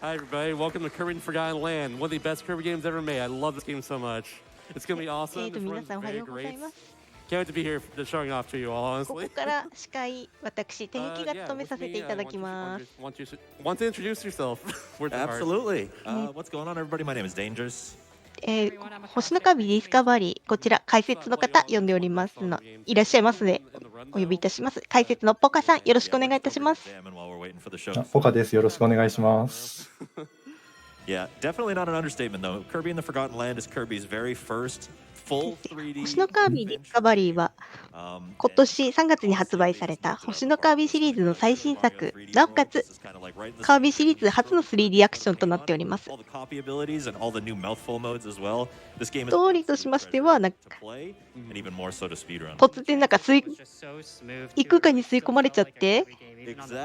Hi, everybody. Welcome to Kirby Forgotten Land, one of the best Kirby games ever made. I love this game so much. It's going to be awesome. This 皆 runs さんおは very ようござい great. ます。 Can't wait to be here for showing off to you all, こ honestly. こから司会、私、天気が Yeah, 務め with させ me, ていただき want ます。 want to introduce yourself. Word to heart. Absolutely. What's going on, everybody? My name is Dangerous. 星のカービィディスカバリー、こちら解説の方呼んでおりますの、いらっしゃいますね。お呼びいたします。解説のポカさん、よろしくお願いいたします。ポカです。よろしくお願いします。Yeah, definitely not an understatement though. Kirby in the Forgotten Land is Kirby's very first full 3D. 星のカービィディスカバリーは今年3月に発売された星のカービィシリーズの最新作、なおかつカービィシリーズ初の 3D アクションとなっております。ストーリーとしましては、突然異空間に吸い込まれちゃって、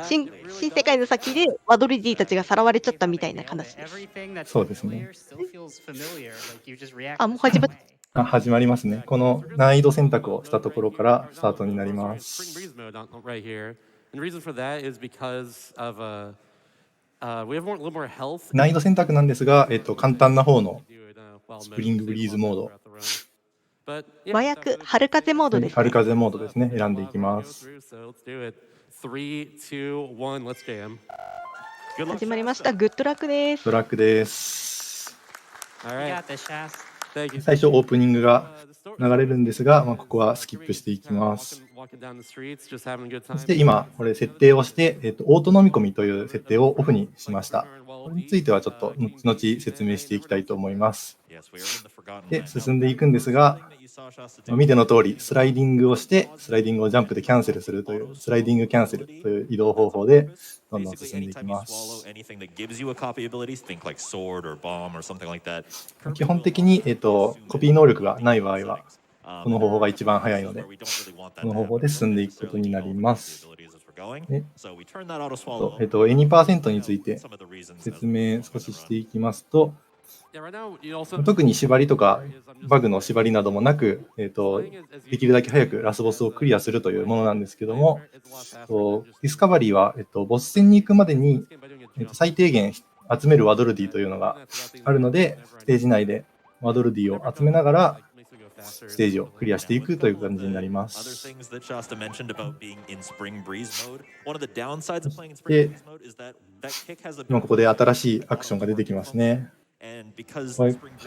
新世界の先でワドルディたちがさらわれちゃったみたいな話です。そうですね。もう始まった。始まりますね。この難易度選択をしたところからスタートになります。難易度選択なんですが、簡単な方のスプリングブリーズモード。和訳、春風モードです、ね。春風モードですね。選んでいきます。始まりました。グッドラックです。グッドラックです。最初オープニングが流れるんですが、ここはスキップしていきます。そして今これ設定をして、オート飲み込みという設定をオフにしました。これについてはちょっと後々説明していきたいと思います。で、進んでいくんですが、見ての通りスライディングをしてスライディングをジャンプでキャンセルするというスライディングキャンセルという移動方法でどんどん進んでいきます。基本的に、コピー能力がない場合はこの方法が一番早いので、この方法で進んでいくことになります。2% について説明少ししていきますと、特に縛りとかバグの縛りなどもなく、できるだけ早くラスボスをクリアするというものなんですけども、ディスカバリーは、ボス戦に行くまでに、最低限集めるワドルディというのがあるので、ステージ内でワドルディを集めながらステージをクリアしていくという感じになります。で、今ここで新しいアクションが出てきますね。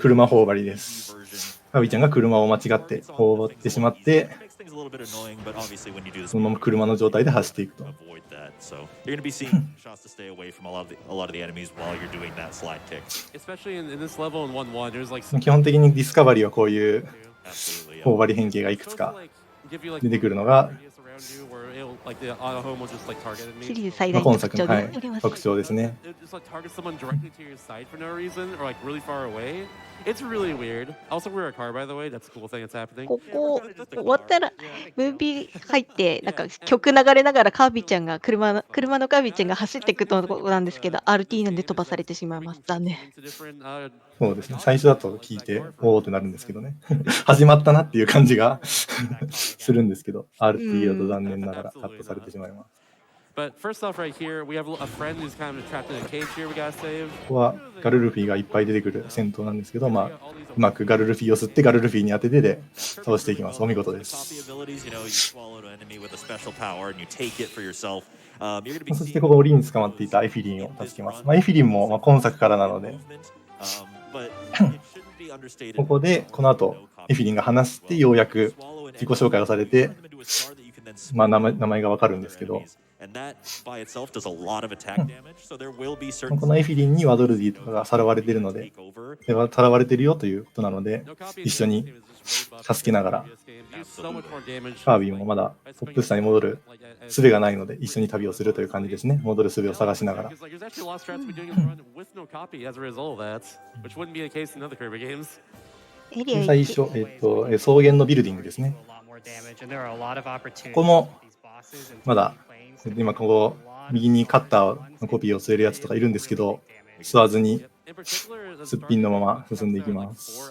車頬張りです。カビちゃんが車を間違って頬張ってしまって、そのまま車の状態で走っていくと。基本的にディスカバリーはこういう頬張り変形がいくつか出てくるのがシリーズ最大今作の、特徴ですね。ここ終わったらムービー入ってなんか曲流れながらカービィちゃんが車のカービィちゃんが走っていくところなんですけど、RT なんで飛ばされてしまいます。残念。そうですね。最初だと聞いておーってなるんですけどね。始まったなっていう感じがするんですけど、RT だと残念ながらカットされてしまいます。ここはガルルフィがいっぱい出てくる戦闘なんですけど、うまくガルルフィを吸ってガルルフィに当ててで倒していきます。お見事です。そしてここ檻に捕まっていたエフィリンを助けます。エフィリンも今作からなのでここでこの後エフィリンが話してようやく自己紹介をされて、名前がわかるんですけど、このエフィリンにワドルディとかがさらわれているので、さらわれているよということなので、一緒に助けながら、カービィもまだトップ下に戻る術がないので、一緒に旅をするという感じですね。戻る術を探しながら。最初、草原のビルディングですね。ここもまだ今ここ右にカッターのコピーを吸えるやつとかいるんですけど、吸わずにすっぴんのまま進んでいきます。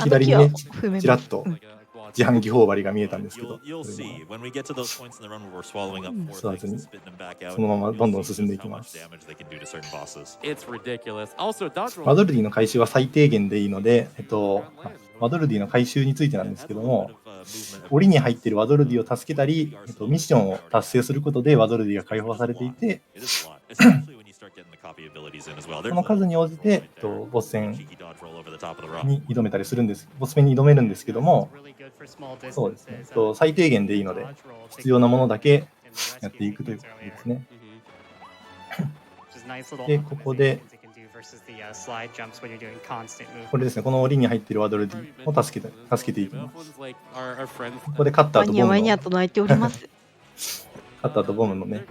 左にね、ちらっと自販機頬張りが見えたんですけど、 You'll それ see も when we get to those points in the run where we're swallowing up four 吸わ things ずに and spitting them back out. そのままどんどん you'll 進んで see いき how ま much す。 damage they can do to certain bosses. It's ridiculous. Also, dodge ワ roll. ドルディの回収は最低限でいいので、ワドルディの回収についてなんですけども、檻に入っているワドルディを助けたり、ミッションを達成することでワドルディが解放されていて、 It is a lot, especially when you start getting the copy abilities in as well. そ There's の数に応じて、 a ボス戦 cheeky dodge roll over the top of the rock. に挑めたりするんです。ボス戦に挑めるんですけども、 Really good for small そうですね。 distances. 最低限でいいので、必要なものだけやっていくということですね。 Which is nice little で、ここで、 optimizations you can do versus the slide jumps when you're doing constant movement. これですね、この檻に入っているワドルディを助けていきます。 Ones like our friends. ここでカッターマニアマとボムの、ニアと泣いております。カッターとボムのね、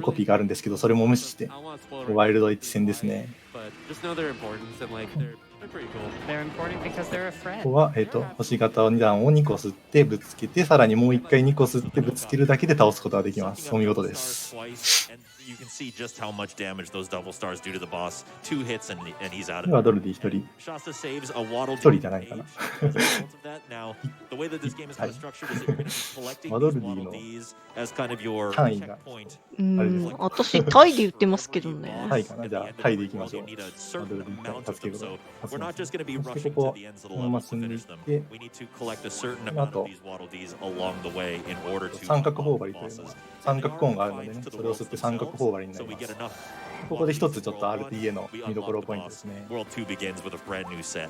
コピーがあるんですけど、それも無視して、 I want to spoil ワイルドエッジ戦ですね。 but just know their importance and like they're pretty cool. They're important because they're a ここ friend. は、星型2段を2個吸ってぶつけて、さらにもう1回2個吸ってぶつけるだけで倒すことができます。お見事です。 Twice, and you can see just how much damage those double stars do to the boss. 2 hits and he's out of ワ it. ドルディ1人。 Shasta saves a waddle 一人じゃないかな。 as a result of that. Now, the way that this game is kind of structured is that you're going to be collecting ワド these ルディ waddle の Ds as kind of your 単位が checkpoint. 私、タイで言ってますけどね。タイかな。じゃあ、タイでいきましょう。 You need a ワ certain ドルディ amount 1 of 助け them, ること so 助 we're けま not す。 just going to be そして rushing こ to こ the ends of the このまま level to 進んでい finish っ them. て、 We need to collect a certain あ amount と of these waddle Ds along the way in order to 三角 unlock 頬張 the りというの bosses. は三角コーンがあるのでね、それを吸って三角頬張りにな So り we ま get す。 enough. ここで一つちょっと RTA の見どころポイントですね。 World 2 begins with a brand new set. Mhm.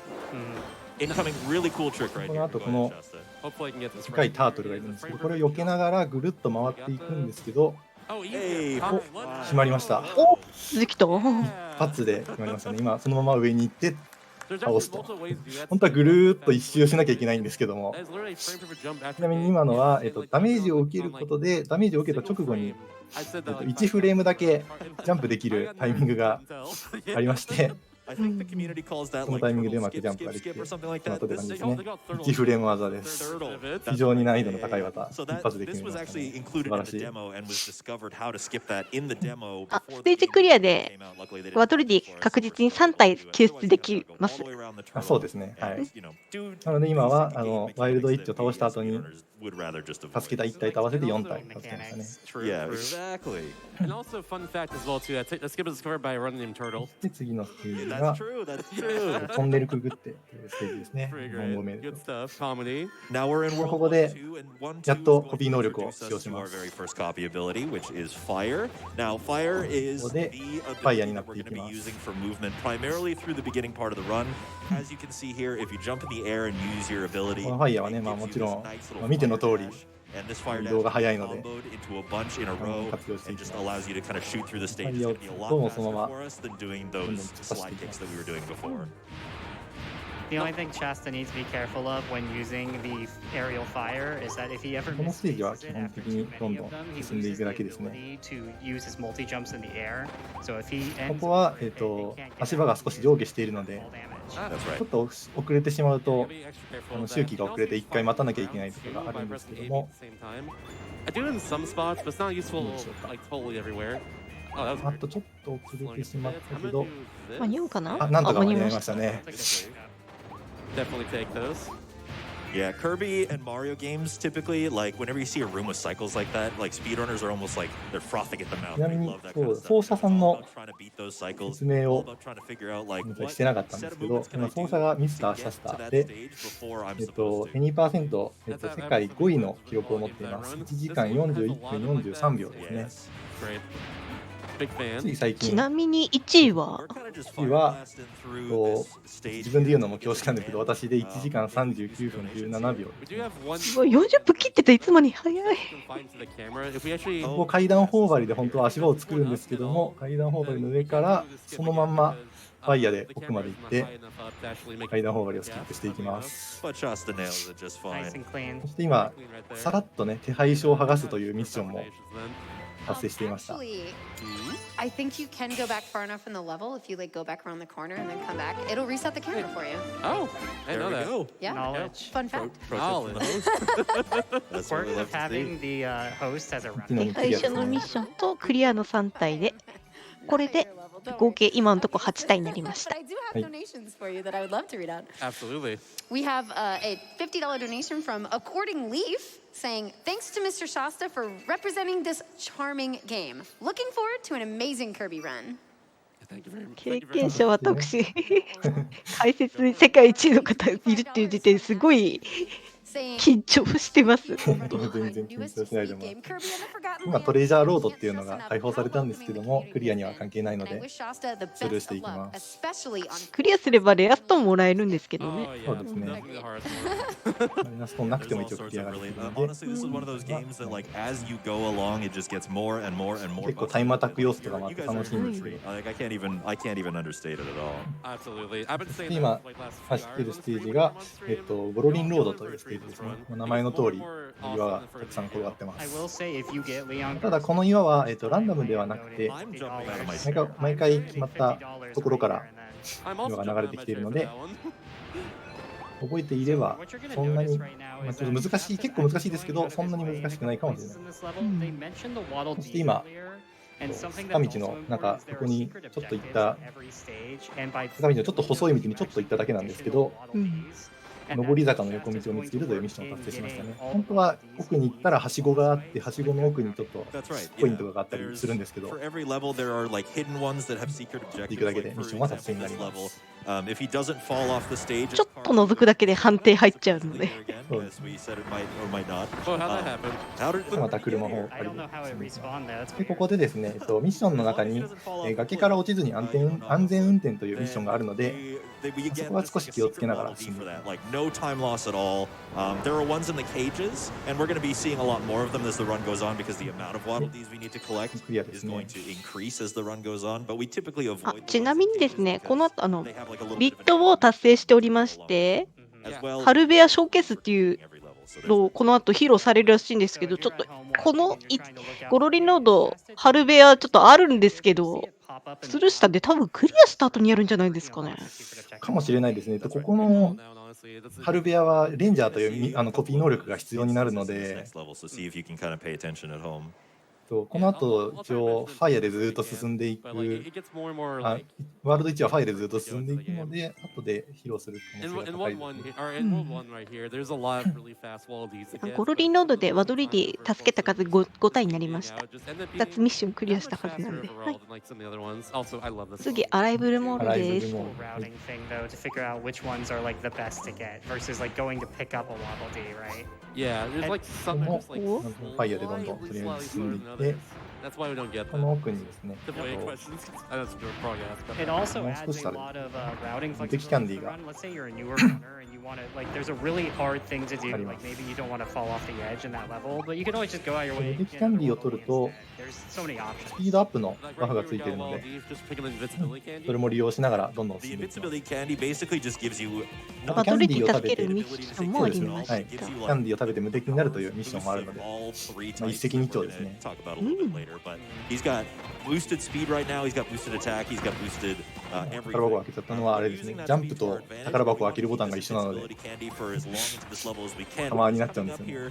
Incoming really cool trick right こ here. の後 Go この ahead, Shasta. Hopefully I can get this でかい right. タートルがいるんですけど、これを避けながらぐるっと回っていくんですけど、 Oh, Hey, easy. oh, Let's 決まりました。できた。パッツで決まりましたね。今そのまま上に行って、 There's 倒 actually すと。 multiple ways to do that. 本当はぐるーっと一周しなきゃいけないんですけども、 That is literally frame perfect jump after ちなみに今のは、ダメージを受けることで、ダメージを受けた直後に、1フレームだけジャンプできるタイミングがありまして、 I think the community calls that その like タイミングでう turtle まく skip, ジャンプが skip, でき skip て、 or something like この that. 後って感じですね。 Turtle. 1フレーム技です。 Turtle. 非常に難易度の高い技、 So 一 that 発で this 決め was ました ね。 actually 素 included 晴 in ら the しい。 demo and was discovered how to skip that in the demo あ、 before ステージクリアで came out. Luckily, they ワ didn't ドルデ fix it ィ for us. 確実に3体救出できます。 All the way around the あ、 turtle そうですね。はい。 and, you know, do なので今は basic game ワイルドエッ mechanics ジを that 倒した後 we に as speedrunners would rather just avoid. 助けた1体と合わせて4体助けましたね。 True, Yeah, true. exactly. And also, fun fact as well too. That skip is discovered by a runner named Turtle. で次のステージ That's が true. That's true. トンネルくぐってというステージですね。 Pretty 日本語名 great. で Good stuff. Comedy. Now we're in World ここで War II, and 1, やっと 2 is コピ going ー to 能力を introduce 使用 us し to ま our す。 very first copy ability, which is Fire. Now, Fire is ここ the で ability にな that って we're い going き to be ます。 using for movement, primarily through the beginning part of the run. As you can see here, if you jump in the air and use your ability, このファイヤーはね、it まあ gives も you ちろ this ん、nice ま little あ見ての fire 通り、 dash. And this fire 移 dash 動が is 速いので、 comboed into a bunch in a row 活用してい and き just ます。 allows you to kind of shoot through the ファ stages. イヤー It's を going to be a 使う lot と、そ faster のま for ま us than doing どんどん those 突っ走 slide っていきま kicks す。 that we were doing before. The only thing Shasta needs to be careful of when using the aerial fire is that if he ever このステージは misses 基 it 本 after 的 too にどん many ど of them, he ん進んでい loses くだ the けですね。 ability to use his multi jumps in the air. So if he こ ends こは、 up with it, he can't get 足場が out 少し because 上下しているの it's で、 full damage. That's ちょ right. っと遅れてしまうと Be、extra careful of 周 that. 期が遅れて1回待たなきゃいけないとかがあるんですけども、 At the same time. I do it in some spots, but it's not useful like totally everywhere. Oh, that was あ great. とちょっと遅れてしまった I'm け gonna ど、 do this. 間に合うかな？あ、なんとか間に合い間に合いましましたね。 Definitely take those. Yeah, Kirby and Mario games typically, like whenever you see a room with cycles like that, like speedrunners are almost like they're frothing at the mouth. ちな They みに love that そ kind う of stuff. 奏者さん All の about trying to beat those cycles. 説明 All を about trying to figure out like ごめんなさい what してなかったん set で of すけど、 movements can I 今奏 do 者がミスター to シャスタ get to ー that で、 stage before I'm supposed to. ヘニーパーセント、世界5位の記録を持っています。1時間41分43秒ですね。 Yes. Great. Big fan. つい最ち近、なみに1位は We're kind of just 次は fire blasting through こ this う stage 自分で言うのも恐縮なんですけど、私で1時間39分17秒。 We do have one. すごい、40分切ってた、いつもに早い。 Confine to the camera. If we actually. ここ階段頬張りで本当は足場を作るんですけども、階段頬張りの上からそのまんまファイヤーで奥まで行って階段頬張りをスキップしていきます。 But Shasta nails it just Nice fine. and clean. そして今、さらっとね、手配書を剥がすというミッションも達成していました。 Actually, I think you can go back far enough in the level if you like go back around the corner and then come back. It'll reset the camera for you. Oh, I There know we that. go. Yeah. Knowledge. Fun fact. Knowledge. That's what we Quirk love of to see. having the host as a ちなみ runner. に最初のミッションとクリアの3体で、これで合計今のとこ8体になりました。 But I do have donations for you that I would love to read out. Absolutely. We have a $50 donation from According Leaf saying, thanks to Mr. Shasta for representing this charming game. Looking forward to an amazing Kirby run. Thank you very much. 経験者私解説に世界一の方いるっていう時点ですごい Saying, 緊張してます。全然緊張しないでも今トレジャーロードっていうのが解放されたんですけども、クリアには関係ないのでスルーしていきます。クリアすればレアストーンもらえるんですけどね。 そうですね。レアストーンなくても一応クリアができるので、 Honestly, this is one of those games that, like, as you go along, it just gets more and more and more. 結構タイムアタック要素とかもあって楽しいんですけど、 Like, I can't even understate it at all. Absolutely. I've been saying 今 that like last 走ってるステージが、ゴロリンロードというステージですね。名前の通り岩がたくさん転がってま I す。 will say if you get Leon ただこの岩は、ランダムではなくて I'm jumping out of my seat. 毎回決まったところから I'm also 今が流れてきているので jumping out of my chair for that one. 覚えていればそんなに、ちょっと難しい、結構難しいですけどそんなに難しくないかもしれない。そして今坂道のなんかここにちょっと行った坂道のちょっと細い道にちょっと行っただけなんですけど、上り坂の横道を見つけるというミッションを達成しましたね。本当は奥に行ったらはしごがあって、はしごの奥にちょっと That's right. ポイントがあったりするんですけど、 For every level, there are like hidden ones that have secret objectives. 行くだけで Like, ミッ for ションは example, 達成になり this ま level, す。 if he doesn't fall off the stage, ちょっと覗くだけで判定入っちゃうので。 again, as we said, it might or might not. Oh, how'd that happen? How did また車方 I don't know how it respawned there. That's でこ weird. こでですね、ミッションの中に、崖から落ちずに安全運転というミッションがあるので、そこは少し気をつけながら進んでいきます。 like no time loss at all. There are ones in the cages, and we're going to be seeing a lot more of them as the run goes on because the amount of Waddle Dees we need to collect is going to increase as the run goes on. But we typically あ avoid ちなみにですね、この後 they have like a little ビ bit ッ of トを達成しておりまして、 as well. ハルベアショーケースっていう Every level. So there's のをこの後披露されるらしいんですけど、ちょっとこのゴロリノードハルベアちょっとあるんですけど、スルーしたんで多分クリアした後にやるんじゃないですかね。かもしれないですね。ここのハルベアはレンジャーというコピー能力が必要になるので、 next level. So see if you can kind of pay attention at home. この後一応ファイアでずっと進んでいく、 But like it gets more and more あ like ワールド1はファイアでずっと進んでいくので、後で披露する可 in 能性 in が高い one です one ね。 or in world one right here, there's a lot of really fast wall these to get. ゴロリノードでワドリディ助けた数 5体になりました。2つミッションクリアしたはずなんで。はい、 Also, I love this. 次、アライブルモールです。 Routing thing though to figure out which ones are like the best to get versus like going to pick up a Waddle Dee, right? Yeah, there's like some Oh, just like oh. Fire でどんどんとりあえず進んでいって、 That's why we don't get この奥にですね、 the way questions. That's what we're probably gonna ask. It also Most adds a started. lot of routing Big flexibility candy to the got. run. Let's say you're a newer runner and you want to like there's a really hard thing to do, あります。 like maybe you don't want to fall off the edge in that level, but you can always just go out your way. ビッグキャンディーを取ると There's so many ス options. ピードアップの Like バフ right が here つ we いてい got るの Wall で、 Dees, just picking the invincibility candy. それも利用しながらどんどん The 進んでいきます。 invincibility candy basically just gives you ワドリディ助けキャンディーを食べてるミッションもありましはい、た。キャンディーを食べて無敵になるというミッションもあるので、 all three まあ、 types 一石二 that 鳥 we're ですね。 gonna talk about a little bit later. But he's got boosted speed right now. He's got boosted attack. He's got boosted 宝箱を開けちゃったのはあれですね、ジャンプと宝箱を開けるボタンが一緒なので、たまになっちゃうんですよね。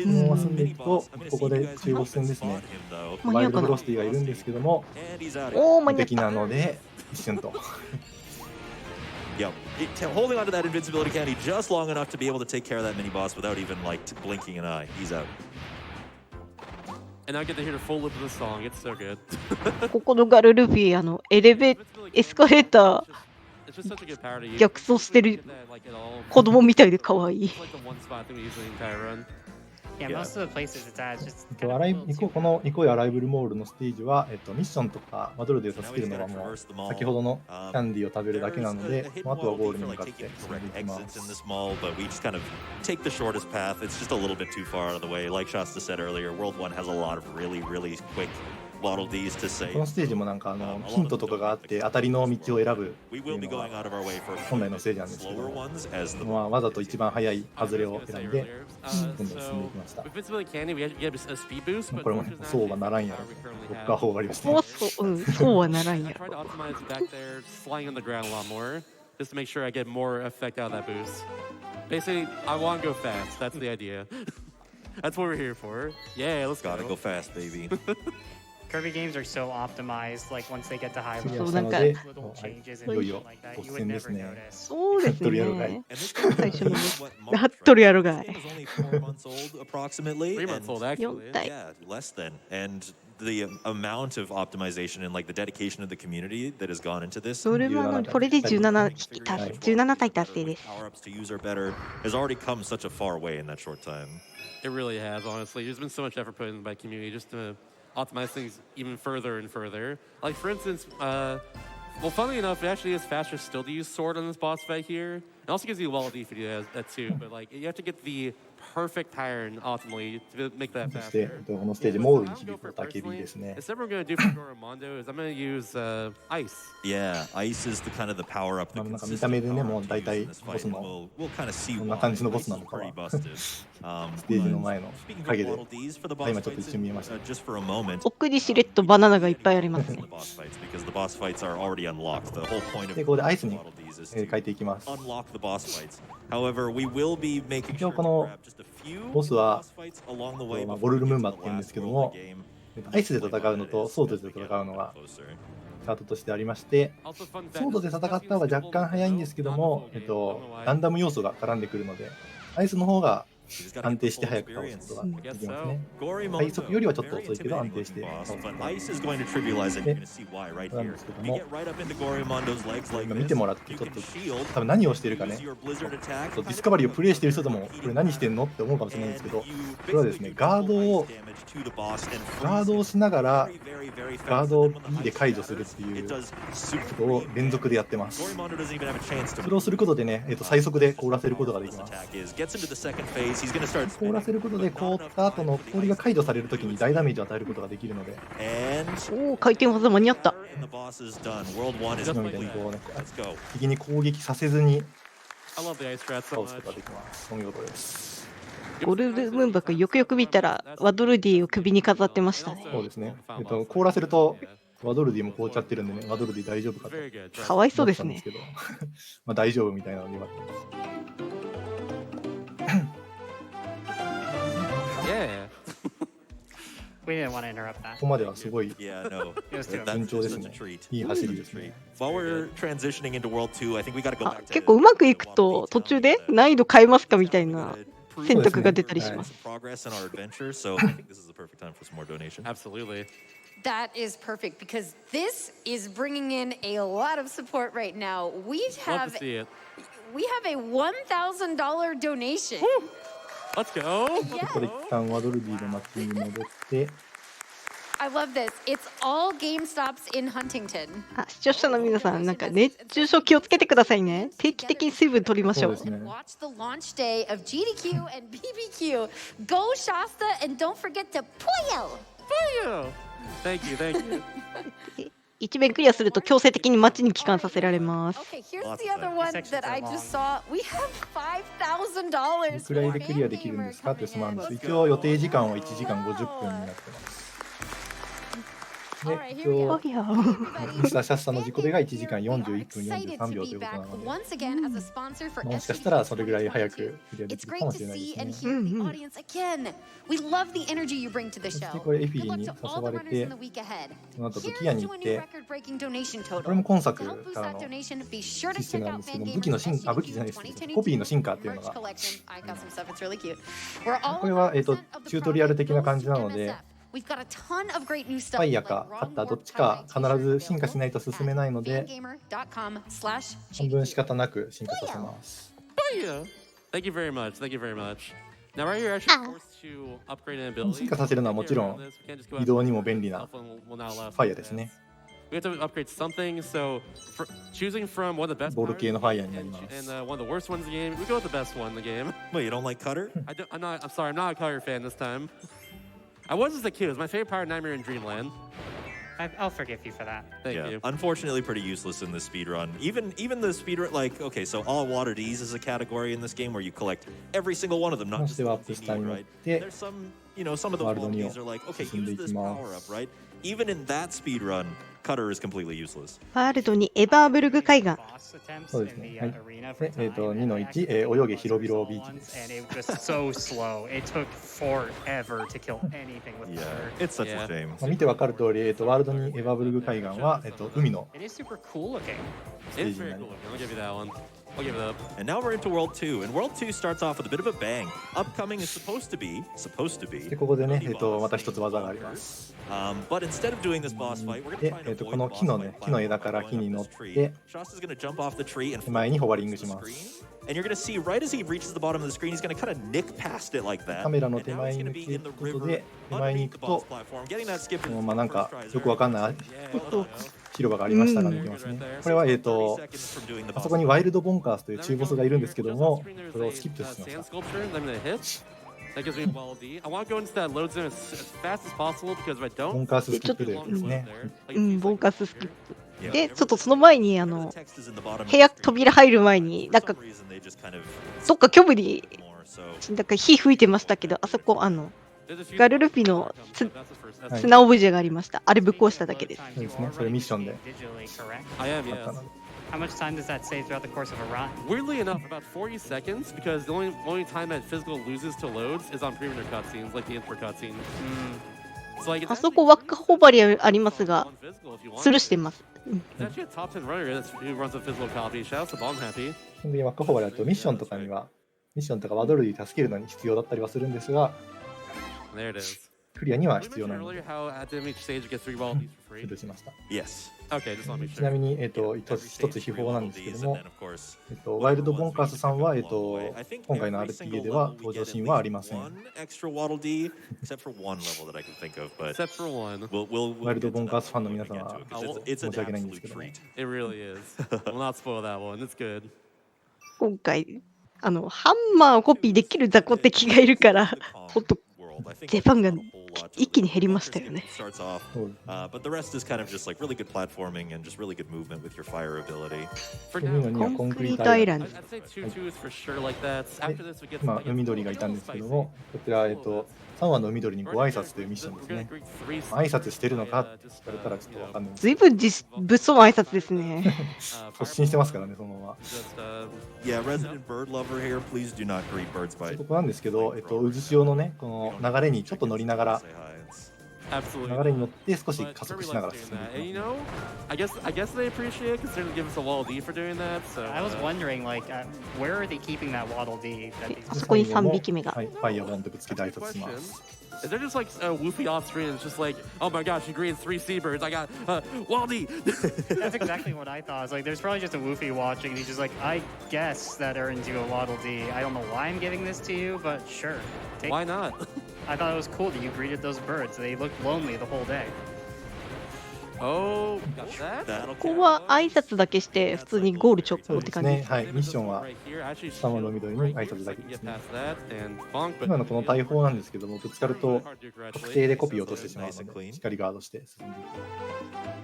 もう進んでいくと、ここで中ボス戦ですね。ワイルドフロスティがいるんですけども、おー、間無敵に合った。なので、一瞬と。 Yeah, holding onto that invincibility candy just long enough to be able to take care of that mini boss without even like blinking an eye. He's out. And I get to hear the full lip of the song. It's so good. ここのガルルフィ、エスカレーター It's just such a good power to use. 逆走してる Like it all. 子供みたいで可愛い。 It's like the one spot that we use the entire run. Yeah, most of the places it's at is just このイコイアライブルモールのステージは、ミッションとかバトルで助けるのはもう先ほどのキャンディーを食べるだけなので、あとはゴールに向かって進んでいきま exits す in。this mall, but we just kind of take the shortest path. It's just a little bit too far out of the way. Like Shasta said earlier, World 1 has a lot of really quick Waddle Dees to この save. ステージもなんかヒントとかがあって当たりの道を選ぶ We ってい will う be の going が out of our way for 本来のステージなんですけ slower ど、 ones as the わざと一番速い外れを選んで So どんどん進んでいきました。 with Invincibility Candy, we get a speed boost. But これもそうはならんやろ。ロッカー砲がありましたね。そうはならんや I tried ろ。 to optimize back there, sliding on the ground a lot more, just to make sure I get more effect out of that boost. Basically, I want to go fast. That's the idea. That's what we're here for. Yeah, let's gotta go. go fast, baby. Kirby games are so optimized. Like once they get to high クリア level, したので、 little はい、 changes いよいよ like that ボ you ス would 戦で never すね。 notice. そうです服部やろがいね。 And this game 最初の is what month, 服部やろ right? が This い。 game is only 4 months old approximately. 3 months and- old, actually. 4体。 Yeah, less than. And the amount of optimization and like the dedication of the community that has gone into this. それはこれで17匹はい17体達成です。 Power ups to use are better has already come such a far way in that short time. It really has, honestly. There's been so much effort put in by community just to optimize things even further and further. Like, for instance, well, funnily enough, it actually is faster still to use sword on this boss fight here. It also gives you wall of if you do that too, but like, you have to get the perfect iron ultimately to make that そして、 faster. このステージ、モールに What 響 I'll く go 雄 for たけび personally ですね。 is what we're going to do for Goromondo is I'm going to use ice. Yeah, ice is the kind of the power up. なんか見た目でね、もう大体ボスの We'll kind of see こんな感じのボスなのかは pretty busted. ステージの前の影で、 今今ちょっと一瞬見えました。 just for a moment. 奥にしれっとバナナがいっぱいありますね The。boss fights because the boss fights are already unlocked. The whole point of で、ここでアイスに Waddle Dees is 変えていきます。 unlock the boss fights. However, we will be making 一応 sure こ to の grab just a few ボスは boss fights along the way ボルルムンバ before って言うんですけど the も last world of the game. アイスで戦うのとソードで戦うのが Closer. チャートとしてありまして、 Also, fun ソードで戦った方が若干早いんですけども、ランダム要素が絡んでくるので、アイスの方が He's gotta 安 get 定 the して full 早く倒す experience. ことができますね。 Gorimondo, 最速よりはちょっと very 遅いけど安 intimidating 定して looking 倒す boss, こと but ができ ice is going to trivialize it. You're going to see why right なん here. ですけど We も、 get right up into Gorimondo's legs like 今見て this. もらってち You ょっ can と shield. 多分何をしてるかね、 Use your blizzard attack. ディスカバリーをプレイしてる人でもこれ何してんのって思うかもしれないんですけど、これはですね、ガードをしながらガードを B で解除するっていうことを連続でやってます。それをすることでね、最速で凍らせることができます。凍らせることで凍った後の氷が解除されるときに大ダメージを与えることができるので、おお、回転技間に合った。今みたいにこうね、敵に攻撃させずに I love the ice strat 倒 so す much. ことができます。お見事です。ゴルルムンバクよくよく見たらワドルディを首に飾ってましたね。そうですね。凍らせるとワドルディも凍っちゃってるんでね、ワドルディ大丈夫かと Very good. かわいそうですね思ったんです。けど、まあ大丈夫みたいなのでよかったです。 Yeah. We didn't want to interrupt that. ここまではすごい Yeah, no. It was too順調です Such ね a。treat. いい走りですね。 While we're transitioning into World 2, I think we got to go あ back to 結構うまくいくと途中で難易度変えますかみたいな選択が出たりします。 progress in our adventure, so I think this is the perfect time for some more donation. Absolutely. That is perfect because this is bringing in a lot of support right now. Love to see it. We have a $1,000 donation. Let's go. ここで一旦ワドルディの街に戻って、 I love this. It's all GameStops in Huntington. あ、視聴者の皆さん、なんか熱中症気をつけてくださいね。定期的に水分取りましょう。そうですね。 Watch the launch day of GDQ and BBQ. Go Shasta and don't forget to Puyo. Thank you. Thank you. 一面クリアすると強制的に街に帰還させられます。 Okay, here's the other one that I just saw. We have $5,000. どれくらいでクリアできるんですかって質問なんです。一応予定時間は1時間50分になってます。で、一応おやミスターシャスタの自己ベが1時間41分43秒ということなので、もしかしたらそれぐらい早くクリアで It's きる great かも to しれない see で and すね。 hear the audience again. We love the energy you bring to the そして show. これエフィ Good に luck to 誘 all わ the れ runners て in the、week ahead. その後 Here's 武器屋に to 行っ a new て、 record-breaking donation こ total. れも今 To 作 help boost から that の donation, be sure to システ check ムなん out ですけども、 Fangamer's 武器の進化、武器じゃないですけど、 SGDQ2022 コピーの進化っていうの merch が、 collection. I got some stuff. It's really cute. Where all これは、 100% of チ the ュートリアル profit 的な goes 感じ to なので、 MSF. We've got a ton of great new フ stuff ァイヤー like か Raw カッター Warp どっちか tie-dye 必ず進化しないと進めないので、 Fangamer.com/GDQ. 半分仕方なく進化させます。 Thank you very much. Thank you very much. Now, right here, actually forced to upgrade an ability. 進化させるのはもちろん We can't just go out 移動にも便利な and will not allow ファイヤーですね。 We have to upgrade something, so for choosing from one of the best ボール系のファイヤーにな and, ります and one of the worst ones in the game, we go with the best one in the game. Wait, you don't like Cutter? I'm sorry, I'm not a Cutter fan this time. I was as a kid. It was my favorite part of Nightmare in Dreamland. I'll forgive you for that. Thank Yeah, you. unfortunately pretty useless in this speed run. Even the speed run, like, okay, so all water D's is a category in this game where you collect every single one of them, not そ just して the ワー ones プ you スタに need, 乗っ right? て、 There's some you know, some of those waddle dees are like, okay, use this power up, right? Even in that speed run, Cutter is completely useless. ワールドにエバーブルグ海岸。そうですね。はい。で、2の1、泳げ広々ビーチです。And it was just so slow. It took forever to kill anything with Yeah, Cutter. it's such a shame. まあ見てわかる通り、ワールドにエバーブルグ海岸は、海の It is super cool looking. ステー It's ジに very なり cool. ます I'll give you that one. I'll give it up. And now we're into World 2, and World 2 starts off with a bit of a bang. Upcoming is supposed to be で、ここでね、また一つ技があります。but instead of doing this boss fight, we're going to で、 try and こ avoid の the 木 boss の fight ね、 by 木の枝 climbing から off 木に the 乗っ tree. て、 Shasta's going to jump off the tree and 手前にホバリング fly し to ま the す。 screen. And you're going to see right as he reaches the bottom of the screen, he's going to kind of nick past it like that. カメラの And 手 now 前 he's に going 抜 to be け in る the こと river で、手前に underneath 行 the く boss と、 platform, getting that skip in まあなんか first try よくわかんない there. Yeah, well, 広場がありましたが見てますね。これは、 30 seconds from doing the あそ boss こに fight. ワイルドボンカースという Then 中 we ボ go スがいるん here, ですけど just も off screen, there's それを a スキップしまし sand た。 sculpture. I'm gonna hit. That gives me a wall D. I want to go into that load zone as fast as possible because if I ボ don't, ンカーススキップ it's で a で longer す load ね。 there. うん、ボンカススキップ。 Yeah, で、 whenever ちょっとその前に whenever the text is in the bottom of 部 the 屋 screen, 扉入る前に for なんか some reason they just kind of どっか虚無に more, so なんか火吹いてましたけど、あそこThere's a few ガルルピの spots つ that come, but that's the first. That's はい砂オブジェがありました。あれぶっ壊しただけです。そうですねそれミッションで Digitally correct. I am, あった yes. ので How much time does that save throughout the course of a run? Weirdly enough, about 40 seconds because the only time that physical loses to loads is on premier cutscenes, like the intro cutscene. So like, it's あそ actually こ輪っかホバリあります on が、 physical if you want. スルーしてます。 It's actually a top 10 runner that's, who runs a physical copy. Shout out to Bomb Happy. 基本的にワッカホバリだとミッションとかにはミッションとかワドルに助けるのに必要だったりはするんですが There it is. クリアには Did 必 you 要な mention の earlier で how at the each stage you get 3 wall Ds for ス free? ルーしました。 yes. Okay, just want to make ちな sure. みに、一つ秘宝なんですけど And も then,、of course, ワイルドボンカースさんは、今回の RTA では登場シーンはありません。 one extra waddle dee, except for one level that I can think of, but Except for one. we'll ワイルド get ボ to ンカー that スファンの when 皆 we get 様 to は it, 'cause it's 申 an し訳ないんです absolute けども、 treat. It really is. We'll not spoil that one. It's good. 今回、ハンマーをコピーできる雑魚敵がいるから、ほんと、出番が一気に減りましたよね。Starts off, そう but the rest is kind of just like really good platforming and just really good movement with your fire ability. For で now, 2の2はコンクリートコンクリートアアイランドイランド I'd say 2-2 is for sure like that. After this, we get 今 like, 海鳥がいたんですけども、こちら、3話の海鳥にご挨拶というミッションですね。挨拶してるのかって言われたらちょっとわかんないんですずいぶん物騒な挨拶ですね。突進してますからね、そのまま。 Yeah, resident bird lover here, please do not greet birds by ここなんですけど、渦潮のね、この流れにちょっと乗りながら、 say hi. Absolutely. 流れに乗って少し But 加速 Timber しながら likes 進ん doing で that. い And き you ま know, I guess they appreciate it considering they give us a wall D for doing that. So I was wondering, like, where are they keeping that Waddle Dee? That で they あそこに3匹目がは。い、ファイヤーボンでぶつけて挨 Good 拶しま question. す。 Is there just like a woofy off screen? It's just like, oh my gosh, you greeted 3 seabirds. I got Waldy. That's exactly what I thought. I was like, there's probably just a Woofy watching, and he's just like, I guess that earns you a Waddle Dee. I don't know why I'm giving this to you, but sure. Take Why not? I thought it was cool that you greeted those birds. They looked lonely the whole day. Oh, got that? That'll ここは挨拶だけして普通にゴール直行って感じです。はい、ミッションは Right here, actually, 3話の緑に挨拶だけ get ですね。 past that and bonk, but 今のこの大砲なんですけども、ぶつかると hard to correctly. 確定でコピーを落としてしまうので、しっかりガードして進んでい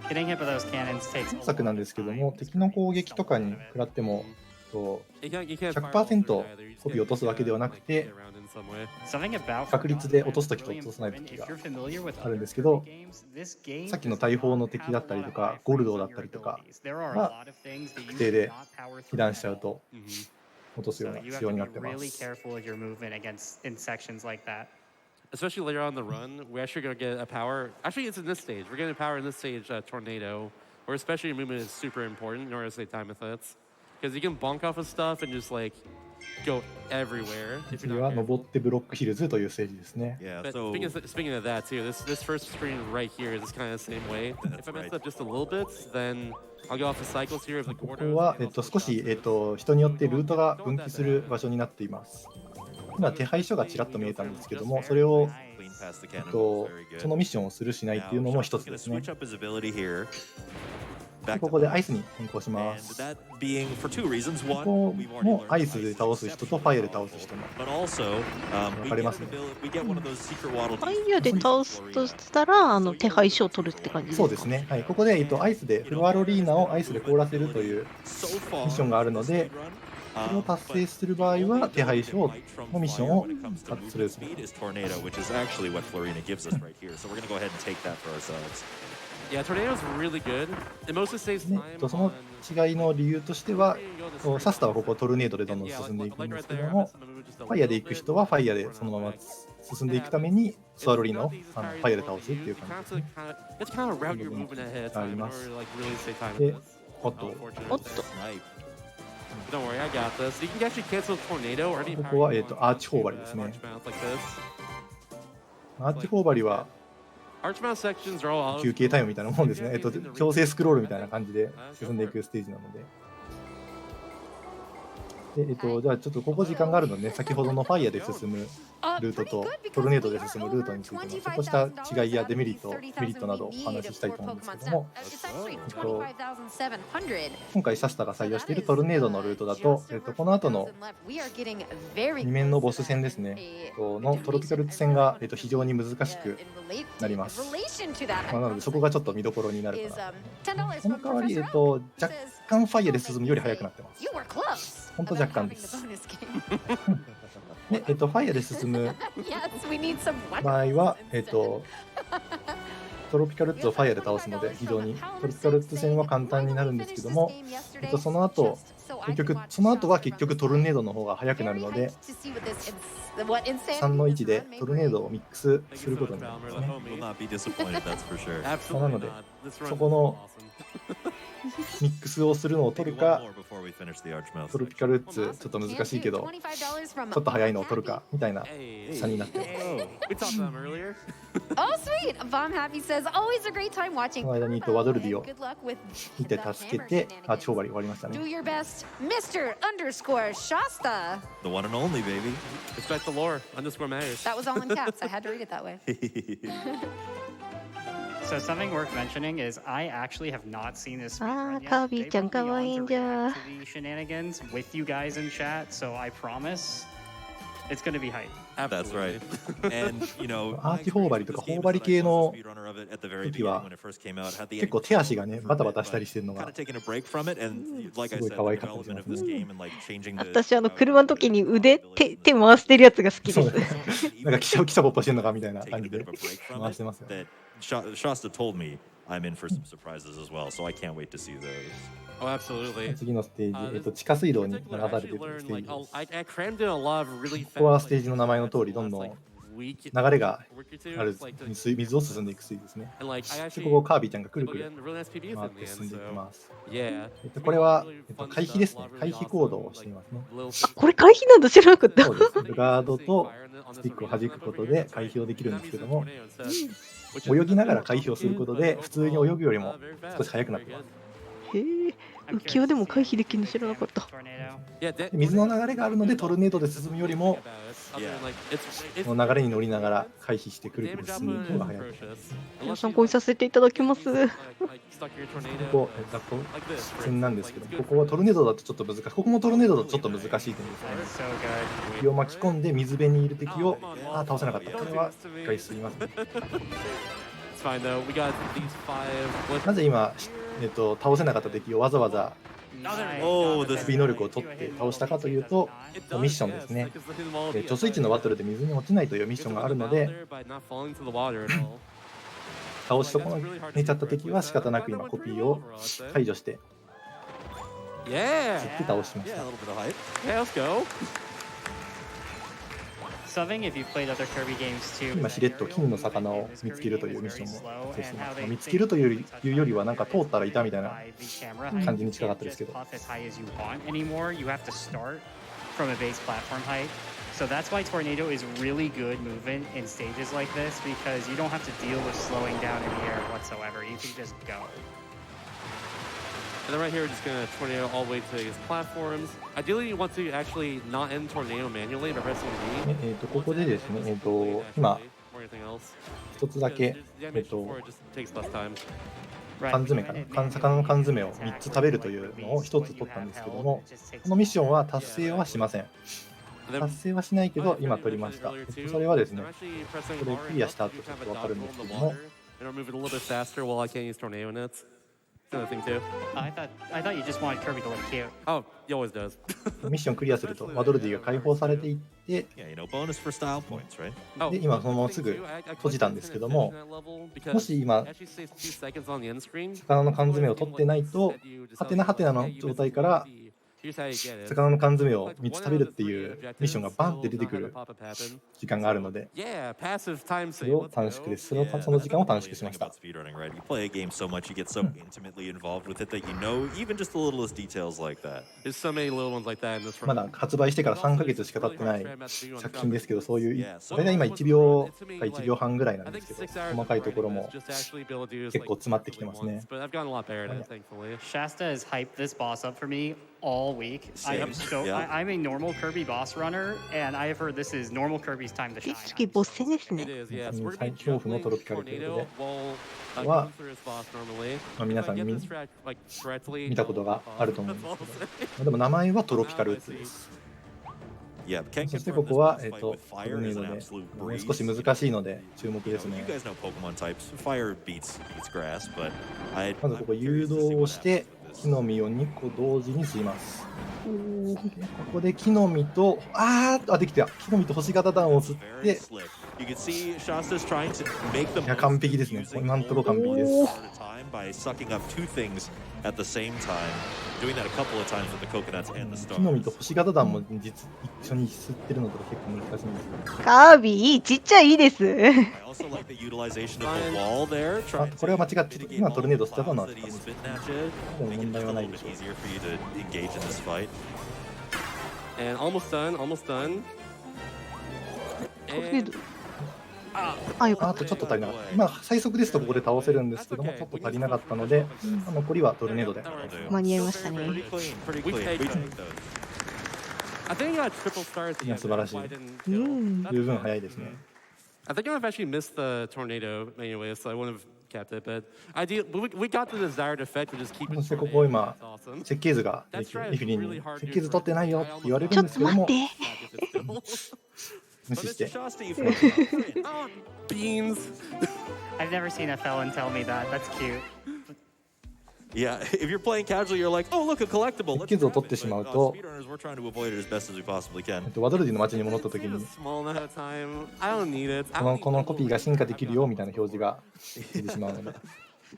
く。 Getting hit by those cannons takes 本作なんですけども、敵の攻撃とかに食らっても、You can't fire 100% all through it either. You just コピーを落とすわけではなく get て、 around in some way. something about 確率で落とす時と落とさない時が If you're familiar with あるんですけど、 games, this game さっきの大砲の敵だったりとか、ゴルドだったりとか there are a は lot of things that you 確定で cannot power 被弾しちゃうと Mhm. 落とすよう So な you 仕 have 様に to な be ってま really す。 careful of your movement against in sections like that. Especially later on in the run, we're actually going to get a power. Actually, it's in this stage. We're getting a power in this stage, Tornado, where especially your movement is super important in order to stay time with it. Because you can bonk off of stuff and just like go everywhere. If 次 you're は not 登ってブロックヒルズというステージですね。 Yeah, But so speaking of that too, this first screen right here is kind of the same way. If I mess up just a little bit, then I'll go off the cycles here of the こ quarters. こは、 and also 少し、人によってルートが分岐する場所になっています。今、手配書がちらっと見えたんですけども、それを、 clean past the cannon. そ Very good. のミッションをするしないっていうのも Now, 一 Shot's つで gonna すね。 switch up his ability here. で Back こ to こで life. アイスに変更しま And す。 that being for two reasons. こ One, こ we've already も learned アイ that スで ice 倒 is す人とファイヤーで倒す人も。 But also, we 分かれ get ます an ね。 ability, we get one of those secret waddle ファ dees. イヤーで倒すとしたら、手配書を取るって感じですか。そうですね。はい、ここで、アイスでフロアロリーナをアイスで凍らせるという So ミ far, ッションがあるので、それを達成する場合は手配書のミッションをタッチする。Yeah, Tornado's really good. It mostly saves ね time その on 違いの理由としては、シャスタはここトルネードでどんどん進んでいくんですけども、ファイヤーで行く人はファイヤーでそのまま進んでいくためにスワロリーのファイヤーで倒すっていう感じですね。 You have to kind of route your movement ahead of time in order to like really save time. で、おっと、おっと、 Don't worry, I got this. You can actually cancel tornado or any こ power こは、 you want アーチ頬張りです to have ね。 arch mounts like this. アーチ頬張りは Arch mount sections are all out 休 of 憩タイムみたいなもんですね。強制スクロールみたいな感じで進んでいくステージなので。で、じゃあちょっとここ時間があるのでね、先ほどのファイヤーで進むルートとトルネードで進むルートについてのちょっとした違いやデメリット、メリットなどをお話ししたいと思うんですけども、今回シャスタが採用しているトルネードのルートだと、この後の2面のボス戦ですね、のトロピカル戦が、非常に難しくなります。なのでそこがちょっと見どころになるかな。その代わり、若干ファイヤーで進むより速くなってます。本当若干です。で、ファイヤーで進む場合は、トロピカルッツをファイヤーで倒すので、非常にトロピカルッツ戦は簡単になるんですけども、その後は結局トルネードの方が速くなるので、3の1でトルネードをミックスすることになりますね。なので、そこのミックスをするのを取るか、トロピカルッツちょっと難しいけど、ちょっと速いのを取るかみたいな差になってます。Oh, sweet! Bomb Happy says, always a great time watching. その間にワドルディを Good luck with 見て助けて、アーチオーバリー終わりました Do ね。 your best, Mr. Underscore Shasta. The one and only, baby. Respect the lore. Underscore matters. That was all in caps. I had to read it that way. So something worth mentioning is I actually have not seen this speedrun yet. カービィちゃん They put me 可愛い on ん to じゃ。 react to the shenanigans with you guys in chat, so I promise it's going to be hype. That's right. And, you know, アーチ頬張りとか頬張り系の時は結構手足がねバタバタしたりしてるのがすごい可愛かったりしますね。私車の時に手回してるやつが好きそうです。なんかキシャポッポしてんのかみたいな感じで回してますよね。 Shasta told me I'm in for some surprises as well, so I can't wait to see those. Oh, absolutely. 次のステージ、地下水道に流されているステージです。 I crammed in a lot of really ここは fast, ステージの名前の通りどんどん流れがある水を進んでいくステージですね。でここカービィちゃんがくるくる回って進んでいきます。これは回避ですね。回避行動をしていますね。これ回避なんだ知らなかった。そうです。ガードとスティックを弾くことで回避をできるんですけども、泳ぎながら回避をすることで普通に泳ぐよりも少し速くなってます。へえ、浮き輪でも回避できるの知らなかった。 Yeah, 水の流れがあるのでトルネードで進むよりも この流れに乗りながら回避してくるくる進む方が速い。参考にさせていただきます。ここ雑魚戦なんですけど、ここはトルネードだとちょっと難しい。ここもトルネードだとちょっと難しい点ですね。 So good. 敵を巻き込んで水辺にいる敵を倒せなかった。これは一回すぎますね。 It's fine though. We got these 5. なぜ今、倒せなかった敵をわざわざ Oh, スピー能力を取って倒したかというと、ミッションですね。貯水池のバトルで水に落ちないというミッションがあるので、倒し損ねちゃった敵は仕方なく今コピーを解除して切って倒しました。 Yeah, let's go. Something if you've played other Kirby games too. 今しれっと金の魚を見つけるというミッションも達成してます。見つけるというよりはなんか通ったらいたみたいな感じに近かったですけど。 From a base platform height. So that's why Tornado is really good movement in stages like this because you don't have to deal with slowing down in the air whatsoever. You can just go. And then right here, we're just gonna tornado all the way to his platforms. Ideally, you want to actually not end tornado manually by pressing D. ここでですね、今 Or anything else. 一つだけ Damage before it just takes less time. 缶詰かな、魚の缶詰を3つ食べるというのを1つ取ったんですけども、このミッションは達成はしません。達成はしないけど今取りました。それはですね、これクリアした後ちょっと分かるんですけども、another thing too. I thought you just wanted Kirby to look cute. Oh, he always does. ミッションクリアするとワドルディが解放されていって、 Yeah, bonus for style points, right? で今そのまますぐ閉じたんですけども、もし今魚の缶詰を取ってないとハテナハテナの状態から魚の缶詰を3つ食べるっていうミッションがバンって出てくる時間があるので、それを短縮です。その時間を短縮しました。 Speedrunning, right? You play a game so much, you get so intimately involved with it that you know even just the littlest details like that. There's so many little ones like that in this まだ発売してから3ヶ月しか経ってない作品ですけど、そういう大体今1秒か1秒半ぐらいなんですけど、細かいところも結構詰まってきてますね。 Shasta has hyped this boss up for me all week. I'm a normal Kirby boss runner, and I have heard this is normal Kirby's time to shine. 次ボス戦ですね。最恐怖のトロピカルということでは、皆さん見たことがあると思うんですけど、でも名前はトロピカルです。そしてここはトルネードでもう少し難しいので注目ですね。まずここ誘導をして木の実を2個同時に吸います。ここで木の実とできた。木の実と星型弾を吸って、いや完璧ですね。今のところ完璧です。木の実と星型弾も一緒に吸ってるのとか結構難しいんですよ。カービィちっちゃいいです。これは間違って今トルネード吸っちゃったのはでも問題はないでしょう。よかった。あとちょっと足りなかった。今最速ですとここで倒せるんですけども、ちょっと足りなかったので、残りはトルネードで。間に合いましたね。いや素晴らしい。十分早いですね。I think I've actually missed the tornado anyway, so I wouldn't have kept it. But we got the desired effect of just keeping. そしてここ今設計図がレフィリーに設計図取ってないよって言われるんですけども、無視して。Beans. I've never seen a felon tell me that. That's cute. Yeah, if you're playing casually, you're like, oh, look, a collectible. 設計図を取ってしまうと、We're trying to avoid it as best as we possibly can. ワドルディの街に戻った時に、このコピーが進化できるよみたいな表示が出てしまうので。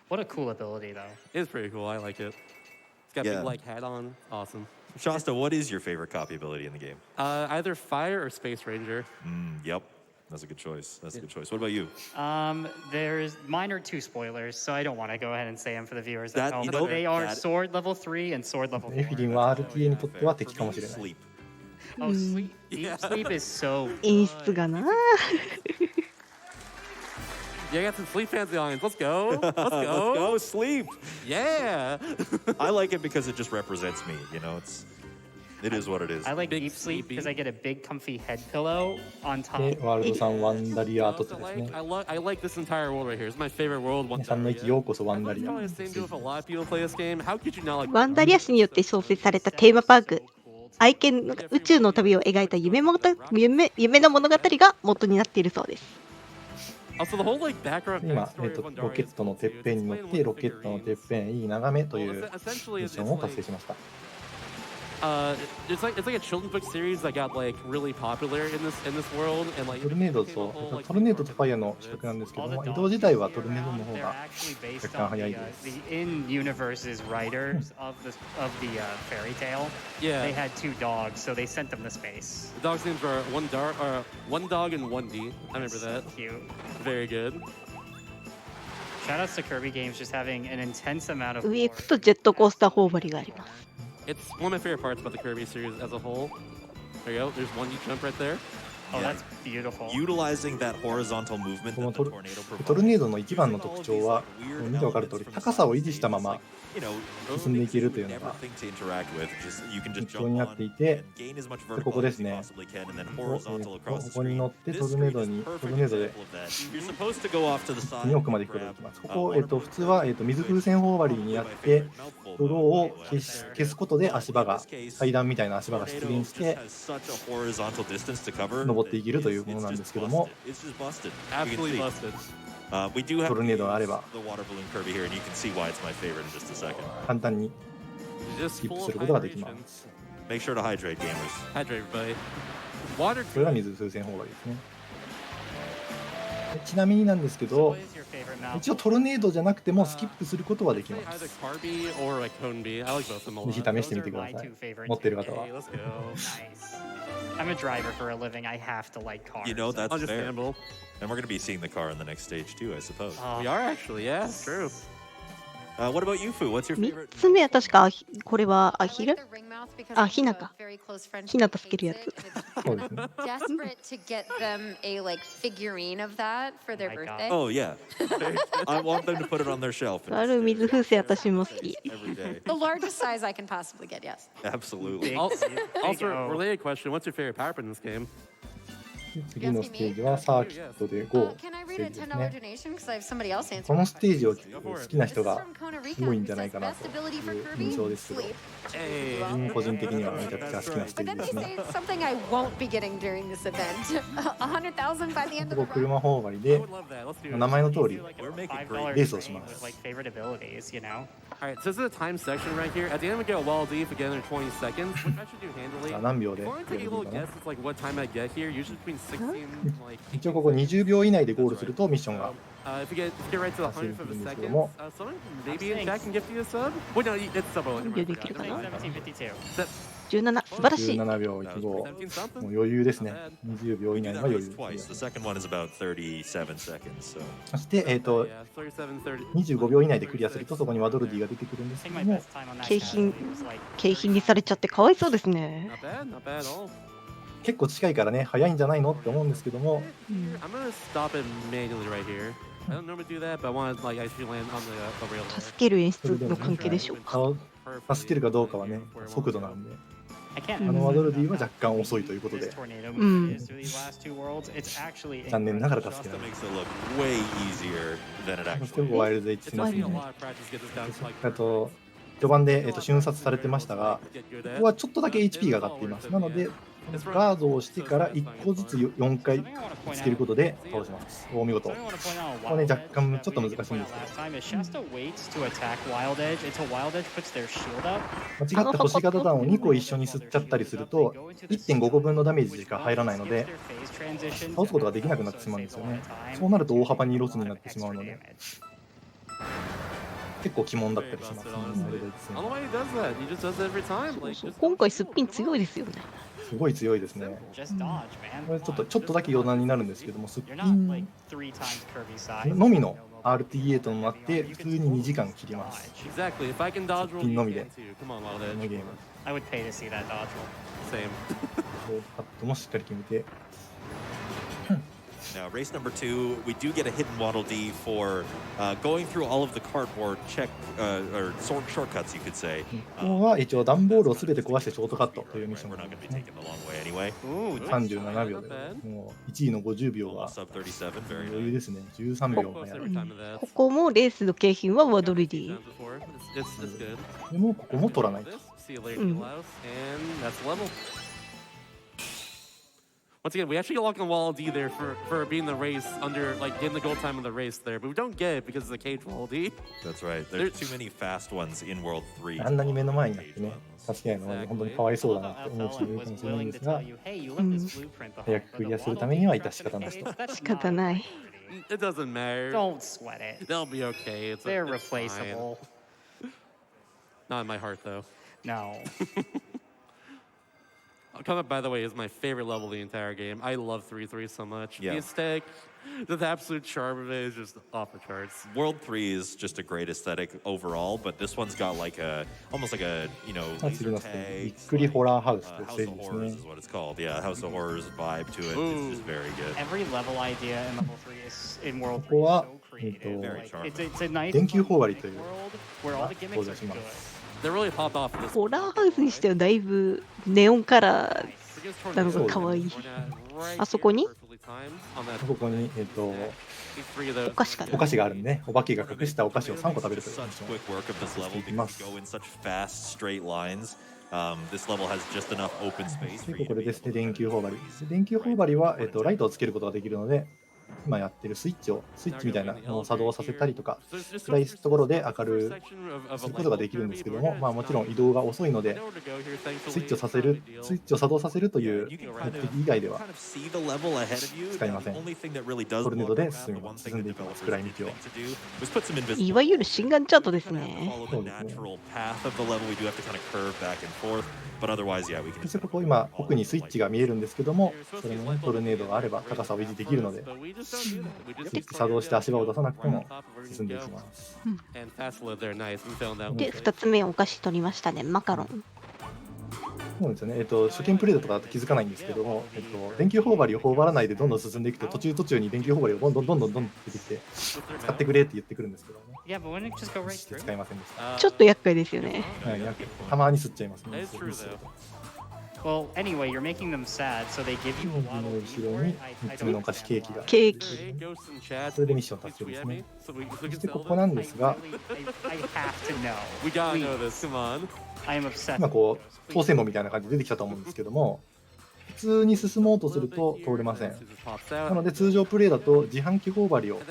What a cool ability, though. It's pretty cool. I like it. It's got big like hat on. Awesome. Shasta, what is your favorite copy ability in the game? Either Fire or Space Ranger. Yep. That's a good choice. That's a good choice. What about you? Mine are 2 spoilers, so I don't want to go ahead and say them for the viewers at home. But they are Sword Level 3 and Sword Level 4. レフィリンは RTA にとっては敵かもしれない。Oh, sleep. Deep sleep is so. 演出がな。Yeah, I got some sleep fancy lines. Let's go. Let's go. Let's go. Sleep. Yeah. I like it because it just represents me. It is what it is. I like deep sleep because I get a big comfy head pillow on top. で、ワールドさんワンダリアートですね。I like this entire world right here. It's my favorite world. 皆さんの息ようこそワンダリア。ワンダリア氏によって創設されたテーマパーク。愛犬の宇宙の旅を描いた夢の物語が元になっているそうです。今、ロケットのてっぺんに乗ってロケットのてっぺんいい眺めというミッションを達成しました。It's like a children's book series that got like really popular in this world, and like トルネードとファイアの比較なんですけども、移動自体はトルネードの方が若干早いです。 The in-universe's writers of the fairy tale. Yeah. They had 2 dogs, so they sent them to space. The dogs' names were one dog and 1D. I remember that. Cute. Very good. Shoutouts to Kirby games just having an intense amount of. 上行くとジェットコースター頬張りがあります。It's one of my favorite parts about the Kirby series as a whole. There you go. There's 1D jump right there. Oh, that's beautiful. Utilizing that horizontal movement このトルネードの一番の特徴は、見てわかる通り高さを維持したまま進んでいけるというのが特徴になっていて、ここですね。ここに乗ってトルネードで2奥まで行くことができます。ここ、普通は、水風船頬張りになって泥を消すことで階段みたいな足場が出現して登っていけるというものなんですけども、We do have トルネードがあれば the water balloon Kirby here, and you can see why it's my favorite in just a second. 簡単に Just スキップ full す of ることができま hydration. す。 Make sure to hydrate, gamers. Hydrate everybody. Water. これが水風船砲がですね。でちなみになんですけど、 What is your favorite mouth? 一応トルネードじゃなくてもスキップすることはできま Either す。 Carby or like Cone B. I like both of them a ぜひ lot. 試してみ Those て are くだ my さい two。favorite 持ってる方 Hey, は。 let's go. Nice. I'm a driver for a living. I have to like cars. You know, that's fair. Understandable. And we're going to be seeing the car in the next stage too, I suppose. We are actually, yeah, it's true. What about you, Fu? What's your 3 favorite? つ目は確かこれはア I ヒ like ル the ring mouth because Ah, I have Hina a ka. very close friend Hina who助けるや hates つ。 it, and it's そうですね。 desperate to get them a like figurine of that for their Oh my God. birthday. Oh, yeah. I want them to put it on their shelf. and ある水風船私も好き。 every day. The largest size I can possibly get, yes. Absolutely. Big, Also, big also O. related question: what's your favorite power up in this game? で次のステージはサーキットで GO Can I ス read テ a ージです $10 ね。 donation? Because I have somebody else answer. このステージを This 好きな人 is が from Kona Rica, すごいん who じゃない says かなと best ability for いう Kirby, 印象ですけど、 sleep. Hey. 自分個人的にはめちゃくちゃ好きなステ But ージ then で they すね。 say something I won't be getting during this event. 100,000 by the end こ of こ the run. 車頬張り I で would love that. Let's do it. 名前の通り Like We're a making $5 レースを train します with like favorite abilities, you know? All right, so this is a time section right here. At the end, we get a wall D for getting there 20 seconds, which I should do handily. さあ何秒で If や I れ want ば to い take い a か little な。 guess, it's like what time I get here. Usually between 16, like 一応ここ20秒以内でゴールするとミッションが if you get right to the 走り 100th に of く a るんですけど second, も、 someone maybe in chat can gift you a sub. Wait, no, it's sub. Oh, never mind, I できる forgot. か Never な mind. 1752. 17素晴らしい。 17秒15。も 17 something. う余裕ですね。20秒 We 以 do 内 that は余 race 裕 twice. です。 The second one is about 37 seconds. So そして、Yeah, 37, 30. 25秒以内でクリアするとそこにワドルディが出てくるんです I け think ど my も、 best time on that 景品 category was like 景品にされちゃってかわいそうですね。 Not bad, not bad at all. 結構近いからね、早いんじゃないのって思うんですけども、 I'm gonna stop it manually right here. I don't normally do that, but I want to like actually land on the rail 助 there. ける演それでも出の関係でしょうか。助けるかどうかはね、速度なんで、 I can't あのワドルディは若干遅いということ this で、 tornado Mm. move is through these last two worlds. It's actually 残念ながら incredible. 助け that られる。 makes it look way easier than it そして actually ワイルド H It 戦 took です me a ね。 lot of practice to get this down to like あと、序盤で、瞬殺されてましたが、ここはちょっとだけ HP が上がっています。なので、ガードをしてから1個ずつ4回つけることで倒します。お見事。 Something I want to point out on ここね、 Wild 若 Edge 干 that ちょっと we 難しいん pointed です out last time is Shasta waits to attack Wild Edge until Wild Edge puts their shield up. けど、間違った星型弾を2個一緒に吸っちゃったりすると、1.5 個分のダメージしか入らないので、倒すことができなくなってしまうんですよね。そうなると大幅にロスになってしまうので、結構鬼門だったりしますね。 I don't know why he does that. He just does it every time. Like, そう just 今回すっぴん強いですよね。すごい強いですね。 Just dodge, man. これちょっとだけ余談になるんですけども、すっぴ You're not like ん three times Kirby size. のみの RTA ともあって普通に2時間切ります。 exactly. If I can dodge roll, you Pin no can mi de. too. Come on, Wild この Edge. ゲーム。 I would pay to see that dodge roll. Same. カットもしっかり決めて、 Now, race number 2, we do get a hidden Waddle Dee for going through all of the cardboard shortcuts, you could say. ここは一応段ボールをすべて壊してショートカットというミッション We're があ not り going ま to す be ね。 taking the long way anyway. Ooh, 37秒で、もう1位の50秒が Almost sub 37, very 余裕 nice. ですね。13秒 close 早い。 every time to that. ここもレースの景品はワドルデ Times ィ。 before. It's good. でもここも取らないと。 See you later, Blouse. And that's level. Once again, we actually get locked on Wall D there for being the race under, like, getting the goal time in the race there. But we don't get it because of the cage Wall D. That's right. There's too many fast ones in World 3. あんなに目の前にあってね、助けないのは本当にかわいそうだなって思う人もいるか was もしれないん willing で to すが tell、you, hey, you left this blueprint behind. 早くクリアするためには致し方なしと。 That's 仕方ない It doesn't matter. Don't sweat it. They'll be okay. They're it's fine. replaceable. Not in my heart, though. No. Come by the way, is my favorite level of the entire game. I love 3-3 so much. Yeah. The aesthetic, the absolute charm of it is just off the charts. World 3 is just a great aesthetic overall, but this one's got like almost like a, まあ次 laser のステージ、び tag, っくりホラーハウスというス House テー of ジです Horrors ね is。what it's called. Yeah, House of Horrors vibe to it. Ooh. It's just very good. Every level idea in level 3 is in World 3 is ここは so creative. Very Like, charming. it's a nice 電球砲針という world where all the gimmicks 登 are 場しま good. す。 They really popped off in this. ホラーハウスにしてはだいぶネオンカラーなのが可愛い。あそこにここに、お菓子かなお菓子があるんでね、お化けが隠したお菓子を3個食べるというミッ Such ション quick work of this level していき because ま you す。 go in such fast straight lines. This level has just enough open space で for you こ to れ be ですね、 able 電 to 球砲針。電球砲針は、ライトをつけることができるので、今やってるスイッチみたいなのを作動させたりとか、暗いところで明るくすることができるんですけども、もちろん移動が遅いので、スイッチを作動させるという目的以外では使いません。トルネードで進んでいきます、暗い道を。いわゆる心眼チャートですね。そうですね。そしてここ今奥にスイッチが見えるんですけども、それも、トルネードがあれば高さを維持できるので、スイッチ作動して足場を出さなくても進んでいきます。で、2つ目お菓子取りましたね、マカロン。そうですよね。初見プレイだとかだと気づかないんですけども、電球頬張りを頬張らないでどんどん進んでいくと、途中に電球頬張りをどんどん出てきて、使ってくれって言ってくるんですけどね。使いませんでした。ちょっと厄介ですよね。はい、たまに吸っちゃいますね。Well, anyway, you're making them sad, so they give you a 後 waddle ろに3つ目のお菓子ケーキが。ケーキ。それでミッション達成ですね。そしてここなんですが、I have to know. We gotta know this. Come on. I am obsessed. 今こう当選簿みたいな感じで出てきたと思うんですけども、普通に進もうとすると通れません。なので通常プレイだと自販機頬張りを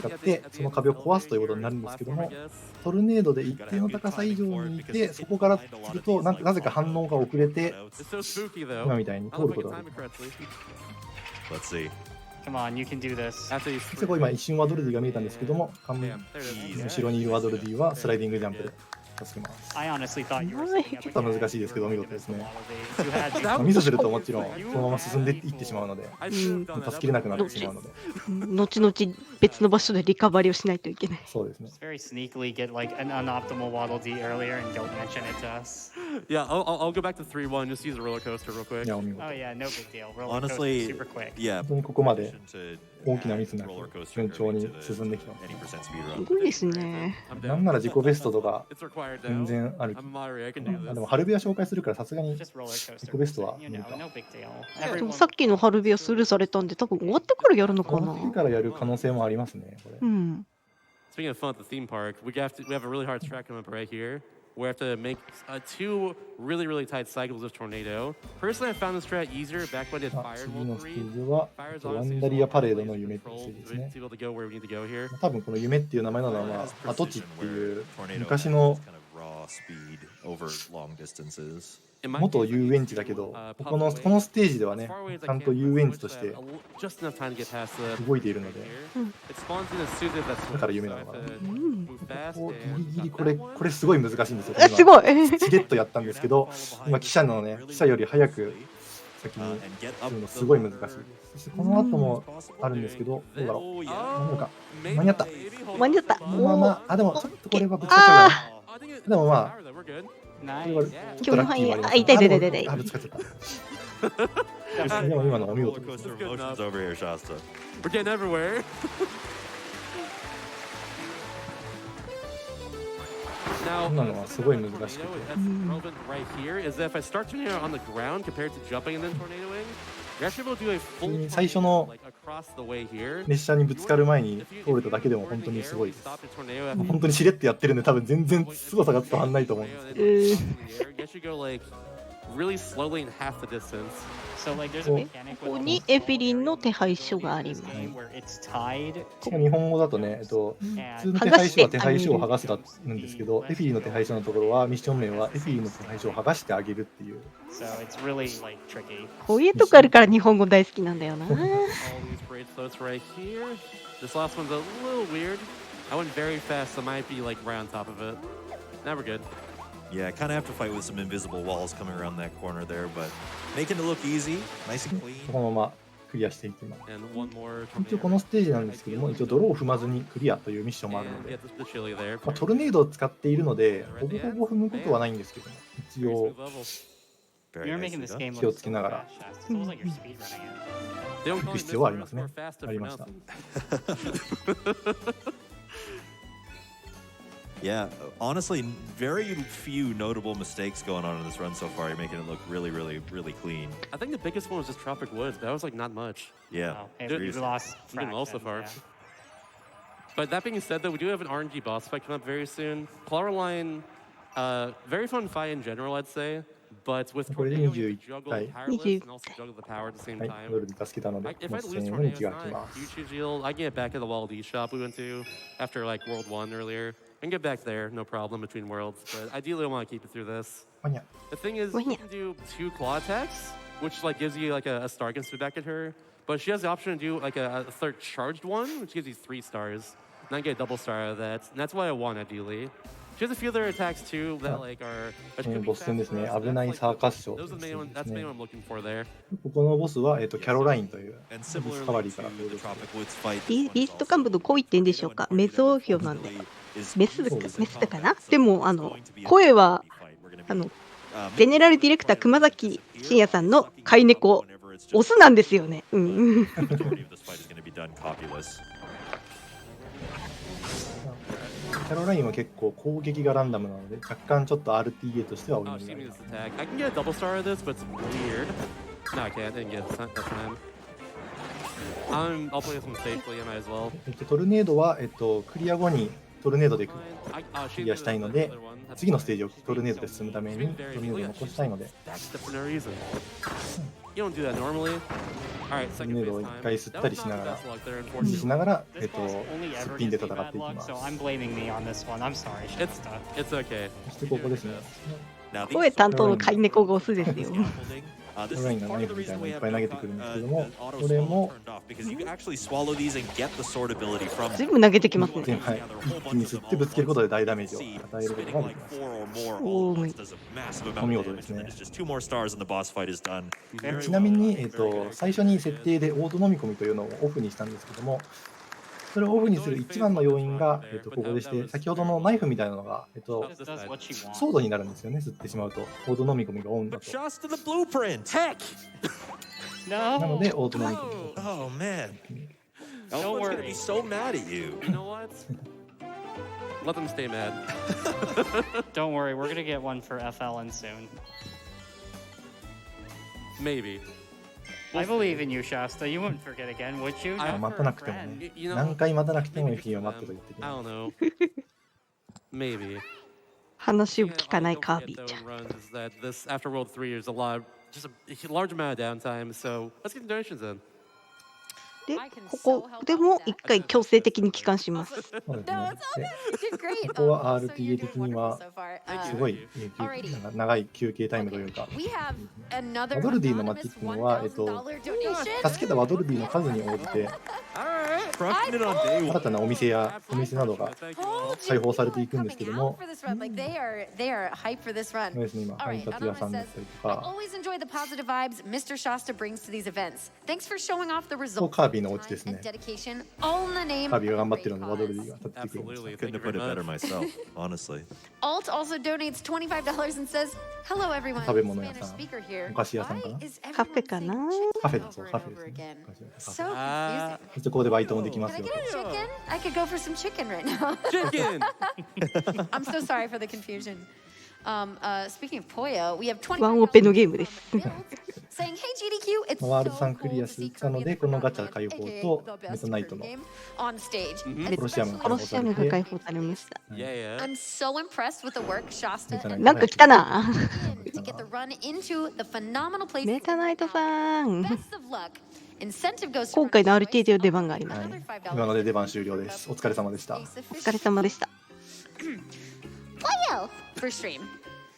使ってその壁を壊すということになるんですけども、トルネードで一定の高さ以上にいて、そこからするとなぜか反応が遅れて、今みたいに通ることができます。Come on, you can do this. そしてこう今一瞬ワドルディが見えたんですけども、後ろにいるワドルディはスライディングジャンプで助けます。 I honestly thought you were ちょっと難しいですけど、お見事ですね。 You had ミスするともちろんそのまま進んでいってしまうので、助けれなくなってしまうので。後々別の場所でリカバリーをしないといけない。そうですね。 very sneakily get like an unoptimal Waddle Dee earlier and don't mention it to us. Yeah, I'll go back to 3-1. Just use a roller coaster real quick. いや、お見事。 Oh yeah, no big deal. Roller coaster Honestly, super quick. yeah. 本当にここまで大きなミスなく順調に進んできてます。すごいですね。なんなら自己ベストとか It's required 全 now. 然ある。 I'm moderate. I can do で this. もハルビア紹介するからさすがに Just roller coaster. 自己ベストは You 無理 know, か。 no big deal. で Everyone. もさっきのハルビアスルーされたんで、多分終わってからやるのかな。この次からやる可能性もありますね、これ。うん。 Speaking of fun at the theme park, we have a really hard track coming up right here. We have to make 2 really tight cycles of tornado. Personally, I found this strat easier back when it あ、 fired 次 World のステ 3. ージは Fire's ワ honestly ンダ a リア lot パレー more ドの夢っていうス controlled テージです to ね。 be able to go where we need to go here. 多分この夢っていう名前なのは跡地っていう昔の 元遊園地だけど、このステージではね、ちゃんと遊園地として動いているので、だから夢なのかな。ここギリギリこれすごい難しいんですよ。え、すごい。しれっとやったんですけど、今記者より早く先にするのすごい難しいです。そしてこの後もあるんですけど、どうだろう。なんか間に合った。間に合った。でもちょっとこれはぶつかっちゃうかな。でもまあ。これは Nice. ちょっとラッキーもあります。痛い。ぶつかっちゃった。でも今のお見事です。 We're getting everywhere. Now, 今のはすごい難しくて。 that's relevant right here is that if I start tornado on the ground compared to jumping and then tornadoing, you're actually able to do a full 最初の like across the way here. 列車にぶつかる前に通れただけでも本当にすごいです。本当にしれっとやってるんで多分全然凄さが伝わらないと思うんですけど。 You actually go like really slowly in half the distance. So like there's a mechanic ここ with にエフィリンの手配書があります。 game where it's tied 日本語だとね、普 and 通の手配書は手配書を剥がすだなんですけど、エフィリーの手配書のところはミッション名はエフィリーの手配書を剥がしてあげるっていう。 so it's really like tricky. こういうとこあるから日本語大好きなんだよな。 All these braid floats right here. This last one's a little weird. I went very fast, so I might be like right on top of it. Now we're good. Yeah, kind of have to fight with some invisible walls coming around that corner there, but making it look easy, nice and clean. このままクリアしていきます。 And one more 一応このステージなんですけども、一応泥を踏まずにクリアというミッションもあるの And で get、the chili there. トルネードを使っているので、ほぼほぼ踏むことはないんですけども、一 Very 応 smooth level. Very You're nicely making this done. game 気を look つけながら fast. It's almost like you're speed running it. They don't 行 call く it 必要はあり this ますね or fast to ありました pronounce. Yeah, honestly, very few notable mistakes going on in this run so far. You're making it look really clean. I think the biggest one was just Tropic Woods. That was like not much. Yeah. Oh, hey, Dude, we lost we're doing well so fraction, far. yeah. But that being said, though, we do have an RNG boss fight coming up very soon. Clara Line, very fun fight in general, I'd say. But with これで tornado, you 21 juggle 回。 powerless and also juggle the power at the same はい、 time. ドルで助けたので、 If も I う lose 1000円の tornado, 2 it's が来ま not す。 huge deal. I can get back to the Wall D shop we went to after like World 1 earlier and get back there, no problem between worlds. But ideally, I want to keep it through this. マニャ。 The thing is, you can do 2 claw attacks, which like gives you like a star against the back at her. But she has the option to do like a third charged one, which gives you 3 stars. And I get a double star out of that. And that's what I want ideally. She has a few other attacks too that like are. ボス戦ですね。危ないサーカスショー Those と are いう the main one. ボスです That's the ね main one I'm looking for there. ここのボスは、キャロラインというデ And ィスカバ similarly リーから to 登 the 場する Tropic Woods fight, リースト幹部の濃い点でしょうか。メゾーフィオなんで。メスだかな。でも声はゼネラルディレクター熊崎真也さんの飼い猫オスなんですよね。うん。キャロラインは結構攻撃がランダムなので、若干ちょっと RTA としては Oh, 多い she の gave me で this attack. I can get a double star out of this, but it's weird. No, I can't. I didn't get it that time. I'll play this one safely. I might as well. トルネードは、クリア後にトルネードでク She リアしたいので、次のステージをトルネードで進むためにトルネードを残したいので、 backstep for no reason. You don't do that normally. Alright, トル second ネー phase ドを一 time. 回吸ったりしながら、 That was not the best luck there, 保持し unfortunately. ながら、 This boss only すっ ever ぴんで gives 戦 me って bad いきま luck, す。 so I'm blaming me on this one. I'm sorry, It's Shasta. it's okay. そしてここですね。 Now, 声担当の飼い猫がオスですよ。 scaffolding, ト this ルライ is ンが part ナイ of フ the みたい reason なの we いっ have ぱい投げて the くるんですけども、 auto これ swallow も turned off because you can actually swallow these and get the sword ability from 全 them. 部投げてきますね。全はい一気に吸ってぶつけることで大ダメージを与えること Spending がで like きます。 4 or more Oh all at my. once does a massive amount お見 of 事で damage, す and ね then it's just 2 more stars and the boss fight is done. ちなみに、最初に設定でオート飲み込みというのをオフにしたんですけども、それをオフにする一番の要因が、ここでして、先ほどのナイフみたいなのが、 Just does what she ソー wants. ドになるんですよね、吸ってしまうと。オート飲み込みがオンだ But と。 just to the blueprint! Heck! なの No. で、オート飲み込み。 Oh man. Don't Elfman's gonna worry. be so mad at you. You know what? Let them stay mad. Don't worry, we're gonna get one for FLN soon. Maybe. I believe in you, Shasta. You wouldn't forget again, would you? I- Not 待 for た a なくても friend. ね、 You know, 何回待たなくても maybe FE を for 待ってと them. 言ってく I れ don't ます。 know. Maybe. 話を Thing 聞かない don't カー forget, ビィ though, ちゃん。 in runs is that this after World 3 is a lot, just a large amount of downtime. So let's get the donations in. で、ここでも一回強制的に帰還します。そうです No, ね it's all good. You did great. ここは So you're RTA doing 的には wonderful so far. すごい、なんか長い休憩タイムというか、 We have another ワドルディのマッチ anonymous っていうのは、 $1,000 donation. 助けたワドルディの数に応じて、 Crushing it on day 新 one. たなお店などが Thank you all. 解放されていくんですけど Coming も out、for this run. Like they are hyped for this そう run. ですね、今、配 Alright, 達屋さん Anonymous だっ says, たりと I か、 always enjoy the positive vibes Mr. Shasta brings to these events. Thanks for showing off the ここ results. カービィのお家です And ね。 dedication, all in the name カービィが of 頑張 a ってる great ので、ワドルディ cause. が立ってきてくれまし Absolutely. Couldn't Thank have you put very it better much. myself, honestly. Alt also donates $25 and says, "Hello everyone. 食べ物屋 Spanish さん、 speaker here. お菓子屋さん Why かな。 is カフェ everyone かな。 saying カフェ chicken だそう、 over カ and フェです over ね again?" カフェ。 So confusing. そしてここでバイトもできます Can よ I と。 get a chicken? I could go for some chicken right now. Chicken. I'm so sorry for the confusion. Speaking of Poyo, we have 25ワンオペのゲームです。 builds saying, "Hey GDQ, it's ワールド so さんク cool リア to し see たの Kirby で、 and この the ガチャ Frog 解 Man, 放 aka と the メ best タナイト Kirby の game on stage." Mhm. And コロシアム especially コロシアムが解放されました。 Yeah, yeah. I'm so impressed with the work Shasta メタナイ and トなんか来たな。 did to get the run into the phenomenal place. メタナイトさん。 Best of luck. Incentive goes to 今回の Runner's RTA Choice. での出番があります。 Another $5 今ので出番終了です。お疲れ様でした。お疲れ様でした。 Poyo for stream.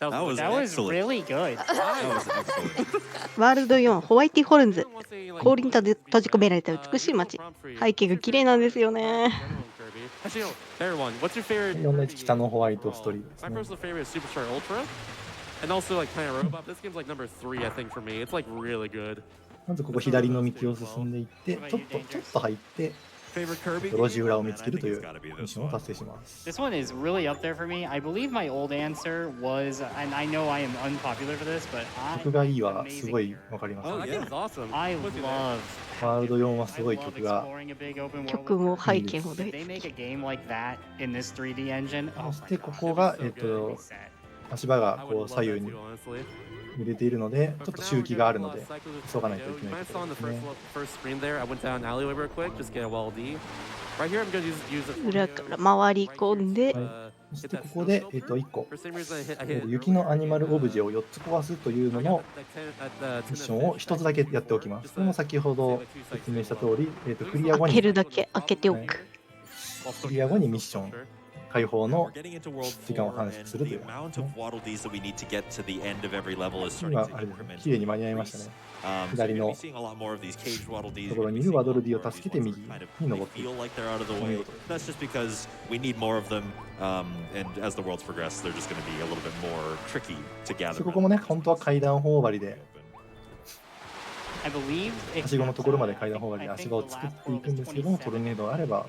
That That was That was excellent. really good. That was excellent. ワールド4ホワイティホルンズ。 Kirby. 氷に閉じ込められた美しい街。背景が綺麗なんですよね。 Actually, no. There one. What's your favorite? 4の1北のホワイトストリートです My ね。 personal favorite is Superstar Ultra, and also like Planet Robot. This game's like number 3, I think, for me. It's like really good. まずここ左の道を進んでいって、ちょっと入って、 Favorite Kirby 路地 game? 裏を Man, 見 I つける think とい it's う gotta be ミッ this ションを one. 達成します。 This one is really up there for me. I believe my old answer was, and I know I am unpopular for this, but 曲がいい I はすごいわかります Oh, ね。 that game's awesome. I Puts you there. love ワールド4はすごい I love 曲が、 exploring a big open world 曲も with 背景も Kirby. 大 If 好 they き。 make a game like that in this 3D engine, oh そし my てこ god. こが、 So good. 足場が I こ would う love 左 that 右に too, honestly. 揺れているので、ちょっ But と for 周 now, 期 we're があ gonna るの last で、 cycle just 急がないとい to け do. ない When I とこ saw ろ in で the すね。 first screen there, I went down alleyway real quick, just get a wall D. Right here, I'm gonna use the 裏から回り込んで、 uh, そしてここで、1個、 For some reason, I hit 雪のアニマルオブジェを4つ壊すというのの ミッションを1つだけやっておきます。これも先ほど説明した通り、クリア後に開けるだけ開けておく。クリア後にミッション解放の We're getting into World 時間を 4, 短 and 縮すると the いう。 amount of waddle dees that we need to get to the end of every level is starting 今 to あれですね、 incrementally 綺麗に間に合いましたね。 So 左 you're の gonna be seeing a lot more of these caged waddle dees. ところにいるワドルディを助けて右に Kind of 登ってい feel く。 like they're out of the way. That's just because we need more of them, and as the worlds progress, they're just going to be a little bit more tricky to gather. ここもね、本当は階段頬張りで、 I believe it はしごのところまで階段 caps 頬張り at, で I 足 think 場を the 作っ last てい world くん is ですけども、トルネードがあれば、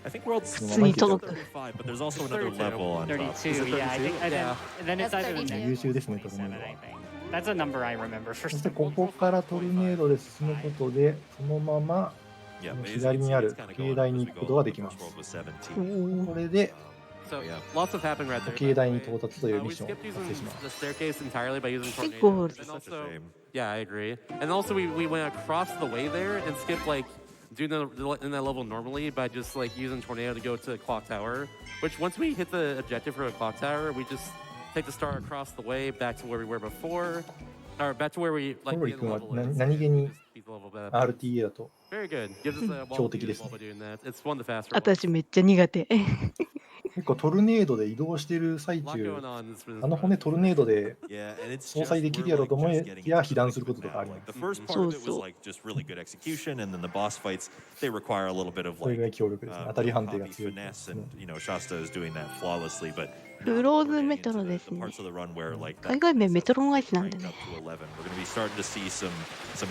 I think world's そのまま行けちゃう。 35, but there's also another level on top. 32. Yeah, I think. Yeah. And then it's That's either the 32. 優秀ですね、トルネー 27, ド I は。 think. That's a number I remember for そしてここからトルネードで進むことで、そのまま Yeah, but 左にある it's kinda 時計 going 台 up に as we 行く go ことが up. で The きま first す。 world was 17. これで So Yeah. lots of happening right there. 時計台に by the way. 到達というミッ We ションを skipped 達成し using ます the staircase entirely by using 結 tornado. 構 And Such a also, shame. yeah, I agree. And also, we went across the way there and skipped like doing in that level normally by just like using tornado to go to the clock tower. Which once we hit the objective for a clock tower, we just take the star across the way back to where we were before, or back to where we likeコロリ the 君は level 何 is. 何気に Just beat the level better. RTA だと Very good. Gives us a wall 強 to 敵 use ですね。 while we're doing that. It's one of the faster. 私めっちゃ苦手。結構トルネードで移動している最 A lot 中 going on. This あの骨トルネードで Yeah, and it's 相殺できるやろうと思いきや被弾することとかあります。 The first part そう of it そ was う。 like just really good execution, and then the boss fights they require a little bit of それ like ぐらい強力ですね。当たり判定が copy 強いです finesse, ね。 and you know Shasta is doing that flawlessly. But クローズメトロです the ね。 parts of the run where like 海外名メトロンアイスなん cranked で up ね。 to 11, we're going to be starting to see some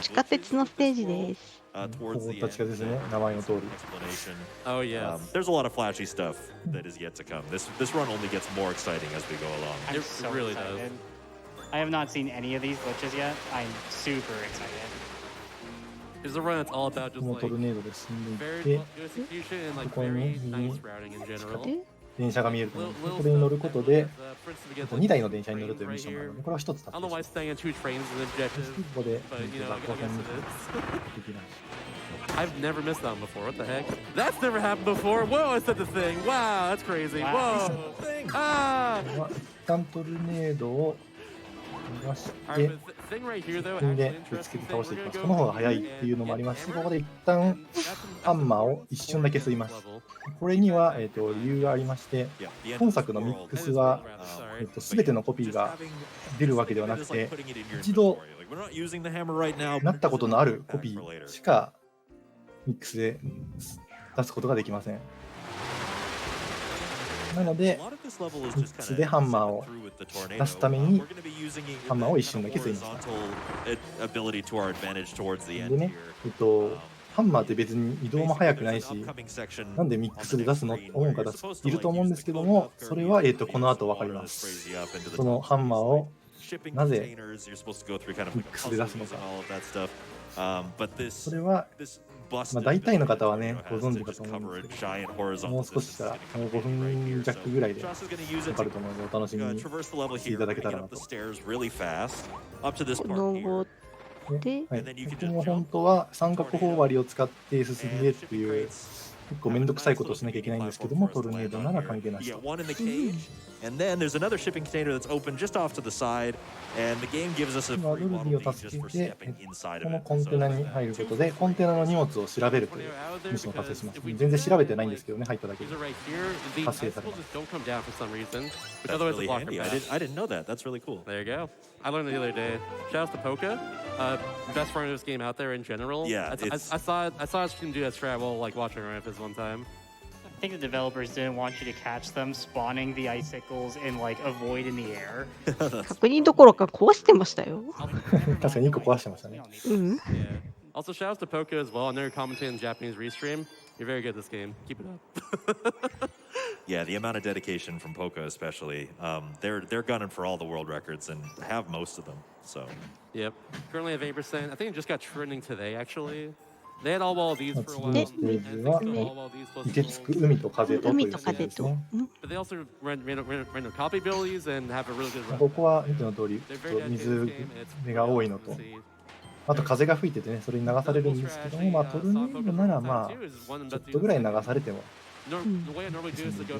地下鉄のステージです。 towards 凍っ the た地下 end. ですね。名前の通り。 Explanation. Oh yes. There's a lot of flashy stuff that is yet to come. This run only gets more exciting as we go along. I'm It so really excited. does. I have not seen any of these glitches yet. I'm super excited. It's a run that's all about こ just の like トルネードで進んでい very って good execution and like ここに very nice routing in 地下 general. で電車が見えると思う Little, ので、 little これに乗る stuff ことで for instance, we get 2 like 台 two の電車に乗るというミッ trains ションがある right ので、これは1つ here. I don't know 達 why 成し staying on 2 trains is an ま objective, す。ここで but you know, 学校 I 線 guess に it is. できない。 I've never missed that one before. What the heck? That's never happened before. Whoa, I said the thing. Wow, that's crazy. Wow. Whoa. Ah. これは一旦トルネードを逃がし All て right, but the thing right here, though, 踏ん actually でぶつけ interesting て thing, 倒していき we're ます。 gonna その方 go が早いっていうのもありますし、ここで一旦 and that's ハンマーを一瞬だけ吸います。これには、理由がありまして、 Yeah, the end 本 of 作 the のミッ world. クスは、 sorry. 全てのコピーが Just having 出るわけではなく Think of it て as like putting it in your 一度 inventory. Like, we're not using the hammer right now, な but ったことのある it's コ back ピ for ー later. しかミックスで出すことができません。なの A で lot of this level is ミ just ックス kinda でハンマーを zipping through with the tornado. 出すために We're gonna be using it ハンマーを一瞬だけ吸いました。 horizontal ability to our advantage towards the で end ね here.、ハンマーって別に移動も速くないし、 Upcoming section なんでミックスで出すのって思う方 on the next screen where you're supposed to いると思うんですけども、それは、この後分かります。そのハンマーを shipping なぜ containers, you're supposed to go through kind of ミ like ッ a クスで出すの puzzle か。 and all of that stuff. But this それは、 this bust まあ、大体の方はね、 has ご存 to 知か just と思うん cover です a け giant ど、 horizontal もう少ししたら、もう5分弱ぐらいで Josh is gonna use 分 it か to ると思うので、お楽しみに traverse the level してい here, ただけ bringing たら it な up と。 the stairs really fast up to this こ part の here. 後で、はい、 And then you こ can こ just も jump 本当は三角頬張りを使って進ん and でって shipping いう crates. 結構めんどくさいことをしなきゃいけないんですけども、トルネードなら関係なし You と get。one in the cage, and then there's another shipping container that's open just off to the side, and the game gives us a 今、 free ルル waddle ディ dee を助 just け for て、 stepping inside こ of の it. コンテナに入ることで、コンテナの荷物を調べるというミッションを達成します。全然調べてないんですけどね、入っただけ Use で it。right here. The Passé, icicles ça va. just don't come down for some reason, which That's otherwise really block our handy. path. I didn't know that. That's really cool. There you go. I learned it the other day. Shout out to Poka, best friend of this game out there in general. Yeah, I saw him do that strat while like watching around this one time. I think the developers didn't want you to catch them spawning the icicles and like avoid in the air. 確認どころか壊してましたよ。確かに1個壊してましたね。うん。 Yeah. Also, shout out to Poka as well. I know you're commentating on Japanese restream. You're very good at this game. Keep it up. Yeah, the amount of dedication from Poca, especially. They're gunning for all the world records and have most of them. So Yep. Currently at 8%. I think it just got trending today, actually. They had all wall these まあ for a 次 while. のステージは、 And all wall these plus 凍て little- つく海と風とというステージ海と風と。ですね。うん But they also random copy abilities and have a really good ここは見ての通り、 They're ちょ very っと dedicated 水 to this game. It's 辺が多いのと、 see. あと風が吹いててね、それに流されるんですけども、まあトルネードならまあ、ちょっとぐらい流されても The way I normally do is to go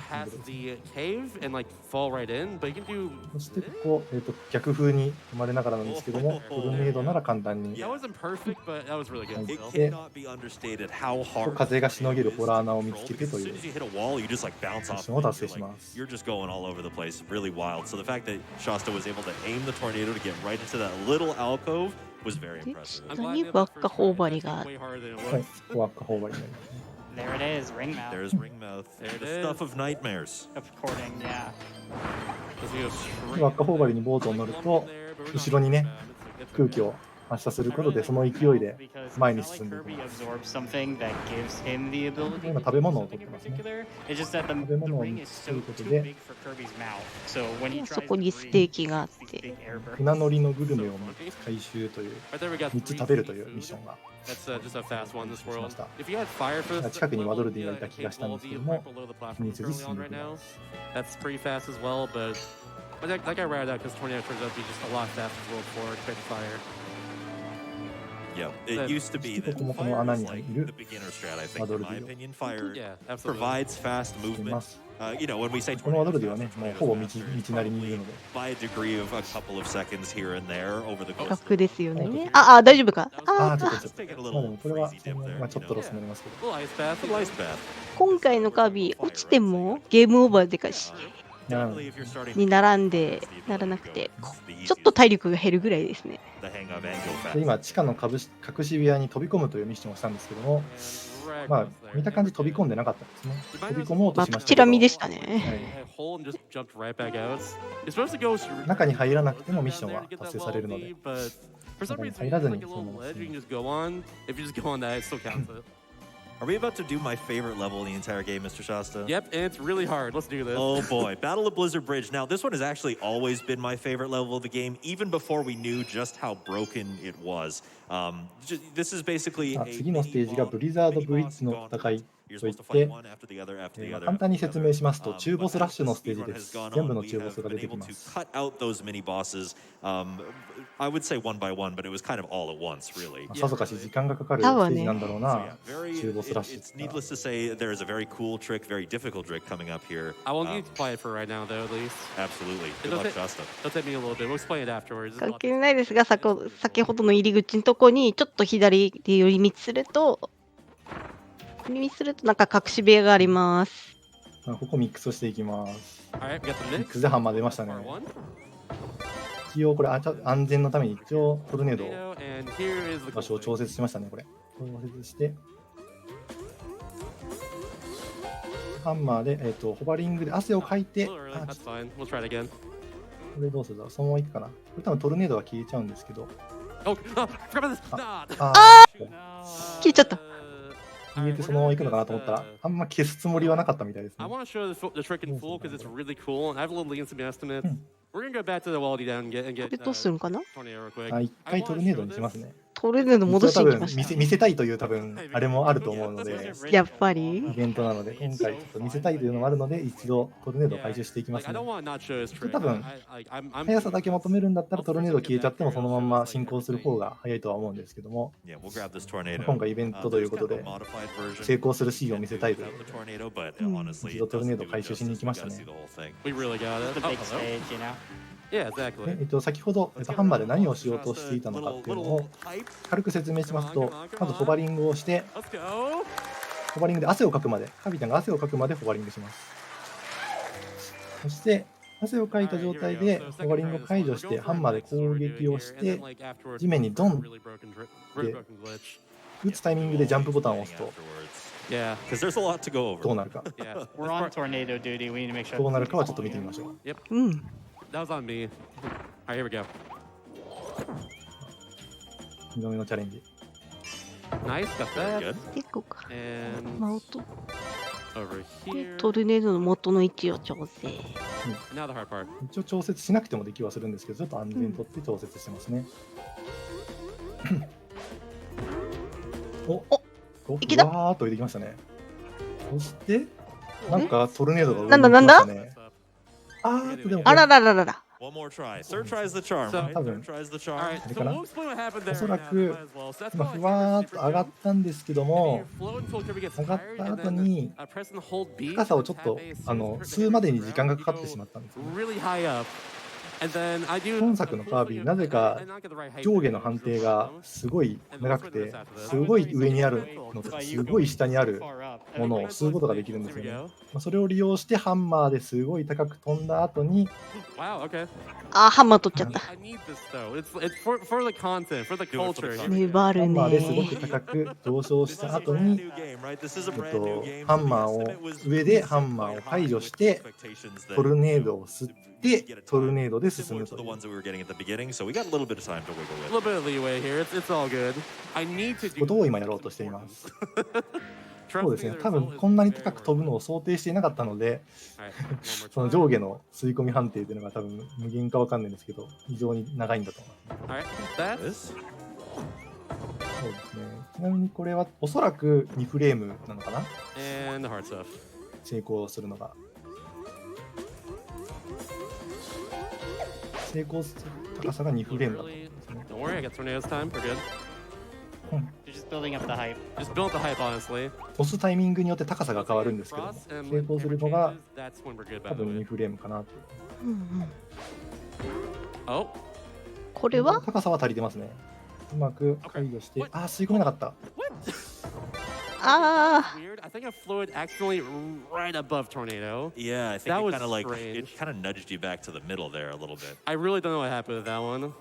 past the cave and like fall right in, but you can do. そしてここ、逆風に生まれながらなんですけども、トルネードなら簡単に That wasn't perfect, but that was really good. It still. cannot be understated how hard 風がしのげるホラー穴を見つけて as とい soon う as you hit a wall, you just like bounce ミッ off. ションを達成します。 You're just going all over the place, really wild. So the fact that Shasta was able to aim the tornado to get right into that little alcove was very で impressive. 下に輪っか頬張りがある。 Way harder than it はい was.、ここは赤頬張りになりますね。 There it is, ring mouth. There's Ringmouth, There it the is. stuff of nightmares. According, yeah. Because we go straight で輪っか頬張りにボートに乗ると、後ろにね、空気を発射することで、その勢いで前に進んでいく。 Kirby absorbs something that gives him the ability 今食べ物を取ってますね。 It's just that the 食べ物を ring is so 取ること too で big for Kirby's mouth. So when he そ tries こ to にス breathe, テーキがあっ these て、 big air bursts. 船乗りのグルメを回収という、 Right there, we got 3つ three 食べるという food. ミッションが That's just a fast one in this world. しました If you had fire for this, 近くにワドルディがい yeah, た気がしたん capable で of すけ being ども right below the 気に platform せず early 進ん on でい right き now. ます That's pretty fast as well, but that got ratted out because Tornado turns out to be just a lot faster as World 4 compared to Fire. Yeah, it used to be that ここもこ Fire の穴 was に like いる the beginner strat, I ワ think. ド In ルデ my ィを opinion, Fire Yeah, absolutely. provides fast してい movement. ます。 You know, when we say このワドルディ tornado はね、 fast, もう tornado's ほぼ道 faster, なりにいるので、 by a degree of a couple of seconds here and there over the course of 楽ですよね。あ、大丈夫か。ああ、ちょっとちょっ Just と。 taking a まあで little もこれは crazy そ dip の there. まあちょっとロスになりますけど。 Little ice bath. Little ice bath. 今回のカービィ落ちてもゲームオーバーでかし Definitely if you're starting に並んでならなくて、ちょっと体力が減るぐらいですね。 the hang of and go で fast. 今、地下の隠し部屋に飛び込むというミッションをしたんですけども、まあ、見た感じ飛び込んでなかったんですね。飛び込もうとしましたけど、チラ見でしたね。A hole and just jumped right back out. It's supposed to go. 中に入らなくてもミッションは達成されるので、 But for some 中に reason, 入らず like に a その little ledge, you can just go on. If you just go on that, it still counts it. Are we about to do my favorite level in the entire game, Mr. Shasta? Yep, and it's really hard. Let's do this. Oh boy, Battle of Blizzard Bridge. Now, this one has actually always been my favorite level of the game, even before we knew just how broken it was. This is basically さあ a 次のステージがブリザードブリッジの戦い You're とい supposed っ to fight て、 one after the other after the other. 簡単に説明しますと、中ボスラッシュのステージ As で this す run has gone。全部 on, の we 中ボス have が出 been てき able ま to す。 cut out those mini bosses. I would say one by one, but it was kind of all at once, really. さぞかし時間がかかるステージなんだろう So な yeah,、中ボスラッシュ it's needless to say there is a very cool trick, very difficult trick coming up here. I won't need to play it for right now, though, at least. Absolutely. It Good luck, does Shasta. It'll take me a little bit. We'll explain it afterwards. 関係ないですが、先ほどの入り口のとこにちょっと左で寄り道すると、なんか隠し部屋があります。ここミックスしていきます。 Alright, we got the ミッ mix. クスでハンマー出ましたね。 Part one. 一応これ安全のために一応トルネード And here is the 場所を調節しましたね、これ。調節して、ハンマーで、ホバリングで汗をかいて、 Little early. あ、 That's fine. We'll try it again. これどうするだろう、そのままいくかな。これ多分トルネードは消えちゃうんですけど、 Oh, forgot about this. Nah. あー、消えちゃった。消えてそのままいくのかなと思ったら、あんま消すつもりはなかったみたいです I ね。 want to show the trick in full because it's really cool, and I have a little leniency in my estimates. We're gonna go back to the Waldy down and get これどうするんかな。 tornado real quick. 一回トルネードにしますね。トルネード戻していきま多分した。見せたいという多分あれもあると思うので、やっぱイりベントなので、今回ちょっと見せたいというのもあるので、一度トルネードを回収していきま Like, す I ね don't。want to not show his trick. 多分 I'm 速さだけ求めるんだったらトルネード消えちゃってもそのまんま進行する方が早いとは思うんですけども、 Yeah, we'll grab this tornado. 今回イベントということで There's kind of a modified version 成功するシーンを見せたいという without the tornado, but honestly, 一度 it トルネー doesn't ド do 回収しに行きました justice. ね You gotta see the whole thing. We really got it. The Oh, big hello. stage, you know? Yeah, exactly. で先ほどハンマーで何をしようとしていたのかっていうのを軽く説明しますと、まずホバリングをして、 Let's go. ホバリングで汗をかくまで、カビちゃんが汗をかくまでホバリングします。そして汗をかいた状態でホバリングを解除してハンマーで攻撃をして地面にドンで打つタイミングでジャンプボタンを押すと Yeah, Because there's a lot to go over. どうなるか、 yeah. We're on tornado duty. We need to make sure. どうなるかはちょっと見てみましょう。うん。 That was on me. Alright, here we go. 2度目のチャレンジ。 Nice, got Very that. good. 結構か。 And まあ、音 over で here. トルネードの元の位置を調整。 Now the hard part. 一応調節しなくてもできはするんですけど、ちょっと安全にとって調節してますね。おいけたわーっと置いてきましたね。そして、なんかトルネードが上になんだなんだ来ましたね。あーっとでもこれあららららら。One more try. Third try is the charm, So- right? Tough. Third try is the All charm. right, あれ so かな we'll explain what happened お there. そら yeah, く might as well. So that's ふ probably わーっ super と上がったんですけど And も you float until Kirby gets 上がっ tired, た and 後 then に press and hold B. 高さをちょっと tap A as soon as the 吸うまでに hammer's 時間が ground, かかって you しまったんですよ go ね。 really high up. And then I do 本作のカービィなぜか上下の判定がすごい長くてすごい上にあるのとすごい下にあるものを吸うことができるんですよね。それを利用してハンマーですごい高く飛んだ後に Wow, okay. あー、ハンマー取っちゃった。 I need this though. It's for the content, for the culture. 粘るハンマーですごね。く高く上昇した後に New game, right? This is a brand new game. ハンマーを上でハンマーを解除してトルネードを吸ってトルネードで進 Similar む to と the いう ones that we were getting at the beginning, so we got a little bit of time to wiggle A with. little bit of leeway here. It's all good. I need to こ do とを今やろうとしています。 Trust そうです me, ね、 the 多分 result is こんなに very 高く飛ぶのを想定していなかったので、 Alright, one more その time. 上下の吸い込み判定というのが多分無限かわかんないんですけど、非常に長いんだと思います。 Alright, that's This? そうですね。ちなみにこれはおそらく2フレームなのかな、 and the hard stuff. 成功するのが。成功する高さが2フレームだと思うんですね。 Don't worry, I got tornadoes time. We're good. You're just building up the hype. Just build the hype, honestly. 押すタイミングによって高さが変わるんですけども、 Cross and 成 when 功す camera るのが changes, that's when we're good, 多 by the 分 way. 2フレームかなと。うんうん、 Oh, これは高さは足りてますね。うまく解除して、あー、吸い込めなかった。あ weird. I think I floated accidentally right above tornado. Yeah, I think That it was kind of like strange. it kind of nudged you back to the middle there a little bit. I really don't know what happened with that one.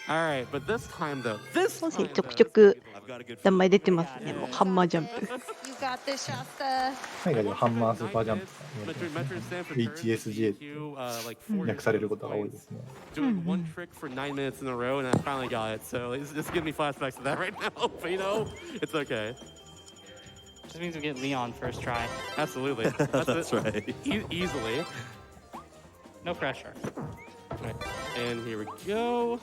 Alright, but this time though, this あ、 time ちょく though, ちょく I've got a good 名前出てますね。もうハンマージャンプ。 You got this, Shasta. 海外ではハンマースーパージャンプとか言われて Metro ますね stand for HSG って like 4訳されることが多いですね。 doing one trick for 9 minutes in a row, and I finally got it. So it's giving me flashbacks to that right now. But you know, it's okay. Just means we get Leon first try. Absolutely. That's right. Easily. No pressure. Right. And here we go.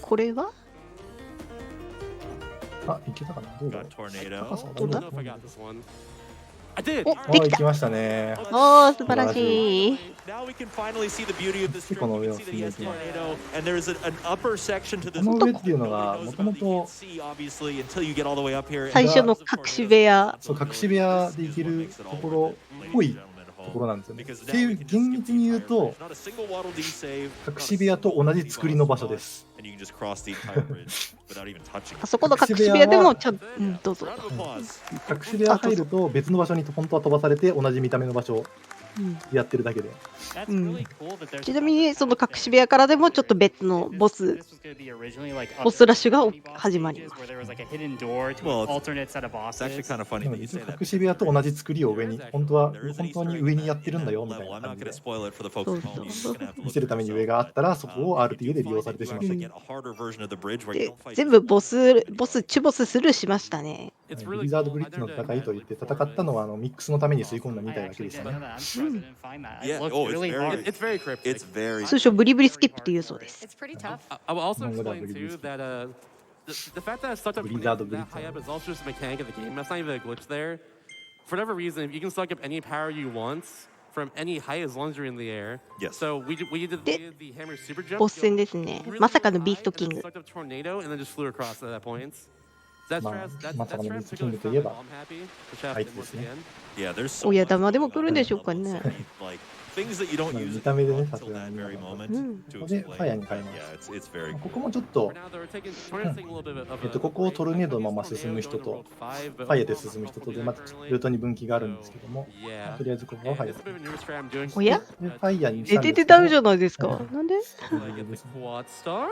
これはあ、いけたかな、どうだろ Got う。 tornado. 高さは I どう don't だ know if I got this one. I did. お、あ、できた。行きましたね。おー、素晴らしい。 Now we can finally see the beauty of this trick. この You 上 can を see that he has 進んでいきます。 tornado, and there is an upper section to this. この上っていうのが Nobody も knows とも about that. You と can't see obviously until you get all the way up here. 最初の隠し部屋。そう隠し部屋で行けるところっぽいところなんですよね。っていう厳密に言うと Not a single waddle D save. 隠し部屋と同じ作りの場所です。 And you can just cross the entire bridge without even touching あ it. そこの隠し部屋でもちゃんと、うん、どうぞ。 Round of applause. 隠し部屋入ると別の場所に本当は飛ばされて同じ見た目の場所をうんやってるだけで。 That's Mm. really cool that there's ちなみにその隠し部屋からでもちょっと別のボス This was gonna be originally like ボスラッシュが始まります。 where there was like a hidden door to Well, an alternate set of It's actually bosses. kind of funny なの that で you say that. 隠し部屋と同じ作りを上に本当は There is 本 an 当 Easter に egg 上 in にやってるんだ that よみたい level. な I'm 感 not じ going で to spoil it for the folks そう at そ home. う You're そう just gonna have to 見 look せるために上があったらそこを RTA で利用されてしまったり Get a harder version of the bridge where で you don't fight 全部ボスチュボススルーしましたね。 It's ブ really リザード cool. ブリッジの戦いといって戦ったのはミックスのために吸い込んだみ I たいだけ actually でした didn't ね。 know that. I'm surprised I didn't find that. Yeah, It looked oh, it's really very- hard. It's very cryptic. It's very 通称ブリブリスキップというそうです。 It's pretty tough. I will also No, explain whatever, too Blizzard. that the fact that I sucked up Blizzard, tornadoes that high Blizzard. up is also just a mechanic of the game. That's not even a glitch there. For whatever reason, if you can suck up any power you want from any height as long as you're in the air. Yes. So we did the hammer super jump. ボス戦ですね。 Really まさかのビースト high, キン and グ then。sucked up tornado and then just flew across at that point. That まあ strat, that まさかの strat ビーストキン particularly グと fun, いえ I'm ば happy. The shaft はい did で once すね。 again. Yeah, there's so 親 much 玉でも going 来るん on で in しょうかね。 levels. Like things that you don't まあ use 見た目でね until さすが that に very moment うん to ここで explain. ファイアに変えま Yeah, す。 it's very こ cool. こもちょっと For now, though, we're taking tornado's taking a little bit of a ここをトルネードのまま break. 進む人と Five, but ファイアで also 進む人と differently. でまたルートに分岐があるんですけども Yeah. とりあえずここはファ And イア it's a bit of a new strat I'm doing. おやでファイアにした出てんですけどてダメじゃないですか。なんで Like it's a quad star.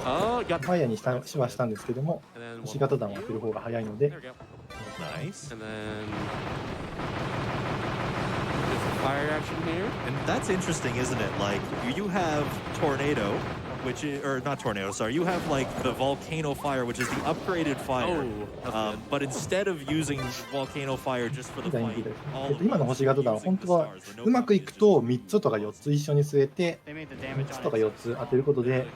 Oh, got ファイアにしたはしたんですけども and then 星型弾を当てる方が早いので There we go. Nice. And then there's some fire action here. And that's interesting, isn't it? Like you have tornado, which is, or not tornado, sorry. You have like the volcano fire, which is the upgraded fire. Oh, that's good. But instead of using volcano fire just for the みたいに fight, 聞いた all of 今の星型弾は using 本 the 当は stars, the no うまくいく competition. と3つとか4つ一緒に据えて They made the 3 damage つ on とか it. 4つ当てることで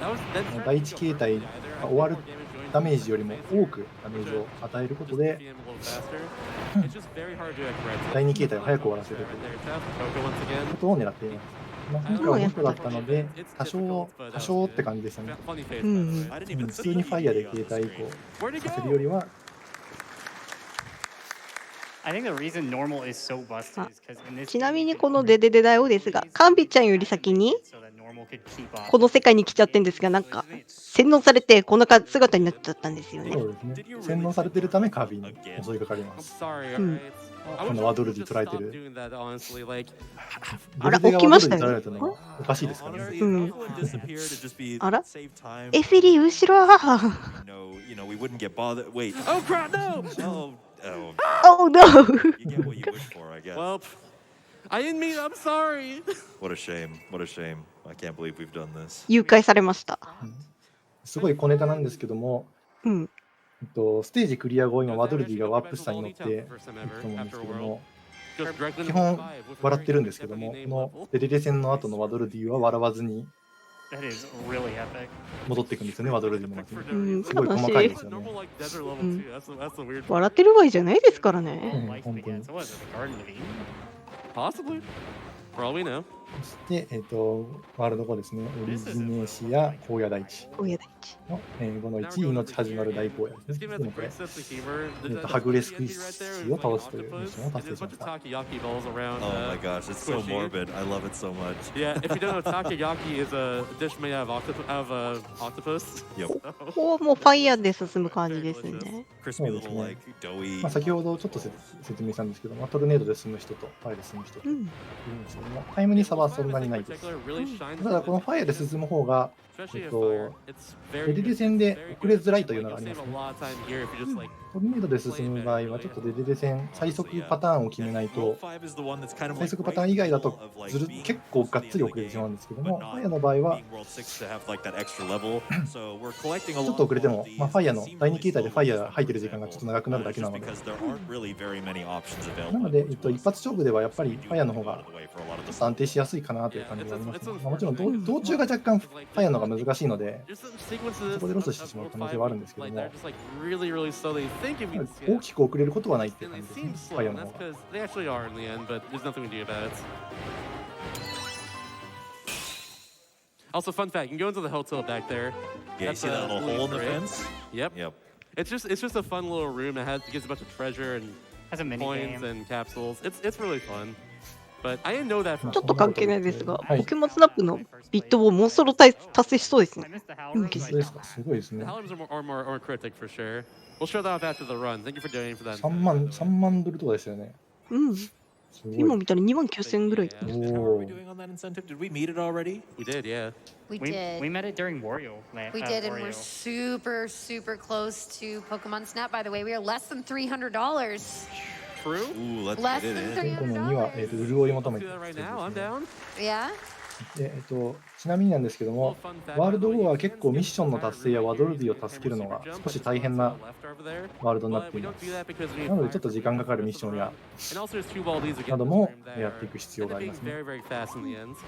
That was that 第一形態が終わるダメージよりも多くダメージを与えることで、第2形態を早く終わらせるということを狙っています。今回は2個だったので、多少って感じでしたね。普通にファイヤーで形態移行させるよりは、ちなみにこのデデデだよですが、カンビちゃんより先にこの世界に来ちゃってんですが、なんか洗脳されてこんな姿になっちゃったんですよね。そうですね。洗脳されてるためカービィに襲いかかります。このワドルディ捉えてる。あら、起きましたよ。おかしいですからね。あら、エフィリ後ろ。Oh no! Well, I didn't mean. I'm sorry. What a shame. What a shame. I can't believe we've done this. 誘拐されました。すごい小ネタなんですけども、ステージクリア後、今ワドルディがワープスターに乗っていくと思うんですけども、基本笑ってるんですけども、このデレレ戦の後のワドルディは笑わずに戻っていくんですよね、ワドルディも。すごい細かいですよね。笑ってる場合じゃないですからね。本当に。Possibly. For all we know. そして、ワールド5ですね、オリジネーシア荒野大地の5の1、命始まる大荒野ですね。でもこれ、はぐれスクイッチを倒すというミッションを達成しました。Oh my gosh, it's so morbid. I love it so much. Yeah, if you don't know, takoyaki is a dish made out of octopus. ここもうファイヤーで進む感じですね。そうですね。先ほどちょっと説明したんですけども、トルネードで進む人とファイで進む人といるんですけども、タイムに差はそんなにないです。ただこのファイアで進む方が、デレレ戦で遅れづらいというのがありますね。トルネードで進む場合はちょっとデレレ戦最速パターンを決めないと、最速パターン以外だと結構がっつり遅れてしまうんですけども、ファイアの場合はちょっと遅れても、ファイアの第2形態でファイア入ってる時間がちょっと長くなるだけなので、なので、一発勝負ではやっぱりファイアの方がちょっと安定しやすいかなという感じがありますね。もちろん道中が若干ファイアの方が難しいので、そこでロスしてしまう可能性はあるんですけども、大きく遅れることはないっていう感じですね、ファイアの方が。Also, fun fact: you can go into the hotel back there. Yeah, you see that little hole in the fence? Yep. It's just a fun little room that gives a bunch of treasure and coins and capsules. It's really fun. But I didn't know that. ちょっと関係ないですが、ポケモンスナップのビットをもうそろ達成しそうですね。すごいですね。Paladins are more cryptic for sure. We'll show that off after the run. Thank you for donating for that. 3万ドルとかですよね。今見たら29,000ぐらい。How are we doing on that incentive? Did we meet it already? We did, yeah. We did. We met it during Wario. We did, and we're super, super close to Pokemon Snap. By the way, we are less than $300. True. Ooh, let's Less get than it in. この2は、潤いを求めて Right now, I'm down. Yeah. でちなみになんですけども、ワールド5は結構ミッションの達成やワドルディを助けるのが少し大変なワールドになっています。なのでちょっと時間がかかるミッションやなどもやっていく必要がありますね。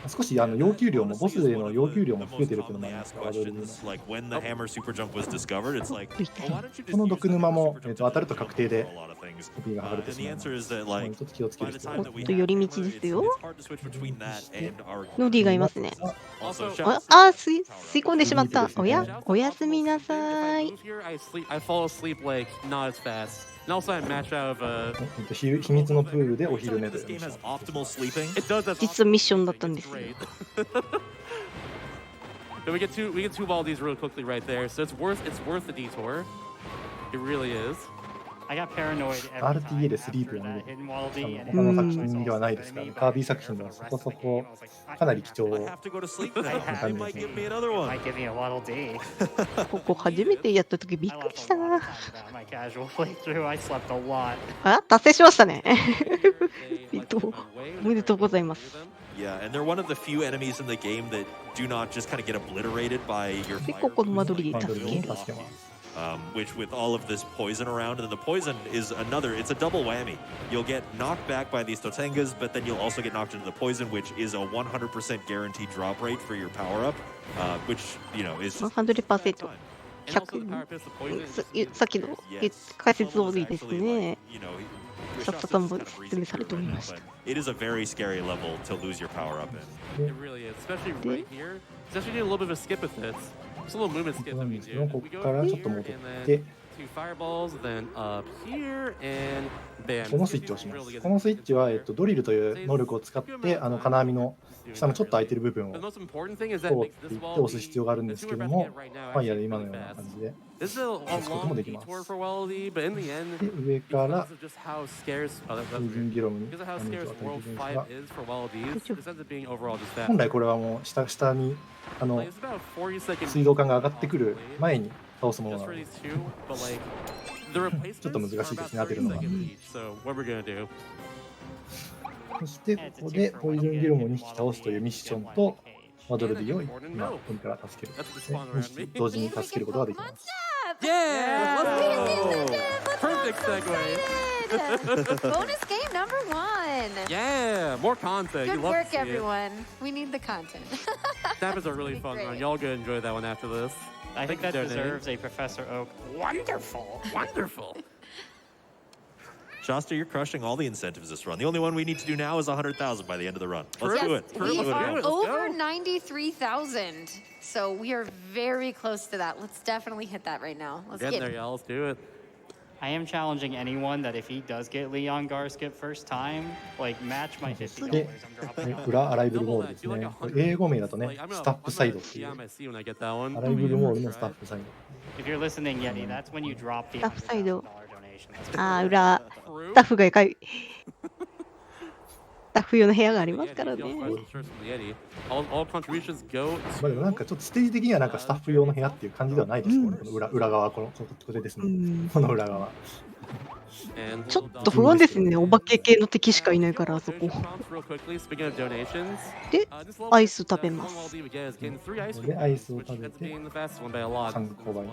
少し要求量もボスへの要求量も増えてるというのもありますが、ワドルディのこの毒沼も、当たると確定でコピーが剥がれてしまうので、ちょっと気をつける必要があります。おっと寄り道ですよ。ノディがいますね。吸い込んでしまった。おやすみなさい。秘密のプールでお昼寝という実はミッションだったんですよ。We get two baldies real quickly right there, so it's worth the detour. It really is. RTA でスリープを見る他の作品ではないですから、カービィ作品ではそこそこかなり貴重な感じですね。ここ初めてやった時びっくりしたな。達成しましたね。おめでとうございます。Yeah, and they're one of the few enemies in the game that do not just kind of get obliterated by your fire. ここの間取り助け。Which with all of this poison around, and then the poison is it's a double whammy. You'll get knocked back by these Totengas, but then you'll also get knocked into the poison, which is a 100% guaranteed drop rate for your power up, which, is 100%。さっきの解説通りですね。シャッタさんも説明されておりました。It is a very scary level to lose your power up in. It really is, especially right here. Especially doing a little bit of a skip with this. Just a little movement skip that we do. ここからちょっと戻って、 two fireballs, then up here, and bam. このスイッチを押します。このスイッチは、ドリルという能力を使って、金網の下のちょっと空いてる部分を The most important thing is 通 that っ makes て this いって wall 押す必要があるんですけども、ファイヤーで今のような感じで This is a 押すことも long できます。 detour for Wally, but in the end, で、上から because of just how scarce, that's ポイズン weird. ギロムに Because of how ダメー scarce ジを与えて World いくんです 5 が、 is for Wallabies, this ends up being overall just that. 本来これはもう下に Like, it's about 40 seconds. 水道管が上がってくる前に倒すもの Just な for ので、 these two, but like the replacements ちょっと難しい are です about ね、当てるの 30 が。 seconds each. So what we're gonna do? そしてここでポイズンギロムを2匹倒すというミッションとワドルビーを今ここから助けるですね。2匹同時に助けることができます。 Yeah, let's go. Perfect segue. Bonus game number 1. Yeah, more content. You Good love to work, see it. everyone. We need the content. That was a really fun Great. run. Y'all gonna enjoy that one after this. I think Thank that you, Donate. deserves a Professor Oak. Wonderful. Wonderful. Shasta, you're crushing all the incentives this run. The only one we need to do now is 100,000 by the end of the run. Let's do Yes, it. we Let's are do it. Let's over go. 93,000. So we are very close to that. Let's definitely hit that right now. Let's Getting get there, y'all. Let's do it. I am challenging anyone that if he does get Leon Garskip first time, like match my $50. で I'm dropping 裏アライブルモールですね。これ英語名だとね、スタッフサイドっていう Yeah, I see when I get that one. アライブルモールのスタッフサイ If you're listening, Yeti, that's when you drop the Staff side. $100,000 donation. That's あー、裏、 True. スタッフがかい、スタッフ用の部屋がありますからね。 All contributions go ド。まあでもなんかちょっとステージ的にはなんかスタッフ用の部屋っていう感じではないですもんね。この裏側、これですね。この裏側。and ちょっと不安ですね。お化け系の敵しかいないから、あそこ。 real quickly, speaking of donations, で、 this アイス食べます Wall D we get is getting 3 ice で、アイスを which 食べ ends up て、 being the fastest one by a lot. 三角オーバリ。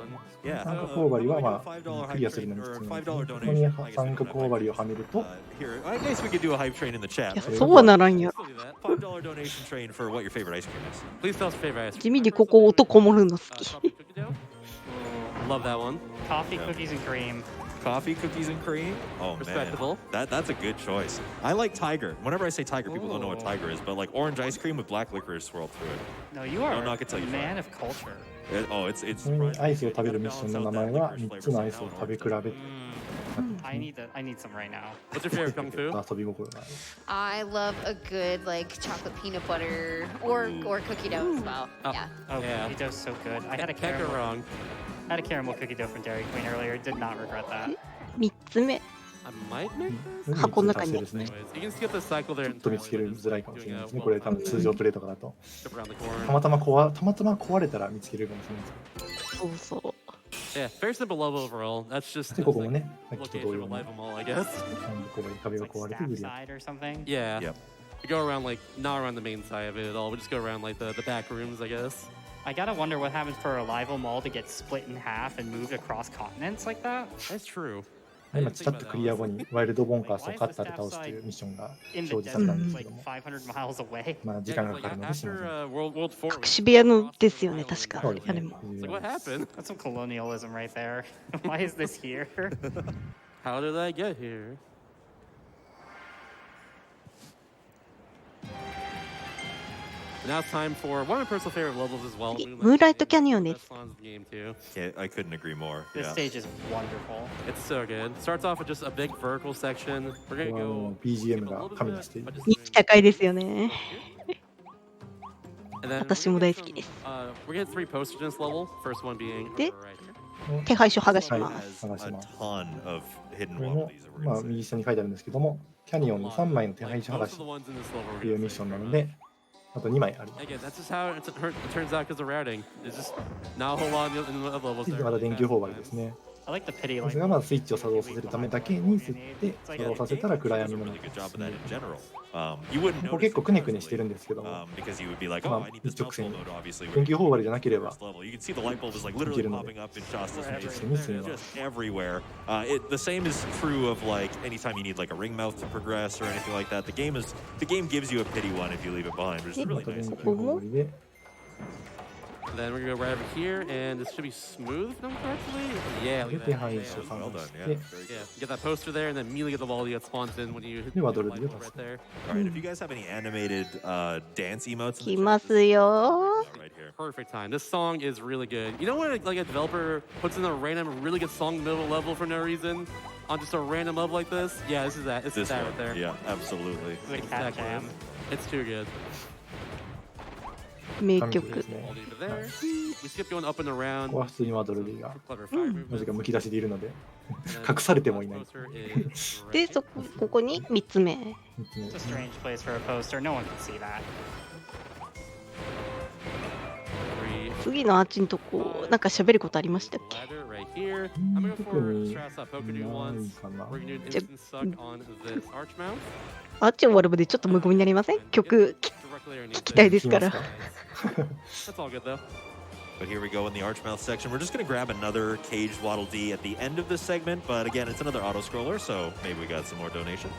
Yeah. 三角オーバリはまあ、クリアするのに必要なんですね。ここに三角オーバリをはめると、 Here, I guess we could do a hype train in the い chat. や、そうはならんや。 Let's do that. $5 donation train for what your favorite ice cream is. Please tell us your favorite ice cream. 地味にここ音こもるの好き。 Chocolate cookie dough? Love that one. Coffee, cookies, and cream. Coffee, cookies, and cream? Oh, man. Respectable. That's a good choice. I like Tiger. Whenever I say Tiger, people don't know what Tiger is, but like orange ice cream with black licorice swirled through it. No, you are No, no, I can tell a you man of culture. It's ちなみにアイスを食べるミッションの名前は3つのアイスを食べ比べて I need some right now. What's your favorite kung fu? 遊び心がある。 I love a good like chocolate peanut butter or cookie dough as well. Oh. Yeah. Oh, Yeah. cookie dough's so good. I had a Can't go caramel, wrong. cookie dough from Dairy Queen earlier. Did not regret that. 3つ目、 I might make this. 箱の中に。ですね。 Anyways, you can skip the cycle there ちょっと見つけ entirely. づらいかもしれないですね。これ多分通常プレイとかだと。 Skip around the corner. たまたま壊れたら見つけれるかもしれないですそうそう。 Yeah, very simple level overall. That's just で、ここもね、さっきと location 同様 of に live them all, I guess. 壁が壊れて Staff グリア。 side or something. Yeah. Yep. We go around like not around the main side of it at all. We just go around like the back rooms, I guess. I gotta wonder what happens for a Live Mall to get split in half and moved across continents like that. That's true. 今、チラッとクリア後にワイルドボンカースをカッターで倒すというミッションが In 表 the 示されたん desert, ですけ like ども、 500 miles away. まあ時 Yeah, 間が like かかるのでしま after せん。 World 4, 隠し部屋のですよね、確か。そうですねあれも。。 Like, what happened? That's some colonialism right there. Why is this here? How did I get here? Now it's time for one of my personal favorite levels as well. Moonlight Canyon Best です。 songs of the game too. Yeah, I couldn't agree more. This Yeah. stage is wonderful. It's so good. Starts off with just a big vertical section. We're こ gonna こはも go う BGM が神出している。人気高いですよね。 and then 私も大好きです。 we're getting 3 posters in this level. First one being で right here. 手配書剥がしIt ます。 has a ton of hidden これも wallabies. まあ右下に書いてあるんですけども、キャニオンに3枚の手配書剥が Most し of the ones in this level というミッションなので、あと2枚あります。 Again, that's just how it turns out because of routing. There's just not a whole lot in the other levels で there. また電球砲針ですね。 I like the pity こ like れがまずスイッチを作動させるためだけに設定、作動させたら暗闇の Really 中 good に job 進 of め that る in。general. You wouldn't ここ notice 結構くねくねしてるんですけども、 because you would be like, ま oh, あ I need this 一直 double 線 load, obviously. 電球砲針じゃなければ This level. You can see the light bulb is like literally popping up in Shasta's face. に進めます。 Just everywhere. The same is true of like anytime you need like a ring mouth to progress or anything like that. The game gives you a pity one if you leave it behind, which is ま really た nice. 電球砲針で Then we're gonna go right over here, and this should be smooth, if I'm correctly. Yeah, で look 手 at that. 配 Yeah, 書さ Well ん done, し yeah. て yeah. Get that poster there, and then immediately get the wall that spawns in when you hit で the ワドル right ディを出す。 there. All right, if you guys have any animated dance emotes, 来ますよ。 right here. Perfect time. This song is really good. You know when like a developer puts in a random, really good song in the middle of level for no reason on just a random level like this? Yeah, this is that. This is This that one, right there. yeah, absolutely. The cat Exactly. jam. It's too good. 名神曲曲で。すね All over there. We skip going up and こ around. こは普通にワドルディが Clever fire なぜ movements. かむき出しでいるので And then 隠されてもいない。 poster is で、 right ここに3つ目。 It's a strange place for a poster. No one can see that. three. 次のアーチのとこ、なんか喋ることありましたっけ？ Ladder right here. I'm gonna go 特 for に Strauss up な Poker い do once. かな。 We're gonna do an instant suck on this arch mount. アーチ終わるまでちょっと無言になりません？曲 Directly underneath 聞きたい it. ですから。 That's all good though. But here we go in the Archmouth section. We're just going to grab another caged Waddle Dee at the end of this segment. But again, it's another auto scroller, so maybe we got some more donations.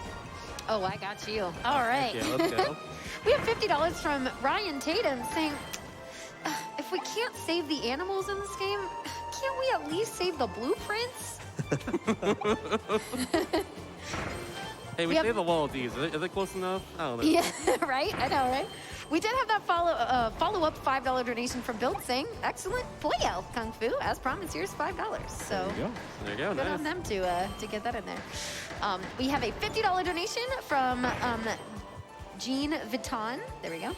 Oh, I got you. All right. Yeah, let's go. We have $50 from Ryan Tatum saying, if we can't save the animals in this game, can't we at least save the blueprints? Hey, we We have- saved the wall of these. Is it close enough? I don't know. Yeah, right? I know, right? We did have that follow-up $5 donation from Build saying, excellent play out, Kung Fu. As promised, here's $5. So There you go. There you go. good Nice. on them to get that in there. We have a $50 donation from Jean Vuitton. There we go.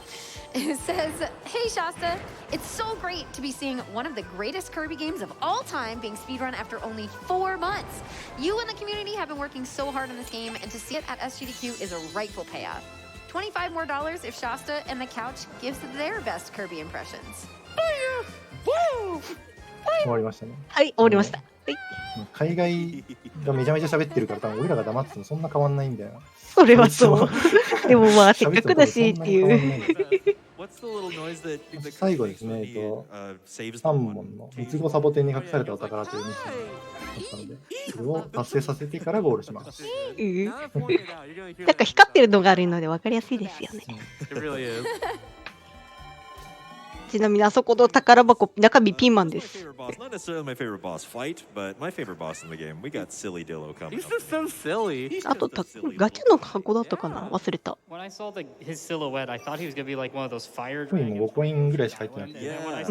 It says, hey Shasta, it's so great to be seeing one of the greatest Kirby games of all time being speedrun after only 4 months. You and the community have been working so hard on this game, and to see it at SGDQ is a rightful payoff. $25 more if Shasta and the couch gives their best Kirby impressions. 終わりましたね。はい、終わりました。はい、海外がめちゃめちゃ喋ってるから多分俺らが黙っててもそんな変わんないんだよな。それはそう。でもまあ、せっかくだしっていう。 What's the little noise that 最後ですね、saves 3問の三つ子サボテンに隠されたお宝というミッションだったので、それを達成させてからゴールします。うん Now that I pointed it out, you're gonna hear なんか that. 光ってるのがあるので分かりやすいですよね。 It really is. ちなみにあそこの宝箱、中身ピーマンで My す。 favorite boss, not necessarily my favorite boss fight, but my favorite boss in the game. We got Silly Dillo coming He's up. just so silly. あとガチの箱だったかな忘れた。 When I saw his silhouette, I thought he was gonna be like one of those fire コインも dragons. 5コインぐらいしか入ってなくて、 And then when I saw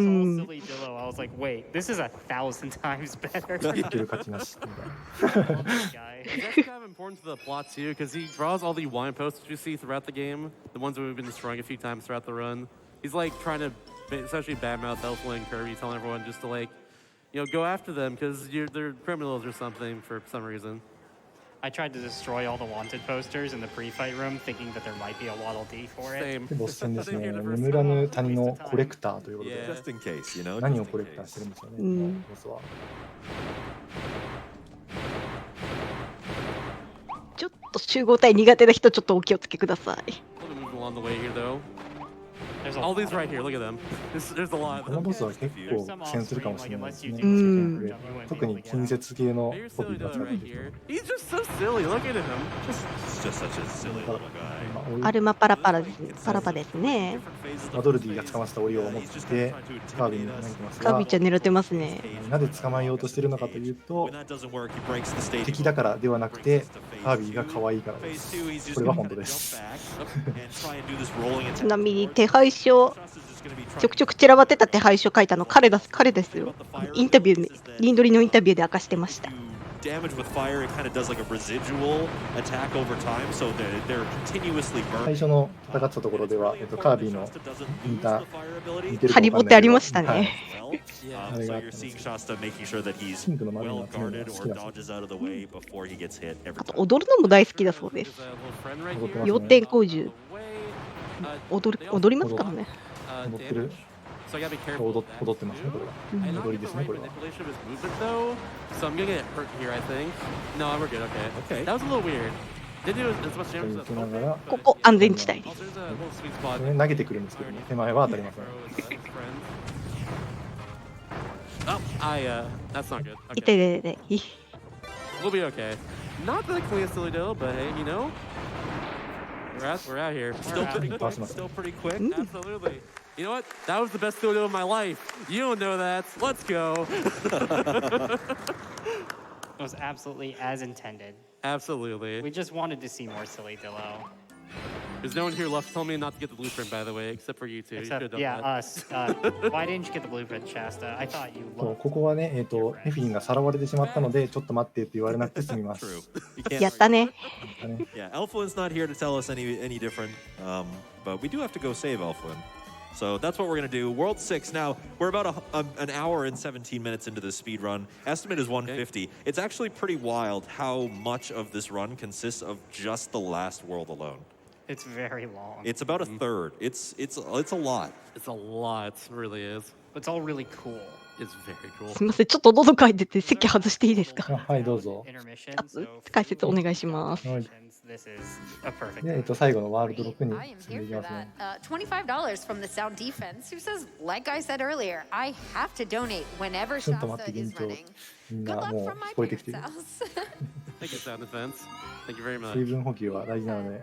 Silly Dillo, I was like, wait, this is 1,000 times better. 言ってる価値なしみたいな。 Love this guy. It's actually kind of important to the plot too, because he draws all the wine posters you see throughout the game, the ones that we've been destroying a few times throughout the run. He's like trying to, especially badmouth Elfway and Kirby, telling everyone just to like, you know, go after them because they're criminals or something for some reason. I tried to destroy all the wanted posters in the pre-fight room, thinking that there might be a Waddle Dee for it. Same. でボス戦ですね、眠らぬ谷のコレクターということで、 Yeah. Just in case, you know. 何を just コ in レクターして case. るんでしょうね、うんボスは。ちょっと集合体苦手な人ちょっとお気をつけください。 We'll be moving along the way here though. There's a All these lot right here, look at them. There's a lot こ of の them. ボスは結構苦戦するかもしれないですね。うん特に近接系の Very コピ silly ーが though 使って right る here. He's just so silly. Look at him. He's just such a silly little guy. アルマパラパラですパラパですね。 マドルディが捕まった檻を持ってカービィに投げてますがカービィ、ちゃん狙ってますね。なぜ捕まえようとしてるのかというと When that doesn't work, he breaks the stage. 敵だからではなくてカービィが可愛いからで Phase す。 2, he's just これは gonna 本当で jump す。 back and try and do this rolling ち attack. なみに手配書 Shasta is just gonna be ちょくちょく散らばってた手配書書いたの彼ですよ。インタビューにリンドリのインタビューで明かしてました。 damage with fire. It kind of does like a residual attack over time, so they're continuously 最 burning. 初の戦ってたところでは、カービィの Shasta doesn't 似 lose た the fire ability. 似てるかハリボテありましたね。はい So you're seeing Shasta making sure that he's ピンクの丸いの well が常に guarded 好 or きだそうで dodges out of the way before he gets hit every あと time. 踊るのも大好きだそうで There's す。 a little friend right 踊って here. ます要ね。点工事 Away. 踊りますからね。 踊ってる So I gotta be careful. 踊ってますね、これは。 I not 踊 get り the ですね、 right これは。 manipulation of his movement though, so I'm gonna get hurt here. I think. No, we're good. Okay. Okay. That was a little weird. Didn't do as much と damage 言 as いな I がら、ここ安全地帯で Also, す。 there's a little sweet spot. これ投げてくるんですけどね、手前は当たりません。 Oh, that's not good. いて Okay. てて。 We'll be okay. Not the cleanest silly deal, but hey, you know, we're out here. Still pretty Awesome. quick. Still pretty quick. Absolutely. You know what? That was the best photo of my life. You don't know that. Let's go. It was absolutely as intended. Absolutely. We just wanted to see more silly Dillo. There's no one here left to tell me not to get the blueprint, by the way, except for you two. You Except, should've done yeah, that. us. Why didn't you get the blueprint, Shasta? I thought you そう loved ここはね、ネフィリンがさらわれてしまったので、ちょっと待ってって言われなくて済みま True. す。 You can't やったね。ね Yeah, Elfwin's not here to tell us any different, but we do have to go save Elfwin. So that's what we're going to do. World 6 now. We're about an hour and 17 minutes into this speed run. Estimate is 150. It's actually pretty wild how much of this run consists of just the last world alone. It's very long. It's about a third. It's a lot. It's a lot. It really is. It's all really cool. It's very cool. すみません、ちょっと喉かいてて席外していいですか。あはい、どうぞ。 Intermission, あ so 解説お願いします。はい。 this is a perfect. で、最後のワールド6に I am 進んで here いき for ますね。 that. $25 from the Sound Defense, who says, like I said earlier, I have to donate whenever ちょっと待っ Shasta て、 is 現状 running. みん Good な luck もう from my 聞こえてきて parents' る。 house. Thank you, Sound Defense. Thank you very much. 水分補給は大事なので、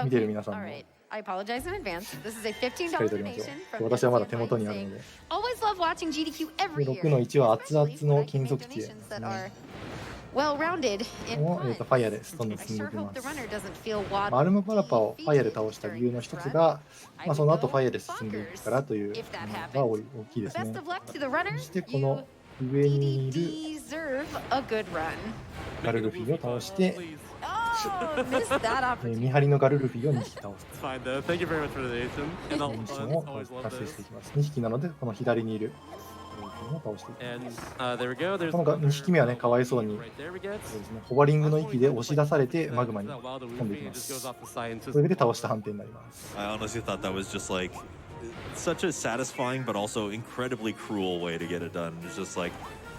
見て Okay, る皆さん all も right. I apologize in advance. This is a しっか $15 りとりましょ donation う。 from 私はまだ Nancy 手 and 元にあ Mike るので。 Always love watching GDQ で every 6 year, の1は熱々 especially の when I 金 can 属 make 地で donations す that ね。 are well-rounded in を、 fun. ファイヤーでどんどん I 進んでい sure き hope ま the す。 runner doesn't feel アルマパラパ waddly をファイヤーで feet 倒した理 during 由の this 一つ run. が、 I その would 後 go ファイヤーで進んでいくからという if that のが happens. 大きいです Best ね。 of luck to the runner. そしてこ You の上にいる deserve a good run. ガルルフィを倒して、 Oh, missed that 見 opportunity. 張りのガルルフィを2匹倒す It's fine though. Thank you very much for the donation. And all ミッショ fun. ンを Always love 達成して this. いきます。2匹なので、この左にいるガルルフィを倒していき And ます。 there we go. There's この2匹目はね、かわいそうに right there we get. そうですね、ホバリングの息で押し出されてマグマに That wild 飛んでいき Luffy ま just goes す。 off the side into それで倒した判定になります。 I honestly thought that was just like such a satisfying but also incredibly cruel way to get it done. It's just like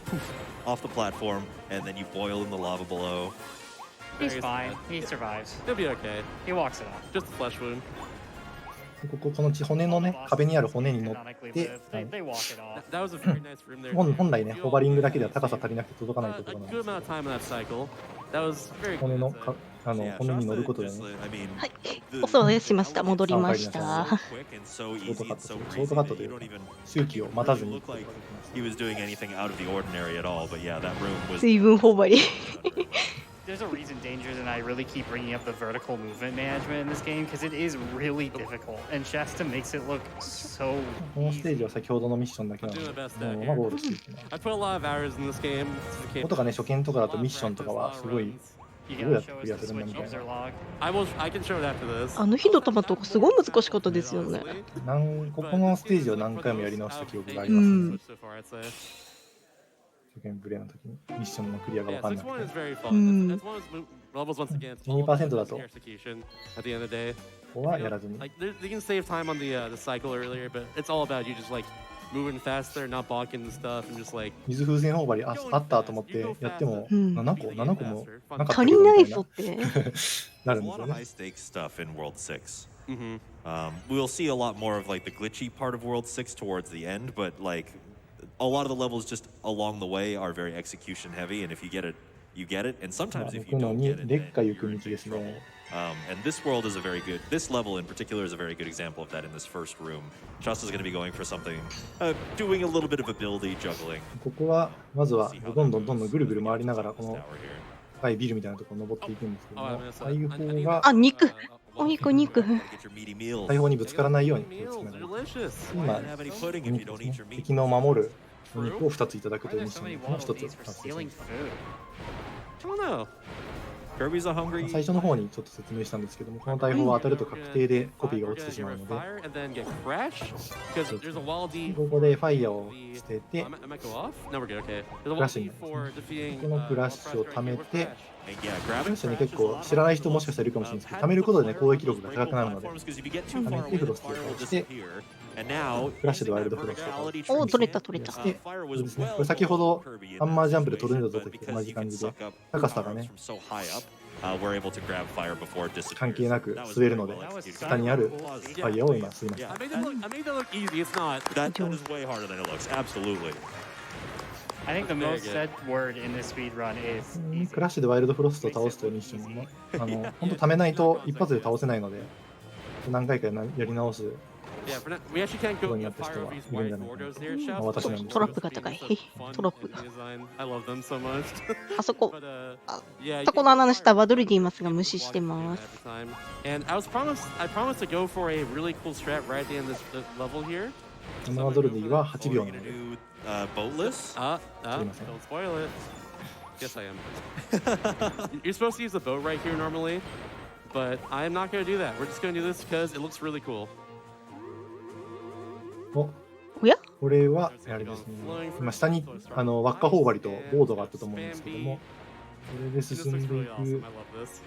poof, off the platform and then you boil in the lava below. He's Very fine. sad. He survives. He'll be okay. He walks it off. Just a flesh wound. でこの骨のね、壁にある骨に乗っ Canonically て、 live. They walk it off. That was a very nice room there. 本来ね、ホバリングだけでは高さ足りなくて届かないとこ A ろなん good です amount of time in that cycle. That was very 骨 good. のか骨に乗ることでね、 I mean, はい、お騒がせしました。戻りまし so た。 quick and so ショート easy カ and ット so する。ショ breezy ートカット that とい you う don't か even 周期を待たず it に looked like he was doing anything out of the ordinary at all. But yeah, that room was 水分頬張り。 There's a reason Dangers and I really keep bringing up the vertical movement management in this game because it is really difficult, and Shasta makes it look so このステー easy. ジは先ほどのミッションだけなので、このままゴールしていきます。 I put a lot of hours in this game. こことかね、初見とかだとミッションとかはすごい You どうや gotta って show クリア us the するんだ Switch みたい user な。 log. I can show it after this. あの火の玉とかすごい難しかったですよね。ここのステージを何回もやり直した記憶がありうます、ん。ね。初見プレイの時にミッションのクリアが分 Yeah, かん this な one く is て、 very fun. Mm. That's one of those levels once again. It's all about 2% だと execution at the end of the day. ここはやらずに。 Like they can save time on the cycle earlier, but it's all about you just like moving faster, not blocking the stuff, and just like 水風船オーバーリーあったと思ってやっても、うん7個もなかった足りけどないみたいぞって。なる There's ん a です lot よ of ね。 high stakes stuff in World 6. mhm. We'll see a lot more of like the glitchy part of World 6 towards the end, but like a lot of the levels just along the way are very execution heavy, and if you get it, you get it, and まあ sometimes if 僕 you の don't に get it, 劣 then 化行く you're 道 in です trouble. ね。 And this world is a very good, this level in particular is a very good example of that in this first room. Shasta's going to be going for something, doing a little bit of a buildy juggling. ここはまずはどんどんぐるぐる回りながらこ Tower の here. 高いビルみたいなところ登っていくんですけど Oh, I も、 missed ああいう that. 方があ、肉。お肉。 Gotta get your meaty meals. 大砲にぶつからないように Meals 気をつけな are がら delicious. 'Why 今 not have any pudding お if you 肉で don't す eat ね your meat? 敵の守るお肉を2ついただく Why という are ミ there ッシ so ョン many の waddle 1 dees つ for 達成し stealing ました。 food? I don't know. Kirby's a hungry. 最初の方にちょっと説明したんですけども、この大砲は当たると確定でコピーが落ちてしまうので、 Fire and then get crashed because there's a wall D. ここでファイヤーを捨てて、 I might go off. No, we're good. Okay. There's a wall Crashing. D for defeating. このクラッシュを貯めて、 And yeah, クラ grabbing ッシュに結構知らない人もしかしたらいるかもしれないですけど、貯めることでね、攻撃力が高くなるので、 because if you get too 貯 far めて away, フ the ロストを fire will 倒して、 disappear. And now, クラッシュで using ワイル that ドフロストを倒 verticality して、お、 trick 取れた取れた。して、 fire そう was ですね、 well これ先ほど below Kirby in ハンマージャンプで that トルネード situation, だった but 時と同 because じ you 感 can じで、 suck up 高さが powers ね、 from so high up, we're able to grab fire before it disappears. 関係なく That was 滑るので very well、executed. 下にあるフ That ァイヤーを今吸いまし Yeah. た。 I made that look easy. It's not. That is way harder than it looks. Absolutely. I think the Very most good. said word in this speed run is クラッシュでワイルドフロストを倒すというミッションも、本当貯めないと一発で倒せないので、何回かやり直す Yeah, for now, we actually can't go プロになった人 fire は over い these るんじ white ゃないかな borders と there. まあ Shouts 私なんですけトラどップが高い。 fun トラップ。 design. I love them so much. あそこ、 But あ yeah, そこの穴の下、ワドルディいますが無視してます。 every time. And I promised to go for a really cool strat right at the end of this level here. このワドルディは8秒なので Do boatless. Don't spoil it. Yes, I am. You're supposed to use the boat right here normally, but I'm not going to do that. We're just going to do this because it looks really cool. おおやこれはあれですね、今下に輪っか頬張りとボードがあったと思うんですけども、これで This 進ん looks でい really く awesome. I love this.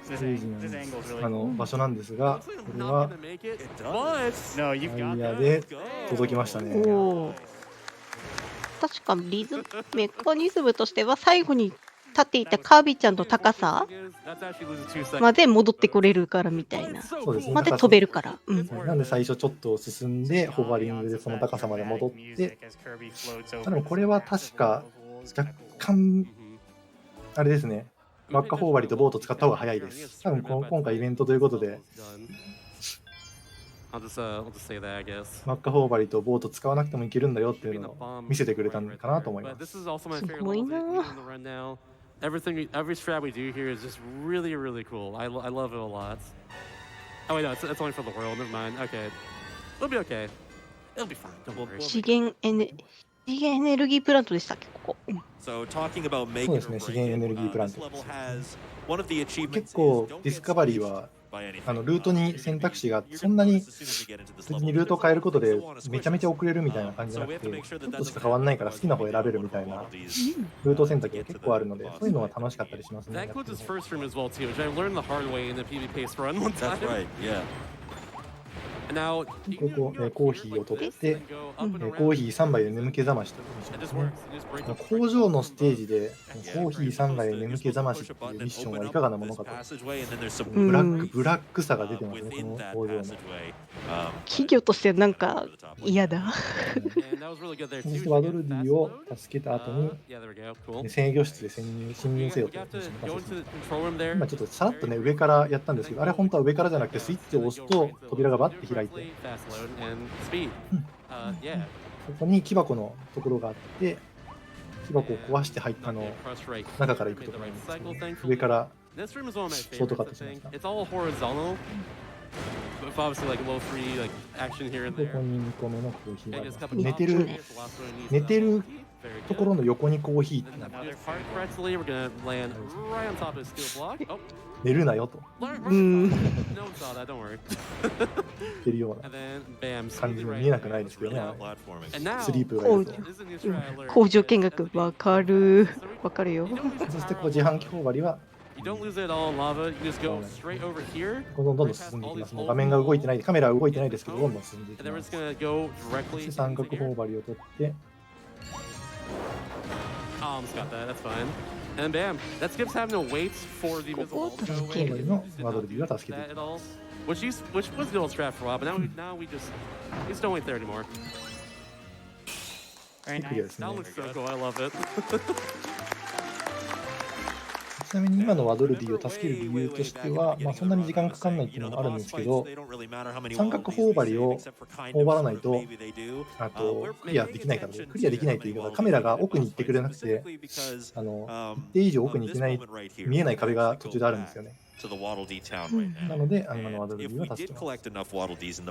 ステージなん This で angle's す really cool. 場所なんですが、 Looks like こ I'm れ not は going to make it, It but No, you've タ got イヤ that. で Let's go. 届きましたね。おお。確かメカニズムとしては最後に立っていたカービィちゃんの高さ that's actually losing 2 seconds. まで戻ってこれるからみたいな。そうですね。まで飛べるから。うん。なんで最初ちょっと進んでホバリングでその高さまで戻って、多分これは確か若干あれですね。輪っか頬張りとボート使った方が早いです。多分今回イベントということで I'll just say that, I guess. 輪っか頬張りとボート使わなくてもいけるんだよっていうのを見せてくれたのかなと思いま But す。 this is also my favorite すごい level な。 in the run now. Every strat we do here is just really, really cool. I love it a lot. Oh wait, no, it's only for the world. Never mind. Okay, it'll be okay. It'll be fine. Don't worry. 資源エネルギープラントでしたっけここ。うん So talking about make そう it ですね、 or 資 break 源エ it, ネルギープラン this ト。 level has one of the achievements 結構 is don't ディスカバリーは by anything. ルートに選択肢がそんなに別にルートを変えることでめちゃめちゃ遅れるみたいな感じじゃなくて、ちょっとしか変わんないから好きな方選べるみたいなルート選択が結構あるので、そういうのは楽しかったりしますね。 That includes his first room as well too, which I learned the hard way in the PvP pace run one time. That's right, yeah. And now ここコーヒーを取って、 go up and コー around. ヒー3杯で眠気覚ましというミッショ It ンです just ね。 works. You just break この the 工場のステージでコーヒー3杯で眠気覚ましっていうミッションはいかがなものかと。 Passageway, and then there's some ブラックさが出てますね、こ within の that 工場の。 passageway. 企業としてなんか嫌だ。 And that was really good there そ too. してワドルディを助けた後に Yeah, there we go. Cool. 制御室で侵入せよ You という have ミッ to ションが go 発生し into ます the control room there. 今ちょっとさらっとね上からやったんですけど、あれ本当は上からじゃなくてスイッチを押すと扉がバッて開いて、 Fast load and speed. Yeah. そこに木箱のところがあって、木箱を壊して入ったCrushed right. 中から行くところなんですけど、上から This room is one of my Short favorites, I cut think. しました。 It's all horizontal. With obviously like low free like action here and ここ there. に2個目のコーヒーがあ And り just ま a す。 couple 寝て top る tiers. The last one I need 寝てる Very ところの横にコーヒーってな good. る。 Now, if I correctly, we're gonna land right on top of his steel block. Oh, 寝るなよと うん。 no one saw that. Don't worry. 言ってるような And then bam, 感じ smoothly に right 見えなく there. ないですけどね。 Platforming. And now スリープがいると。 this is a new strat I learned. 工場見学わかる。わかるよ。 You don't lose そしてこう自販機頬張りは You don't lose it all in lava. You just go straight over here. どんどん進んでいきます。もう画面が動いてない、カメラは動いてないですけど、どんどん進んでいき And then we're ま just す。 gonna go そ directly して三 into 角 here. 頬張りを取って、 Oh, almost got that. That's fine. And bam, that skips having to wait for the invisible wall to go away. Okay. No, water did not ask you That to. at all. Which was the old strat for a while, but now we just don't wait there anymore. Very クリアで nice. すね That。looks so cool. I love it. ちなみに今のワドルディを助ける理由としては、そんなに時間かかんないっていうのもあるんですけど、三角頬張りを頬張らないと、あとクリアできないからで、クリアできないという言い方はカメラが奥に行ってくれなくて、一定以上奥に行けない、見えない壁が途中であるんですよね。なので、今のワドルディは助けます。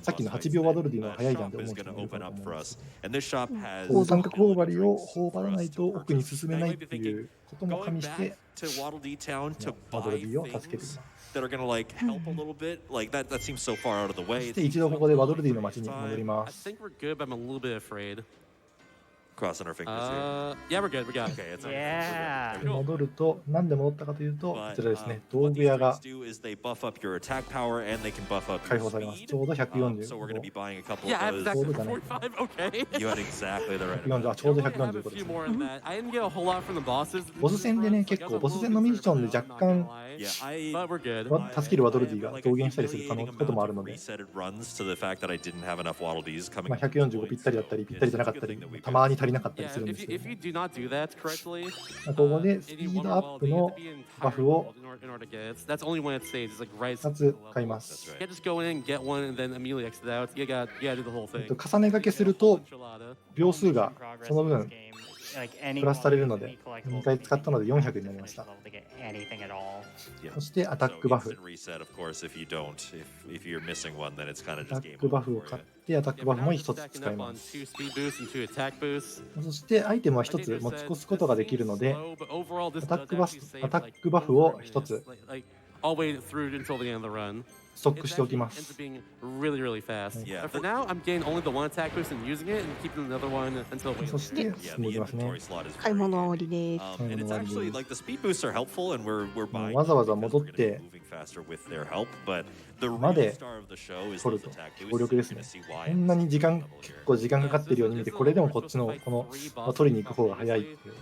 さっきの8秒ワドルディの早いじゃんって思う人もいるかと思うんですけど、三角頬張りを頬張らないと奥に進めないっていうことも加味して、ワドルディを助けています。that are going to like help a little bit, like that seems so far out of the そ way. して一度ここでワドルディの街に戻りま I す。 think we're good, but I'm a little bit afraid. Crossing our fingers here. Yeah, we're good. We got it. Okay, it's Yeah. 戻ると、なんで戻ったかというと、こ But ちらですね、道 what 具 these 屋が drinks do is they buff up your attack power and they can buff up 開 your 放されます。 speed. ちょうど So we're going to be 145。 buying a couple Yeah, I have of exactly those. 45. Okay. You had exactly the right 140 amount. あ、ちょうど I have 145 a で few す。 more than that. I didn't get a whole lot from the bosses. ボス戦でね、結構、ボス戦のミッションで若干、 Yeah, I 、But we're good. 助けるワドルディが増減したりすることもあるので、 resetted runs to the fact that I didn't have enough Waddle Dees coming. 145ぴったりだったり、ぴったりじゃなかったり、たまに足りりなかったりするん Yeah, ですけ if ど you do not do that correctly, ここでスピードアップのバフを in order to get it, that's only when it saves. It's like right. 2つ買います。 You can't just go in, get one, and then immediately exit out. You got do the whole thing. 重ね掛けすると秒数がその分プラスされるので2回使ったので400になりました。そしてアタックバフ。アタックバフを買ってアタックバフも1つ使います。そしてアイテムは1つ持ち越すことができるのでアタックバフを1つストックしておきます。そして進んでいきますね。買い物終わりです。わざわざ戻ってまで取ると強力ですね。こんなに結構時間かかっているように見て、これでもこっちのこの取りに行く方が早いっていう。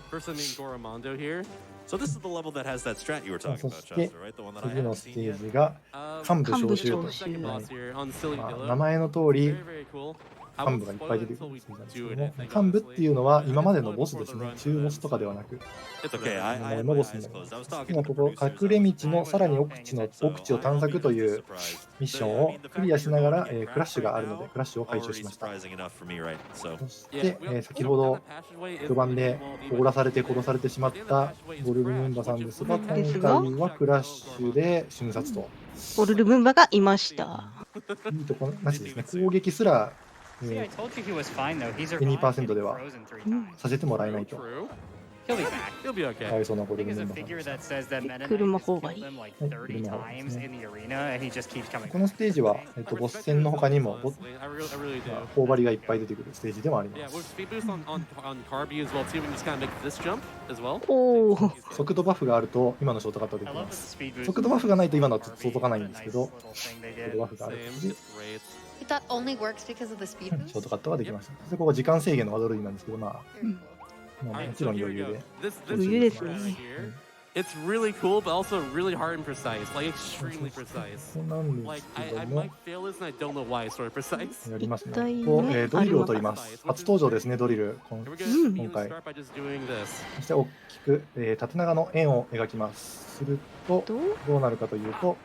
そして次のステージが幹部招集と、名前の通り幹部がいっぱい出てくるんですけども、幹部っていうのは今までのボスですね。中ボスとかではなく前のボスになります。今ここ隠れ道のさらに奥地を探索というミッションをクリアしながら、クラッシュがあるのでクラッシュを回収しました。そして、先ほど序盤で凍らされて殺されてしまったゴルルムンバさんですが、今回はクラッシュで瞬殺と。ゴルルムンバがいました。いいとこなしですね。攻撃すら2% ではさせてもらえないと。かわいそうなゴルルムンバさん。車頬張り。このステージは、ボス戦の他にも頬張りがいっぱい出てくるステージでもあります。速度バフがあると今のショートカットできます。速度バフがないと今のはちょっと届かないんですけど、速度バフがあるのでショートカットができました。そしてここ時間制限のワドルイなんですけど、もちろん余裕で。余裕ですね。It's really cool, but also really hard and precise, like extremely precise. Like I might fail this, and I don't know why it's sort of precise. やりますね。ドリルを取ります。初登場ですね、ドリル。今回。そして大きく、縦長の円を描きます。するとどうなるかというと、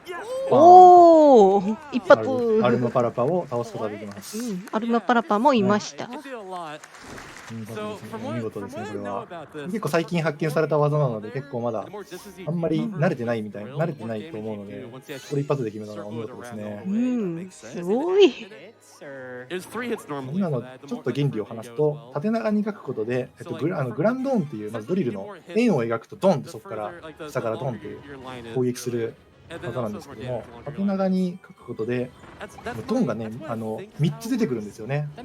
おお、一発。アルマパラパを倒すことができます。アルマパラパもいました。見事ですね、これは。結構最近発見された技なので、結構まだあんまり慣れてないと思うので、これ一発で決めたのはお見事ですね。すごい。今のちょっと原理を話すと、縦長に描くことで、グランドーンっていう、まずドリルの円を描くとドンってそこから下からドンっていう攻撃する技なんですけども、縦長に描くことでドンがね3つ出てくるんですよね。で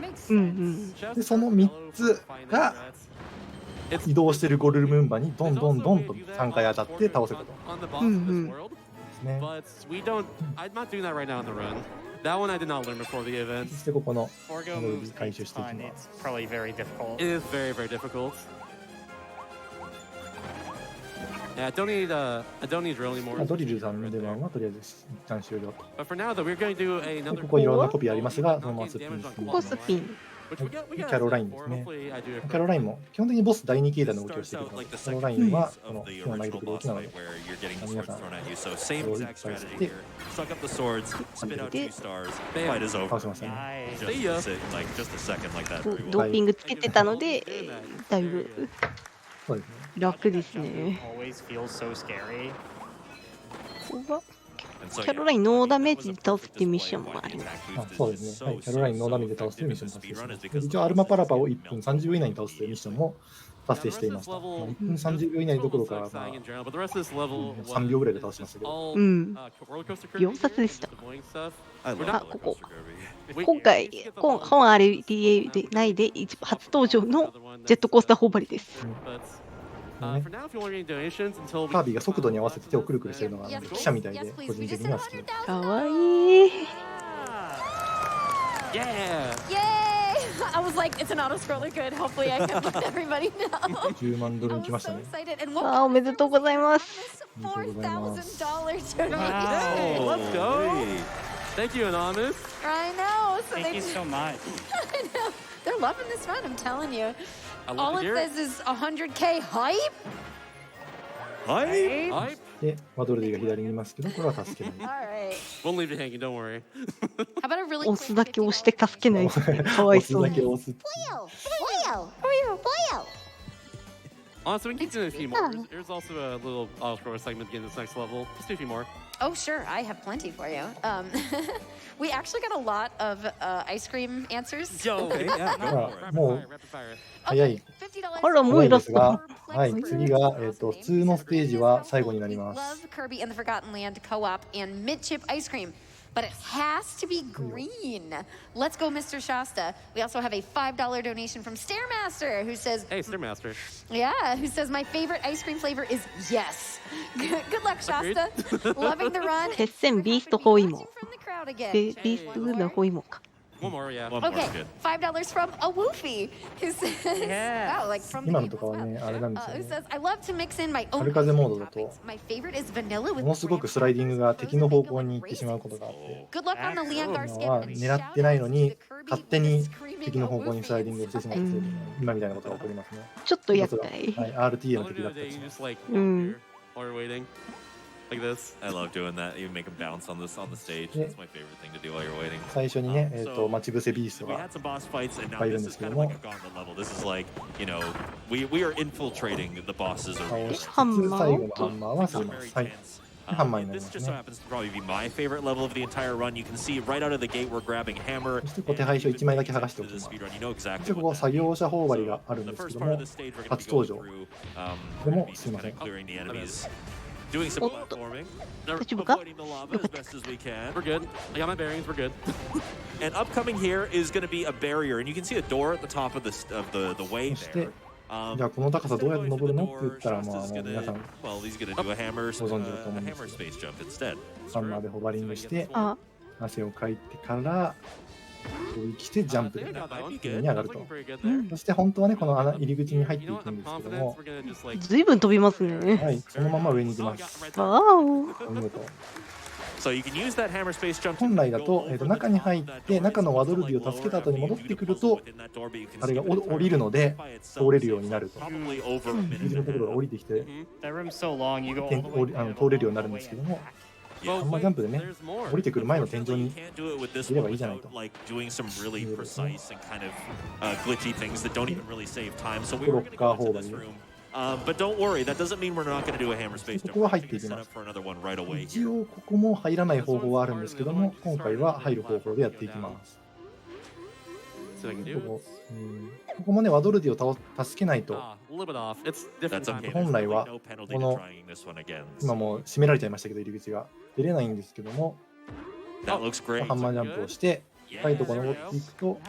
その3つが移動してるゴルルムンバにドンドンドンと3回当たって倒せたと。ですね。そしてここのゴルル回収していきます。ドリルさんの出番はとりあえず一旦終了と。ここいろんなコピーありますが、そのままスピンですね。スピン。キャロラインですね。キャロラインも基本的にボス第2形態の動きをしているので、キャロラインはこの火を投げてくる動きなので、皆さん、これをいっぱいして、倒しましたね。ドーピングつけてたので、だいぶそうですね。楽ですね。ここはキャロラインノーダメージで倒すっていうミッションもあります。そうですね。はい、キャロラインノーダメージで倒すというミッションも達成しました。一応アルマパラパを1分30秒以内に倒すというミッションも達成していました。1分30秒以内どころか、3秒ぐらいで倒しましたけど。秒殺でした。ここ。今回、本 RTA でないで初登場のジェットコースター頬張りです。カービィが速度に合わせて手をくるくるしてるのが汽車みたいで、個人的には好きです。かわいい。I was like, it's an auto-scroller good. Hopefully I can let everybody know. 10万ドルに来ましたね。おめでとうございます。$4,000 donation. Let's go. Thank you, Anonymous. I know. Thank you so much. They're loving this run, I'm telling you. I love All to it hear it. says is 100K hype. はい。 Hype. で、ワドルディが左にいますけど、これは助けない。 All right. Won't leave you hanging. Don't worry. How about a really 押 quick すだけ押して$50助けないってかわいそうに。押すだけ押す。 Boyo, boyo, boyo. Honestly, we can keep doing a few more. There's also a little auto-scroller segment to get this next level. Let's do a few more. Oh, sure. I have plenty for you. We actually got a lot of ice cream answers. Yo, Okay, yeah, だ go か for ら it. もう rapid fire. 早い。 $50あら、もう早いイラスト。ですが、はい、次が、普通のステージは最後になります。 Love Kirby and the Forgotten Land co-op and mid-chip ice cream. But it has to be green. Let's go, Mr. Shasta. We also have a $5 donation from Stairmaster who says, Hey, Stairmaster. yeah, who says my favorite ice cream flavor is yes. Good luck, Shasta. Loving the run. 鉄線ビーストホイモ From the crowd again. ビーストのホイモか。 One more, yeah. One more Okay, is good. $5 from a Woofy who says, Yeah. wow, like from the 今の game と as かは well. ね、あれなんですよ Who ね。 says, I love to mix in my own 春風モードだ toppings. と、 My favorite is vanilla with ものすごくスライディングが敵の方向に行ってしまうことがあって、 Good luck on the Leongar 今 skip は and 狙ってないのに、勝手に敵の方向にスライディングをしてしまっている、今みたいなことが起こりますね。ちょっと一つが厄介。はい、RTA の All 敵 you だ do ったり today, し you ます。 just like Mm. here while you're waiting. Like this. I love doing that. You make them bounce on the stage. Yeah. That's my favorite thing to do while you're waiting. 最初にね、So, 待ち伏せビースト we が had some boss fights, and now Fight in this this is kind of game. like a gauntlet level. This is like, you know, we are infiltrating the boss's 倒 arena. しつつ、ハンマー最後のハンマーはす It's りま very す。はい。 tense. ハンマーに And なり this ます just so ね。 happens to probably be my favorite level of the entire run. You can see right out of the gate we're grabbing hammer. そしてこう手配書1枚だけ剥がしてお To き the ます speed。run, you know 一 exactly 応ここ what 作 that 業者頬張り is. があるん The ですけ first ど part of も、 the stage we're going to be 初 going 登場。 through でも enemies, すいませ kind ん。 of clearing the enemies, doing some おっと、 platforming, 大丈夫か？ avoiding the lava as best as we can. We're good. I got my bearings. We're good. And upcoming here is going to be a barrier, and you can see a door at the top of the way そして there. じゃあこの高さどうやって登るのって言ったら、まあ、も Shasta う is 皆さん well, he's going to do a hammer, ご存知だと思うん a ですけ hammer ど、 space jump instead. ハンマーでホバリングして、あ、汗をかいてから、こう来てジャンプで Got that one. 上に上がる Looking と。 pretty good there. そして本当はね、この穴入り口に入ってい You know く what? ん I'm ですけど confident も、 we're gonna just like. ずいぶん飛びますね。はい、そのまま上に行きま Oh, す。 got right わ there. お。お見事。 So you can use that hammer space jump. 本来だと、中に入って中のワドルディを助けた後に戻ってくると、あれが降りるので通れるようになると。 Probably over a 入り口のところが降りてきて That room's so long, you go て all the way 通れるようになるんですけども、 Well, ハンマージャンプでね、 there's more. 降りてくる前の天井 So you に can't do it with this いれば one いいじゃない without と。 like doing some really precise and kind of glitchy things that don't even really save time. So we were going to Block go into this hole room. But don't worry, that doesn't mean we're not going to do a hammer space jump. ここは We're 入ってい going き to ま set す。 up for another one right away 一 here. 応ここも入らない方法はあるんですけども、今回は入る方法でやっていきます。 So I can こ do こ、ここもね、ワドルディを助けないと、 Ah, a little bit off. It's different. That's okay. time. There's 本来は no penalty こ to の trying this one again. 今もう閉められちゃいましたけど、入り口が出れないんですけども、 That looks great. ハンマージャンプをして高いところ登っていくと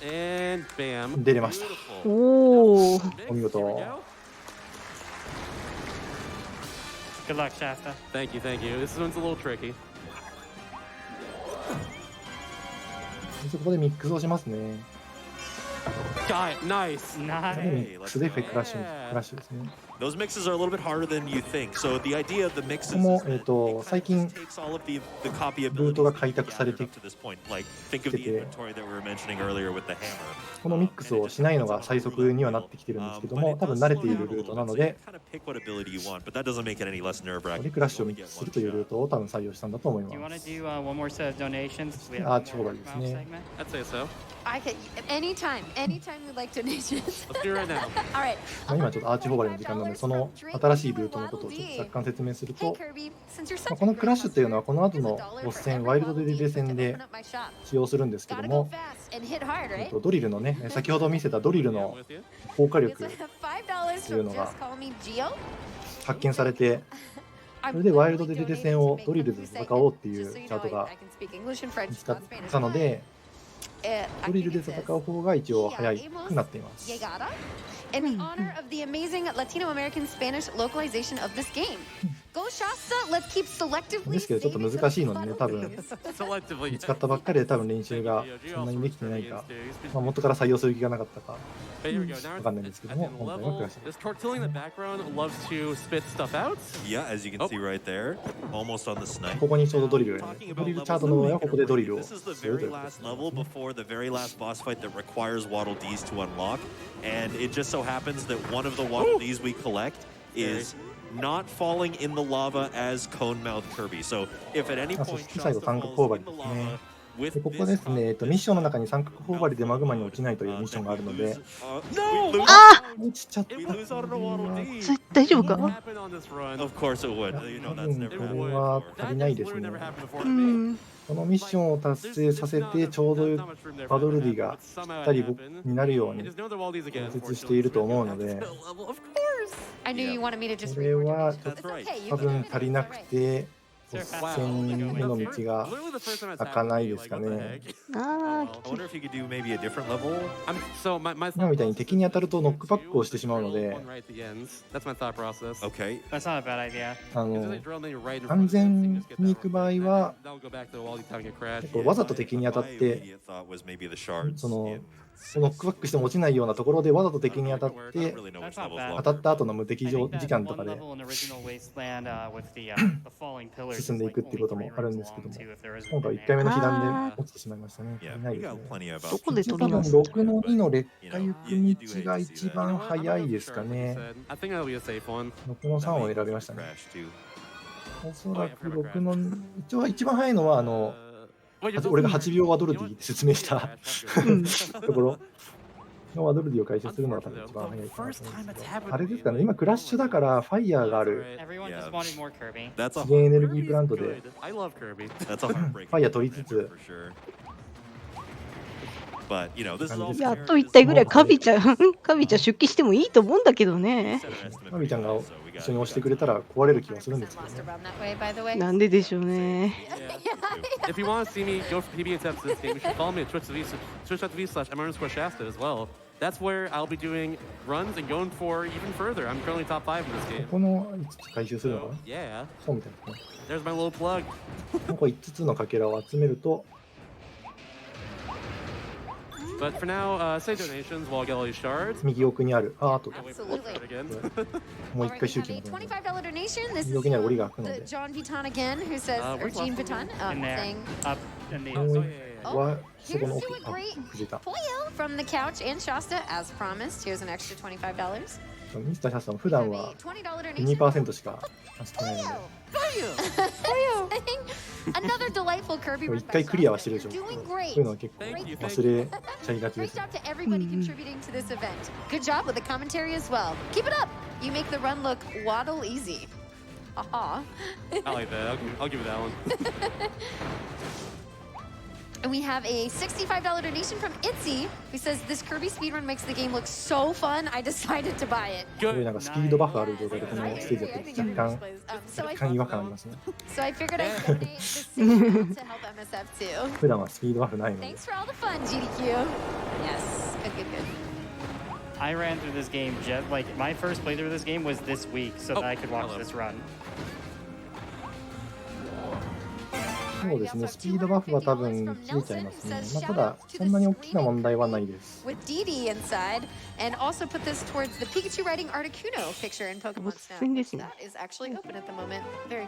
Wait, and bam. 出れました。 Beautiful. おお。お見事。 There we go. Good luck, Shasta. Thank you, thank you. This one's a little tricky. そこでミックスをしますね。 Got it. Nice. ミ Nice. ックスでクラッシュですね。 Those mixes are a little bit harder than you think. So the idea of the mixes ここも is that it kind of 最近 takes all of the copy ルートが abilities 開拓されて up to this point. Like think of the きてて、 inventory that we were mentioning earlier with the hammer. このミックスをしないのが最速にはなってきてるんですけども、多分慣れているルートなので、 kind of pick what ability you want, but that doesn't make it any less ここ nerve-wracking. でクラッシュをミックスするというルートを多分採用したんだと思い Do you ま want to す。 do one more set of donations? We have Ah, one more totally, mouse yeah. segment. I'd say so. I could anytime we'd like donations. Let's do it right now. All right. まあ今ちょっとアーチホバリの時間なので、その新しいルートのことをちょっと若干説明する Hey と、 Kirby, since you're ま such あこ a のクラッシュっていうのはこの後の$1ボス戦、ワイルドデリレ戦で open up my shop. 使用するんですけど Gotta も go、fast and hit hard, right? ドリルのね、先ほど見せたドリル I'm の with you. 効果 It's 力 $5 from Just Call Me Geo. 発見されて、それでワイルドデリレ戦をドリルで戦おうっていうチャートが見つかったので、ドリルで戦う方が一応早くなっています。 In honor of the amazing Latino American Spanish localization of this game. Go Shasta. Let's keep selectively ですけどちょっと難しいのでね、多分 Selectively. 見つかったばっかりで多分練習がそんなにできてないか、まあ、元から採用する気がなかったか But here we go. Now わかんないんですけども、 second 今回は level. 悔しい。 This Tortilli in the background loves to spit stuff out. Yeah, as you can see right there, almost on the snipe. ここにちょうどドリルがいる、ドリルチャートの上はここでドリルを This す is る the という very ことで last す level before the very last boss fight that requires Waddle Dees to unlock. And it just so happens that one of the Waddle Dees we collect is not falling in the lava as Cone Mouth Kirby. So if at any あ、そ point して最後 Shasta 三角 falls 頬張 in り the ですね。 lava with でここですね、ミッションの中に三角頬張りでマグマに落ちないというミッションがあるので、 No! 落ちちゃった。 We lose out on a Waddle Dee. それ大丈夫 What か？ happened on this run? Of course it would. You 多 know, that's 分 never こ happened れは before. 足りないです Literally ね。 never happened before う to me. ん。このミッションを達成させてちょうどバドルディがぴったりになるよう I に just know that all these again. 設していると思うので、 Of course. I knew you wanted me to just これ read your は donation. It's okay. You 多 can 分 do 足りなくて、 Wow. 戦目の道が Literally the first time it's 開か happened ない to me. です Like, か what the ね。 heck? あ I wonder if you could do maybe a different level. So my 今みたいに敵に当たるとノックバックをしてしまうので、 One right at the ends. That's my thought process. Okay. That's not a bad idea. あ If の there's a drill, then you're right in front of it, 安全 you just get に that 行く one. 場合 And は that'll go back to the wall each time you get crashed. 結構わざと敵に当たっ My て immediate thought was maybe the shards. その in ノックバックしても落ちないようなところでわざと敵に当たっ I て don't really know which That's not levels bad. well. 当たった後の無敵 I 時 think that 間と one かで level in Original Wasteland with the falling pillars 進ん is でい like くっていうこと only も three あるん rings ですけど long も、 too if there is 今 one 回 in 1回目 there. の被弾で落ちてしまいましたね。 Yeah, 足りない we です got ね。 plenty of どこで options. 取り多分直す？ 6の2の劣化行く道が一番 You know what? I'm 早 not いですか sure what he ね。 said. I think that'll be a safe one. 6の3を選びましたね。 Crash too. おそらく6の一応一番早いのはWait, you're 俺が both- 8秒ワドルディって説明した Crash, ところのワドルディを回収するのが多分一番早いかなと思うんですけど、あれですかね、今クラッシュだからファイヤーがある Everyone Yeah. just wanted more Kirby. That's a 資源エネルギープラントで Good. I love Kirby. that's a heartbreaking ファイヤー取りつつ for sure. But you know, this is all やっと1体ぐらいカビちゃんカビちゃん出揮してもいいと思うんだけどね。マミちゃんが一緒に押してくれたら壊れる気がするんですけど Lost ね。 around that way, by the way. なんででしょうね。 If you want to see me go for PB attempts in this game, you should follow me at twitch.tv/m_shasta as well. That's where I'll be doing runs and going for even further. I'm currently top 5 in this こ game. この5つ回収するのかな Yeah, そうみたいですね。 there's my little plug. ここ5つのかけらを集めると But for now, say donations while I get all these shards. 右奥にあるアートが Absolutely. Again. もう All 1 right, 回 we 集 have 金 a が取れる $25 donation. This is 右奥にある檻が開くの the で John Vuitton again, who says, or where's Jean last Vuitton, In there. saying, Up in the もう Oh, はそ here's この to 奥 a great 藤井た Poyo from the couch and Shasta, as promised. Here's an extra $25. ミスターシャスさん普段 We は have a $20 donation. 2% しか走ってないので Another delightful Kirby これ run 1 by 回クリアはしてる Shasta. でしょ You're doing そう great. いうのは結構 Thank you, 忘れちゃいがちで Great すね job to everybody contributing to this event. Good job with the commentary as well. Keep it up. You make the run look waddle easy. Aha. I like that. I'll give you that one. And we have a $65 donation from Itzy, who says this Kirby speedrun makes the game look so fun. I decided to buy it. すごいなんかスピードバフある状態でこのステージやってると若干 So 若干違和感ありますね I figured I'd donate this signal to help MSF too. 普段はスピードバフないので Thanks for all the fun, GDQ. Yes, good, good, good. I ran through this game just like my first playthrough of this game was this week so that I could watch hello. this run. そうですね、スピードバフは多分切れちゃいますね。まあ、ただ、そんなに大きな問題はないです。 With DD inside, and also put this towards the Pikachu riding Articuno picture in Pokemon Snap. 突然ですね。 That is actually open at the moment. Very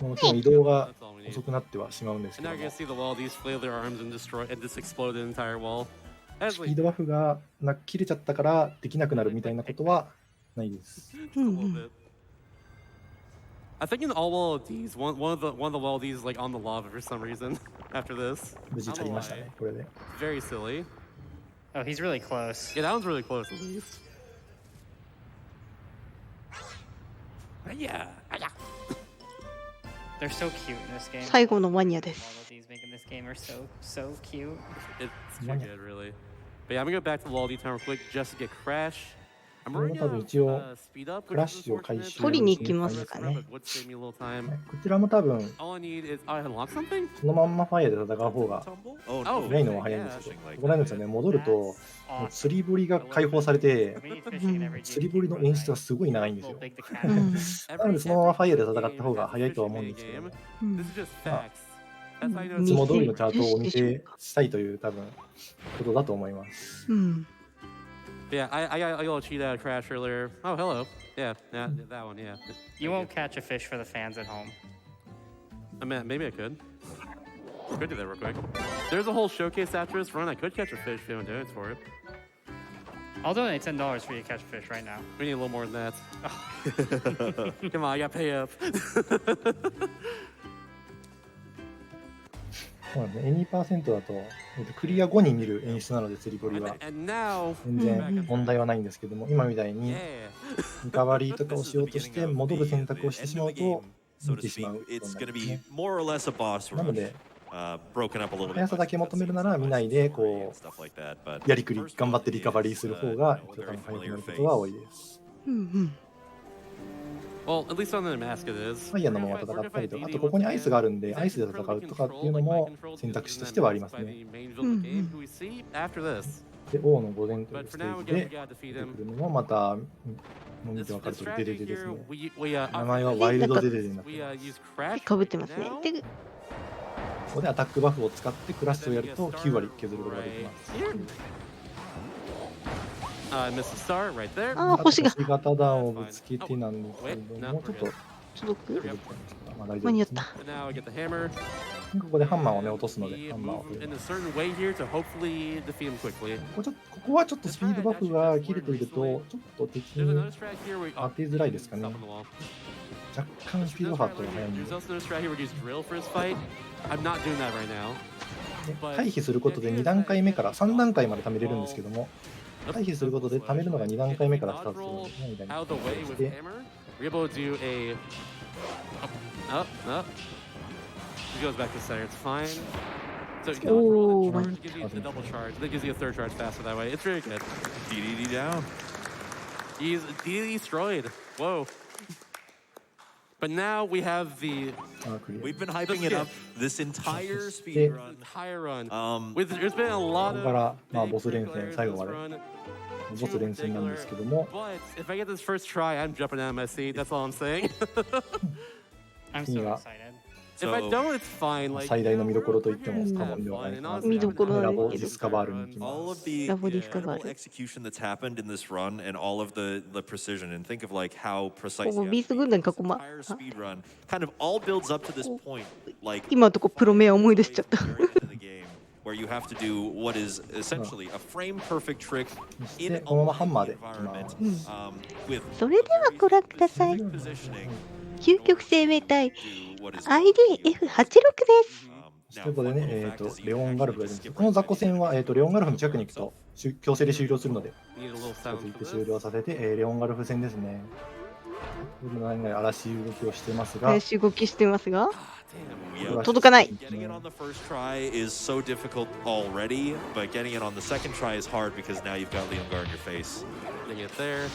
cool. もちろん移動が遅くなってはしまうんですけ And ど now も、 you're gonna see the wall. These flail their arms and destroy and just explode the entire wall. スピードバフが切れちゃったからできなくなるみたいなことはないです。 A little bit. I think in all wall Ds, one of the wall Ds is like on the lava for some reason. After this, 無事足りましたね、これで。 very silly. Oh, he's really close. Yeah, that one's really close at least. Yeah. They're so cute in this game. 最後のマニアで All す。 of these making this game are so cute. It's too good, really. But yeah, I'm gonna go back to Wall D time real quick just to get Crash. これも多分一応クラッシュを回収取りに行きますかね。こちらも多分そのまんまファイアで戦う方がレイノは早いんですけど、ここなんですよね。戻るともう釣り堀が解放されて、釣り堀の演出がすごい長いんですよ。なのでそのままファイアで戦った方が早いとは思うんですけども、いつも通りのチャートをお見せしたいという多分ことだと思います。Yeah, I got a little cheat out crash earlier. Oh, hello. Yeah, that one, yeah. You won't catch a fish for the fans at home. I mean, maybe I could. Could do that real quick. There's a whole showcase after this run. I could catch a fish if you want to do it for it. I'll donate $10 for you to catch a fish right now. We need a little more than that. Come on, I got pay up. そうなんですね。2% だと、クリア後に見る演出なので、釣り堀は全然問題はないんですけども、今みたいにリカバリーとかをしようとして戻る選択をしてしまうと見てしまうことになるんですね。なので、速さだけ求めるなら見ないで、こうやりくり頑張ってリカバリーする方が一番速くなることが多いです。Well, at least on the mask it is. ファイヤーのまま戦ったりとか、あとここにアイスがあるんで、アイスで戦うとかっていうのも選択肢としてはありますね。で、王の午前というステージで出てくるのもまた、見て分かるとおりデデデですね。名前はワイルドデデデになっています。かぶってますね。で、ここでアタックバフを使ってクラッシュをやると9割削ることができます。あ、星が。星型弾をぶつけてなんですけども、ちょっと届く？まあ大丈間に合っ夫ですね。た。ここでハンマーをね落とすので、ハンマーを取ります。ここはちょっとスピードバフが切れていると、ちょっと敵に当てづらいですかね。若干スピードバフと速いんで。回避することで2段階目から3段階まで貯めれるんですけども、回避することで貯めるのが2段階目からスタートするので、みたいな感じで。He goes back to center. It's fine. So he Oh, double charge. That gives you a third charge faster that way. It's very good. DDD down. He's destroyed. Whoa. But now we have the. We've been hyping it up this entire speed run. Entire run. There's been a lot of. ここからまあボス連戦最後までボス連戦なんですけども。But if I get this first try, I'm jumping out of my seat. That's all I'm saying. I'm so excited. If I don't, it's fine. Like 最大の見どころと言っても過言ではないかな。見どころラボディスカバールに行きます。All of the execution that's happened in this run and all of the precision and think of like how precise ここビースト軍団囲ま。 entire speed run kind of all builds up to this point like 今のとこプロメア思い出しちゃった。 in the game where you have to do what is essentially a frame perfect trick in a このままハンマーでいきenvironment ます。 with それではご覧ください。 positioning 究極生命体 to what is IDF86 です。ということでね、レオンガルフがいるんですけど、この雑魚戦は、レオンガルフの近くに行くと強制で終了するので、続いて終了させて、レオンガルフ戦ですね。嵐動きをしてますが、林動きしてますが、 Yeah. 届かない。 Getting it on the first try is so difficult already, but getting it on the second try is hard because now you've got Leongar in your face. Get there.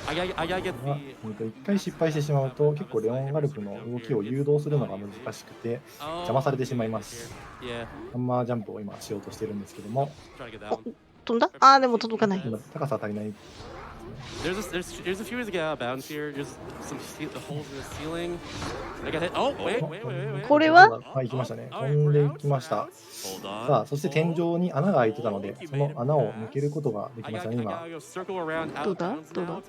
I gotta get the. 一回失敗してしまうと、結構レオンガルフの動きを誘導するのが難しくて、邪魔されてしまいます。ハンマージャンプを今しようとしてるんですけども、飛んだ？あーでも届かない。高さ足りない。There's a few ways to get out of bounds here. Just some holes in the ceiling. I got hit. Oh, wait. これは？はい、行きましたね。飛んでいきました。さあ、そして天井に穴が開いてたので、その穴を抜けることができましたね、今。どうだ？どうだ？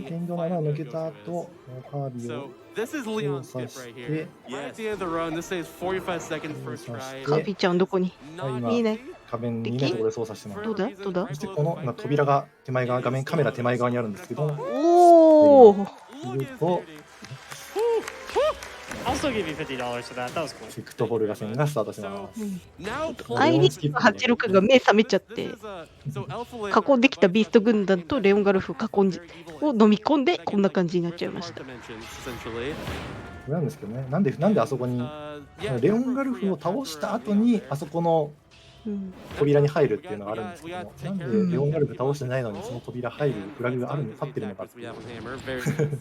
天井の穴を抜けた後、カービィを操作して、カビちゃんどこに？いいね。壁にいないところで操作してます。どうだ？どうだ？そしてこの今扉が手前側、カメラ手前側にあるんですけど、おお。いると、I'll still give you $50 for that. That was cool. シクトホルガ戦がスタートします。IDF86 が目覚めちゃって、囲んできたビースト軍団とレオンガルフを飲み込んでこんな感じになっちゃいました。これなんですけどね、なんであそこにレオンガルフを倒した後にあそこの扉に入るっていうのがあるんですけども、なんでレオンガルブ倒してないのにその扉入るフラグがあるの立ってるのかっていう。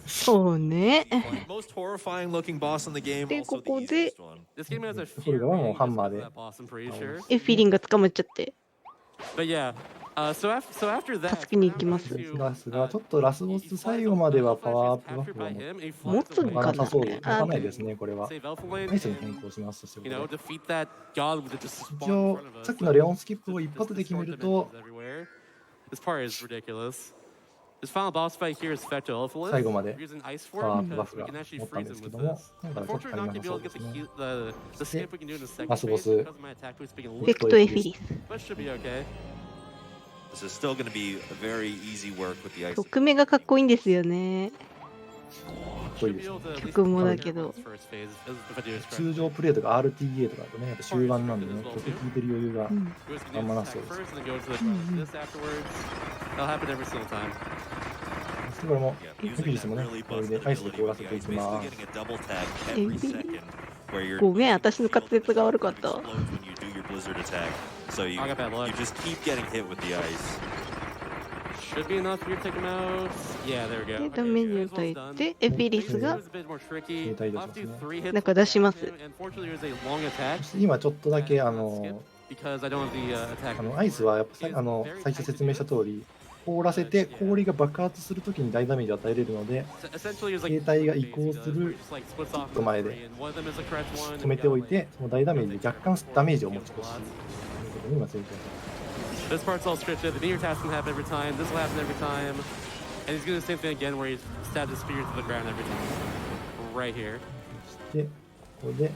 そうね。 Most horrifying looking boss in the game. で、 Also こ the こで easiest one. フォルガはもうハンマーでエフィリンが捕まっちゃってBut yeah, so after that, 助けに行きます。ですが、ちょっとラスボス最後まではパワーアップバフが持つん持たかな。なさそうで、持あたないですね、これは。アイスに変更しますとして、you know, これ defeat that god that just 一 spawned in 応 front of us. さっきのレオンスキップを一発で決めると Everywhere. This part is ridiculous. This final boss fight here is Spectral 最後まで Using ice パワーア form ップバ because フ we が can actually 持ったん freeze です him け with ども、 this. 今回はちょっと Unfortunately, 足り not な gonna さ be そ able う to です get ね。 the skip we can do in the second ラスボ phase ス because of my attack boost being a ベ little クトエフィリス。 but should be okay. This is still going to be a very easy work with the ice. 曲名がかっこいいんですよね。かっこいい Should です be ね able to at least 曲もだ cover けど this first phase if I do this 通 correctly. 常プレイとか RTA とかだとね、やっぱ終盤なんでね、曲聴いてる余裕が うん。 He was gonna do あんま this なさ attack そうです。 first and then go to the this afterwards. That'll happen every single time. そしてこれも Yeah, エフィ using リス that もね、 really これで busted アイスで ability 凍ら with せ the てい ice, き basically ます。 getting a double tag every second. Where you're ごめん、私の滑舌が悪かった。 explodes when you do your blizzard attack. So you I got bad luck. you just keep getting hit with the ice. Should be enough here to take him out. Yeah, there we で、 go. ダメージを与えて、エフィリス It が was a bit more tricky. 携帯出 I'll し have to do ますね。 three hits なんか出します。 and unfortunately it was a long attack. そして今ちょっとだけ Skip because I don't have the attack. アイスはやっぱ最初説明した通り、凍らせて氷が爆発するときに大ダメージを与えれるので、 Essentially, it's 携 like 帯が移行する just like splits off ちょっと前で and one of them is the correct one. 止めておいて、その大ダメージで若干ダメージを持ち越し、ということに今成功しました。 This part's all scripted. The meteor attack's gonna happen every time. This will happen every time. And he's gonna do the same thing again where he stabs his spear to the ground every time. Right here. そして、これで、こ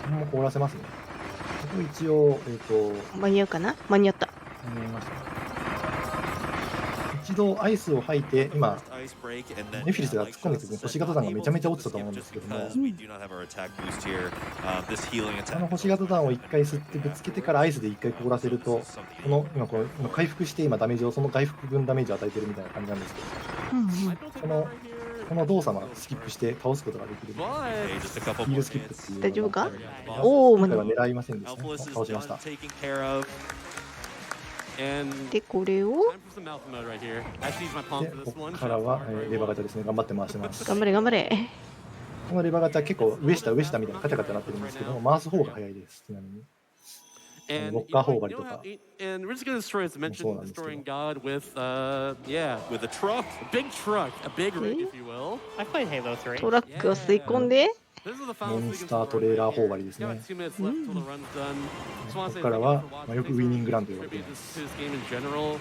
こも凍らせますね。ここ一応、間に合うかな。間に合った。間に合いました。一度アイスを吐いて、今、 Ice break and then ネフィリスが突っ込んでくる星型弾がめちゃめちゃ落ちたと思うんですけども、 because we do not have our attack boost here. This healing あの attack. 星型弾を一回吸ってぶつけてからアイスで一回凍らせると、今回復して今ダメージを、その回復分ダメージを与えてるみたいな感じなんですけど、うんうん。 Might be able to take him out right here. この動作をスキップして倒すことができる。 But Okay, just a couple ヒー more ルスキップっ hits. ていう。大丈夫か。 yeah, おお、今間に合う。回は狙いませんでしたね。 Alphaless is 倒しました done, taken care of. and で、これを time for some alpha mode right here. I actually use my palm で、 for こ this one. こからはレバーガチャですね。頑張って回してます。頑張れ頑張れ。このレバーガチャ結構上下上下みたいなカチャカチャなってるんですけども、回す方が早いです。ちなみに。 And Lock you know, hole you 狩り don't とか。 have- and we're just gonna destroy as mentioned, そうなんですけど。 destroying God with yeah, With a truck. a big truck, a big rig, if you will. I played Halo 3. トラックを吸い込んで、 This is the モ final ン sequence スター of ト the レー run ラー right 頬 here. 張りです We got ね。 2 minutes left till the run's done. Just こ wanna こ say から thank は you for watching. よくウィニングランと言われてい Contribute ます to this game in general.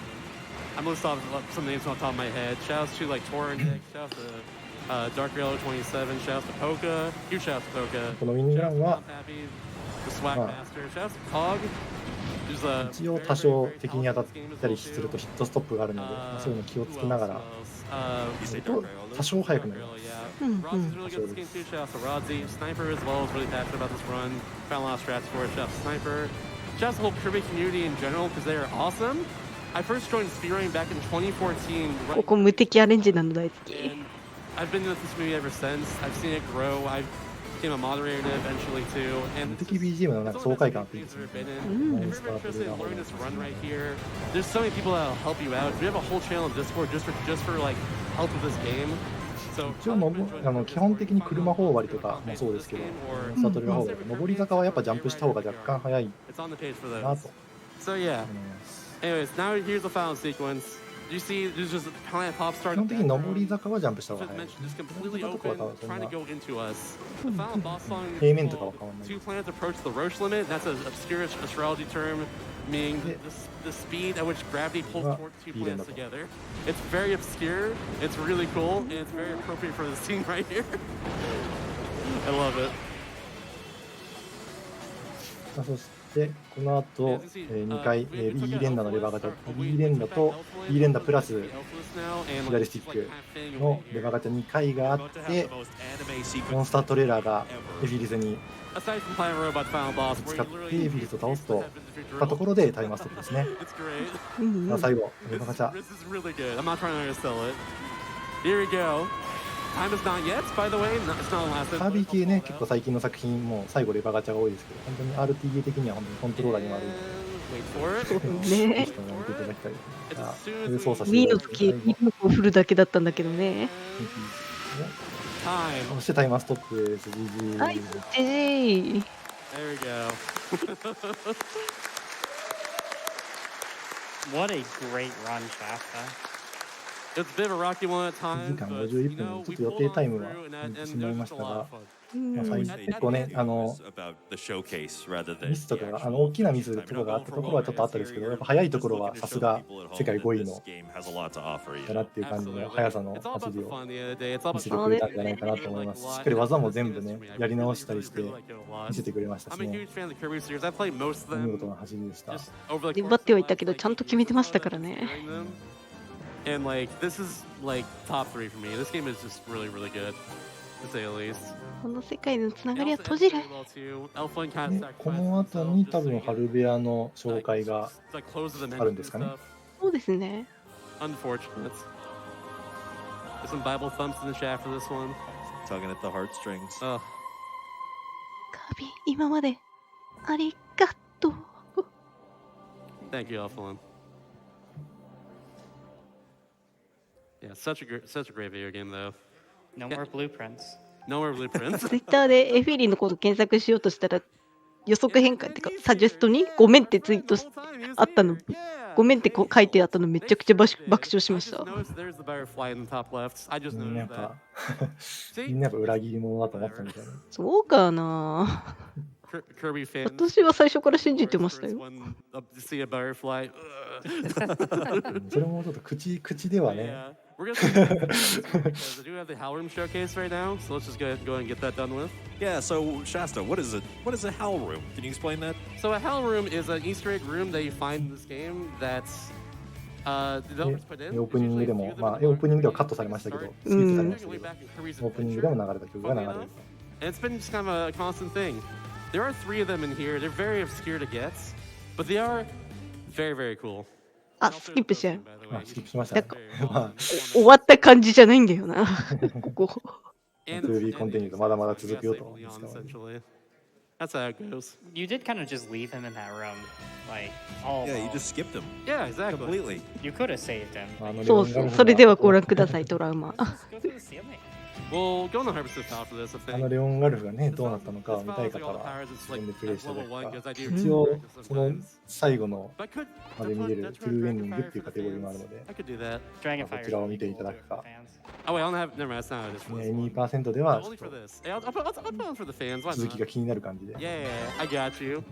I'm gonna stop some names on top of my head. Shouts to like Tornick, shouts to Dark Rail 27, shouts to Poka, huge shouts to Poka. このウィニングランは Happy, the Swag まあ Master, shouts to Cog. Who's a 一応多少敵に当たったりするとヒットストップがあるので、そういうの気をつけながら You say と Dark Rail? 多少速くなります。 Rodsy's really good at this game too. Shout out to Rodsy. Sniper as well is really passionate about this run. Found a lot of strats for it. Shout out to Sniper. Shout out to the whole Kirby community in general because they are awesome. I first joined Speedrunning back in 2014. ここ無敵アレンジなの大好き。 And I've been with this community ever since. I've seen it grow. I became a moderator eventually too. And 無敵 BGM のなんか爽快感あっていいですね。 If you're ever interested in learning this run right here, there's so many people that'll help you out. We have a whole channel in Discord just for like help with this game. So 一応基本的に車頬張りとかもそうですけど、スタートレーラー頬張り、上り坂はやっぱジャンプした方が若干早い it's on the page for な those. と So yeah. 思います。 Anyways, now here's the final sequence. You see, there's just Planet Pop Star. 基本的に上り坂はジャンプした方が As 早い。 mentioned, just completely 上り坂 open, とかはそん trying な to go into us. The final boss song. 平面とかは変わらない。 Two planets approach the Roche limit. That's an obscure astrology term, meaning the speed at which gravity pulls Well, towards two speed planets and together. It's very obscure. It's really cool, and it's very appropriate for the scene right here. I love it. そしてこの後、2回、B 連打のレバーガチャ、B 連打と B 連打プラス左スティックのレバーガチャ2回があって、モンスタートレーラーがエフィリスに Aside from Planet Robot's final boss, 使 where って you エフィリスを倒すと literally たところでタイマーストップですね。 It's great. うんうん。最後、レバーガチャ This is really good. I'm not trying to undersell it. Here we go. Time is not yet, by the way. It's not the last. カービィ系ね、結構最近の作品も最後レバーガチャが多いですけど、本当に RPG 的には本当にコントローラーにもある。Wait for it. ね。見ていただきたいですが、それで操作 Wii のして時、Wii の子を振るだけだったんだけどね。Time. そしてタイマーストップです。GG。はい、GG。There we go. What a great run, Shasta. It's a bit of a rocky one at 1 times, 時間 but 51 you 分 know, ちょ we っと予 pulled 定 off タイム through は and 抜いて and しまい it ま was し just た a lot が of fun. 結構ね、 about the showcase rather than ミスとかが大きなミスとかがあったところはちょっとあったですけど、やっぱ速いところはさすが世界5位のだなっていう感じの速さの It's all 走 about り the を fun at the end of the day. It's all 見 about せてくれたんじゃないかなと思います。しっかり技も全部ね、やり直したりして見せてくれましたし I'm a ね、 huge fan of the Kirby series. I played most of 見 them 事な走りでした。 just over the 粘 course っては of いたけど、ちゃんと決めてましたからね。 during them. And like this is like top 3 for me. This game is just really, really good, to say the least. この世界のつながり It は also 閉 ends じる。 really well too. Elflin kind ね of こ sacrificed の後 himself に just 多 so 分 he 春部屋の紹介が could, like close the ある mentions んですか and ね。 stuff. そうですね。 Unfortunate. There's some Bible thumps in the chat for this one. tugging at the heartstrings. Oh, カービィ、今までありがとう。 thank you, Elflin. Yeah, such a great video game though. No more blueprints. No more blueprints. ツイッターでエフィリーのこと検索しようとしたら、予測変換っていうか、サジェストにごめんってツイートしあったの、ごめんってこう書いてあったのめちゃくちゃ爆笑しました。 There's the butterfly in the top left. I just みんなや noticed っぱ that. みんなやっぱ裏切り者だと思ったみたいな。そうかな。 Kirby fans. 私は最初から信じてましたよ。 One up to see a butterfly. それもちょっと口ではね。 Yeah. We're gonna see because I do have the Howl Room showcase right now, so let's just go and get that done with. Yeah, so Shasta, what is a hell room? Can you explain that? So a Howl Room is an Easter egg room that you find in this game that's the developers put in. オープニングでも、まあ、オープニングではカットされましたけど、スキップされましたけど、 Back in Kirby's オープニングで adventure. も流れた曲が流れる。 And it's been just kind of a constant thing. There are 3 of them in here. They're very obscure to get, but they are very, very cool. あ、スキップしちゃう。まあ、スキップしましたね。まあ、終わった感じじゃないんだよな。ここ。 And To be continued まだまだ続くよと。 beyond, essentially. That's how it goes. You did kind of just leave him in that room, like all Yeah, you alone. just skipped him Yeah, exactly. completely. You could have saved him. そうそう。それではご覧ください、トラウマ。 Go through the ceiling. We'll go on the harvester top for this, I あの think. レオンガルフがね、どうなったのかを It's 見 not たい like 方 all the は powers, it's 自 like 分でプレイ at していた level 1, だく because か I do 一応 practice その sometimes. 最後の But I could まで見れる that's フルエンディング Dragonfire っていうカテゴリーもあるので、 I could do that. Dragonfire. こちらを見ていただくか。 Oh wait, I don't have. Never mind. That's not how it is for this one. 2% ではちょ Only っと for this. Yeah, I'll put on for the fans. Why 続き not? が気になる感じで Yeah, I got you.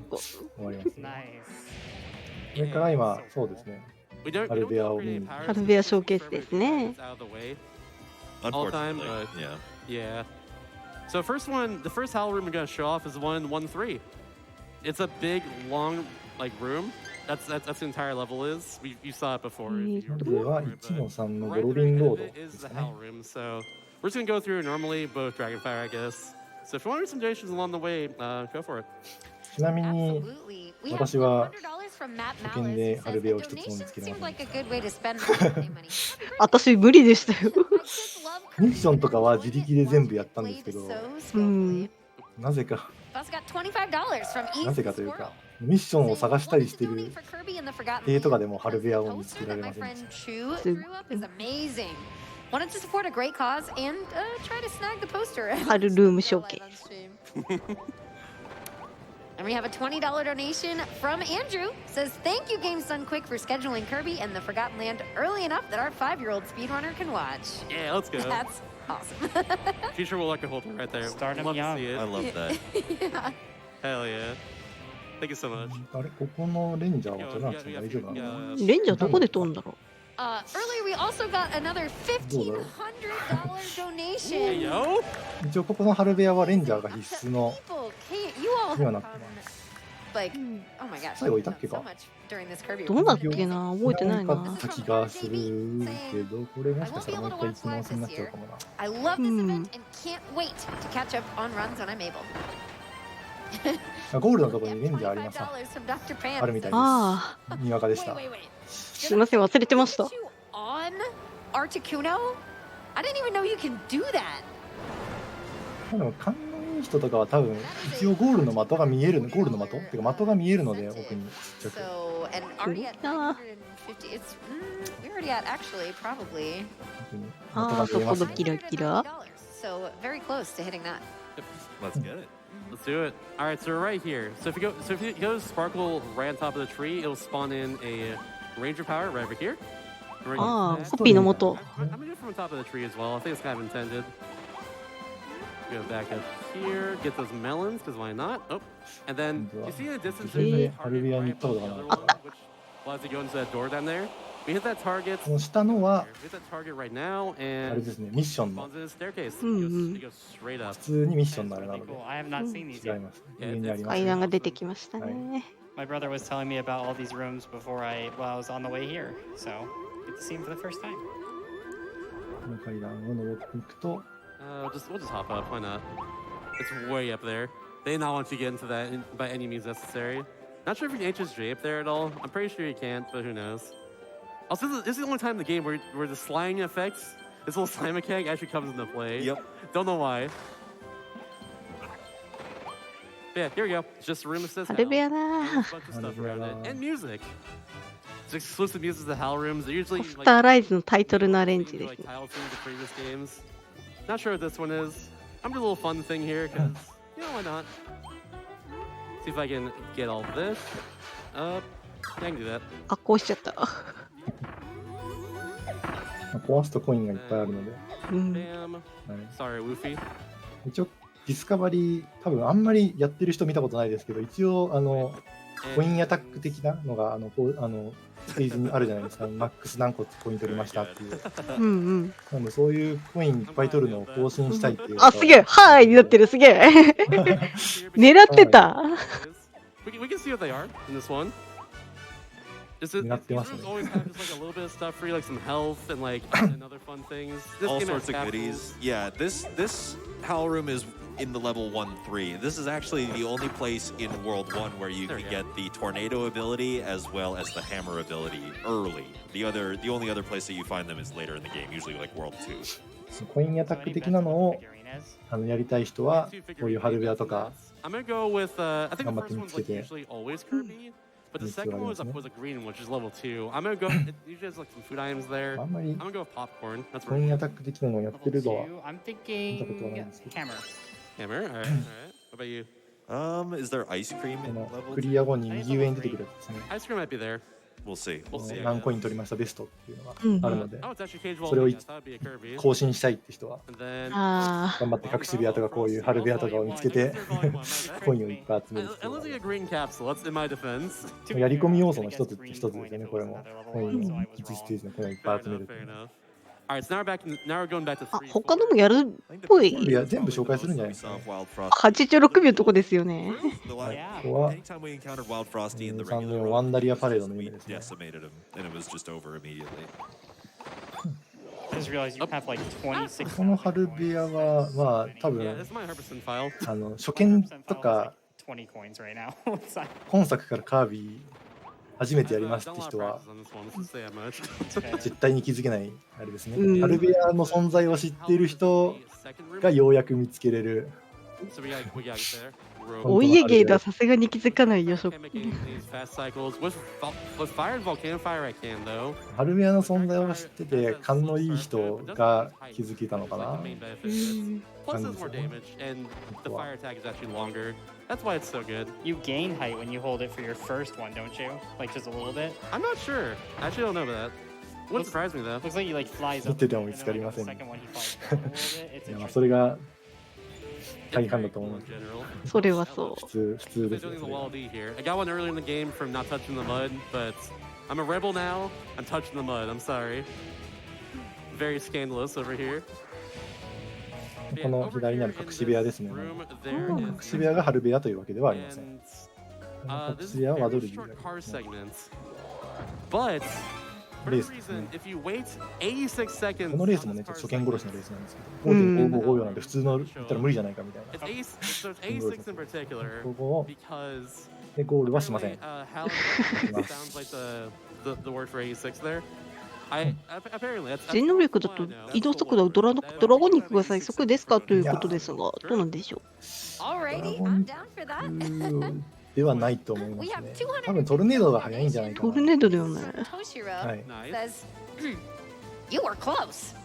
終わります。 Nice. それから今、そうですね、 We don't. ハルベアを見に。ハルベアショーケースですね。 Out of the way. Unfortunately, but- yeah. Yeah. So the first Howl room we're gonna show off is 1-1-3. It's a big, long, like room. That's the entire level is. You saw it before. If you こ were れは before, 1の but 3のゴ right ロ there リン in ロ the ード end で is す the かね。 Howl room. So we're just gonna go through normally both Dragonfire, I guess. So if you want some donations along the way, go for it. ちなみに、 Absolutely. We have 私は $100 from Matt 保険 Malice で who ハル says ベア a を一つも見 donation つけられ seems ません like a good way to spend holiday money. 私無理でしたよ。 My kids love ミッションとかは自力で全部やったんですけど、 so う skillfully. ん。なぜか、 Bus got $25 from な East ぜかという Squirrel. か、ミッションを探したりしてる Donate for Kirby and the Forgotten 手とか Land. でもハルベアを見 The つけ poster ら that れ my ませんで friend し Chu す drew up is amazing. Wanted to support a great cause and try to snag the poster. ハルルームショーケース。 And we have a $20 donation from Andrew. Says, thank you, Games Done Quick, for scheduling Kirby and the Forgotten Land early enough that our 5-year-old speedrunner can watch. Yeah, let's go. That's awesome. Future will like a holder right there. Start 'em Love to young. see it. I love that. Yeah. Hell yeah. Thank you so much. た。あれ、ここのレンジャーは取らなくて大丈夫なの？レンジャーどこで飛んだろ Earlier, we also got another $1,500 donation. Yo. 一応ここのハルベアはレンジャーが必須の People, you all には have なって come, ます。 like, oh my gosh, 最後いたっけ so か？ much during this Kirby. どうだっけな覚えてないな。んかった気がするけど、これもしかしたらもう一回行き直しになっちゃうかもな。 I love this event and can't wait to catch up on runs when I'm able. あゴールのところにレンジャーありますな。 $25 from Dr. Pan. あるみたいああ、にわかでし Wait, た。 wait, wait. すいません、忘れてました。 On Articuno? I didn't even know you can do that. でも勘のいい人とかは多分一応ゴールの的が見える、ゴールの的っていうか的が見えるので奥にちっちゃく。So, and already at 950, it's we're already at actually probably 奥にああ、そこのキラキラ。 So very close to hitting that. Let's get it. Let's do it. All right, so we're right here. So if you go to Sparkle right on top of the tree, it'll spawn in a Ranger Power right over here. Right ああ、 next. コピーの元。 I'm gonna do it from the top of the tree as well. I think it's kind of intended. Go back up here, get those melons, because why not? Oh, and then you see in the distance there's a target right above the other one, which, well, as you go into that door down there, we hit that target. この下のは We hit that target right now, あれ and ですね、ミッションの spawns in a staircase. Mm-hmm. It goes straight up. 普通にミッションのあれなので Cool. I have not seen these 違い yet. ます。上にあります階段が出てきましたね。 My brother was telling me about all these rooms before I was on the way here, so get to see them for the first time. この階段を登っていくと We'll just hop up. Why not? It's way up there. They not want you to get into that by any means necessary. Not sure if you can HSJ up there at all. I'm pretty sure you can't, but who knows? Also, this is the only time in the game where the sliding effects, this little slime mechanic actually comes into play. Yep. Don't know why. But yeah, here we go. It's just a room that says ハルベア HAL. だ There's a bunch of stuff around it. And music. It's exclusive music to the HAL rooms. They're usually ー。スターライズのタイトルのアレンジです like ね。 title tunes of previous games. Not sure what this one is. I'm doing a little fun thing here because, you know, why not? See if I can get all this up. Yeah, I can do that. あ、こうしちゃった。壊すとコインがいっぱいあるので、うん。 Bam. はい、 Sorry, Woofy. 一応ディスカバリー多分あんまりやってる人見たことないですけど、一応コインアタック的なのがステージにあるじゃないですか。マックス何個コイン取りましたっていう。うんうん。なんでそういうコインいっぱい取るのを更新したいっていう。あ、すげえはいになってる、すげえ狙ってた We can see what they are in this one. These rooms always have just like a little bit of stuff for you, like some health and like and other fun things. This All game has sorts of goodies. capsules. Yeah, this HAL room is in the level 1-3. This is actually the only place in World 1 where you There can we get the tornado ability as well as the hammer ability early. The only other place that you find them is later in the game, usually like World 2. コインアタック的なのをやりたい人はこういうハルベアとか I'm gonna go with I think the 頑張って first 見 one's つけ like て usually always Kirby, but the second one was a green one, which is level 2. I'm gonna go. It usually has like some food items there. あんまり I'm gonna go with popcorn. That's コ where インアタック的なのをやって Level るのは 2, I'm thinking hammer. hammer. All right, all right. What about you? Is there ice cream こ in の level ク 2? リア後に右上に出てくるやつですね。 Ice cream might be there. We'll see. We'll see. 何コイン取りましたベストっていうのがうんあるので、 Oh, it's actually Cage Wall. それを I thought it'd be a Kirby. 更新したいって人は And then あ頑張って隠し部屋とかこういうハルベアとかを見つけてコインをいっぱい集めるっていう I'm の losing a green capsule. That's in my defense. がやり込み要素の一つですよね、これも。コインを1ステージのコインをいっぱい集めるっていう Fair のは。 enough. All right, so now we're going back to あ、 3. 他のもやるっぽい。いや、全部紹介するんじゃないですかね。 86秒のとこですよね。 Yeah. ここは Anytime we encountered Wild Frosty in the 3 regular 年ワンダリアパレード run, の we 夢ですね。 decimated him, and it was just over immediately. I just realized you have like 26. このハルベアは、まあ、多 Yeah, 分 this is my 100% file. 初見とか 20 coins right now. It's like, 今作からカービィ初めてやります Done って a lot of 人は practice on this one. Let's just say that much. 絶対に気づけないあれですね。うんハルベアの存在を知っている人がようやく見つけれる。 So we got there. お家芸ではさすがに気づかないよ、ショ Can't ッ make any of these fast cycles. With fire and volcano fire, I can though. ハルベアの存在を知ってて勘のいい人が気づけたのか Like な the。main benefit of this. Plus, it does more damage, and the fire attack is actually longer. That's why it's so good. you gain height when you hold it for your first one, don't you? Like just a little bit. I'm not sure. I actually don't know about that. Wouldn't surprise me though. Looks like he like flies 見 up. てても and 見つ then, かり like, ま the せんね。 second one he flies down a little bit. It's いやまあ interesting. それが It's 大半 very だと思 cool う in。general. それはそ普通で They're すよ doing そ the れは wall D here. I got one earlier in the game from not touching the mud, but I'm a rebel now. I'm touching the mud. I'm sorry. Very scandalous over here. この左にある隠し部屋ですね。 Room こ there の is 隠し部屋がハルベアというわけではありません。 and この this 隠 is し部屋は very ワドルビー short だ car ですね。 segments. But for Race some ですね。 reason, if you wait 86 seconds, このレースもね、ちょっと初見殺しのレースなんですけど、5.555秒なんで普通の言ったら無理じゃないかみたい it's ace, so it's A6 in particular な。ここを because でゴールはしません。 How sounds like the word for A6 there. Apparently, that's 全能力だと移動速度はドラゴニックが最速ですかということですが、どうなんでしょ Alrighty, ドラゴニ I'm down for that. ックではないと思いますね。多分トルネードが速いんじゃないかな。う。トルネードだよね。Toshiro はい。 says, "You were close."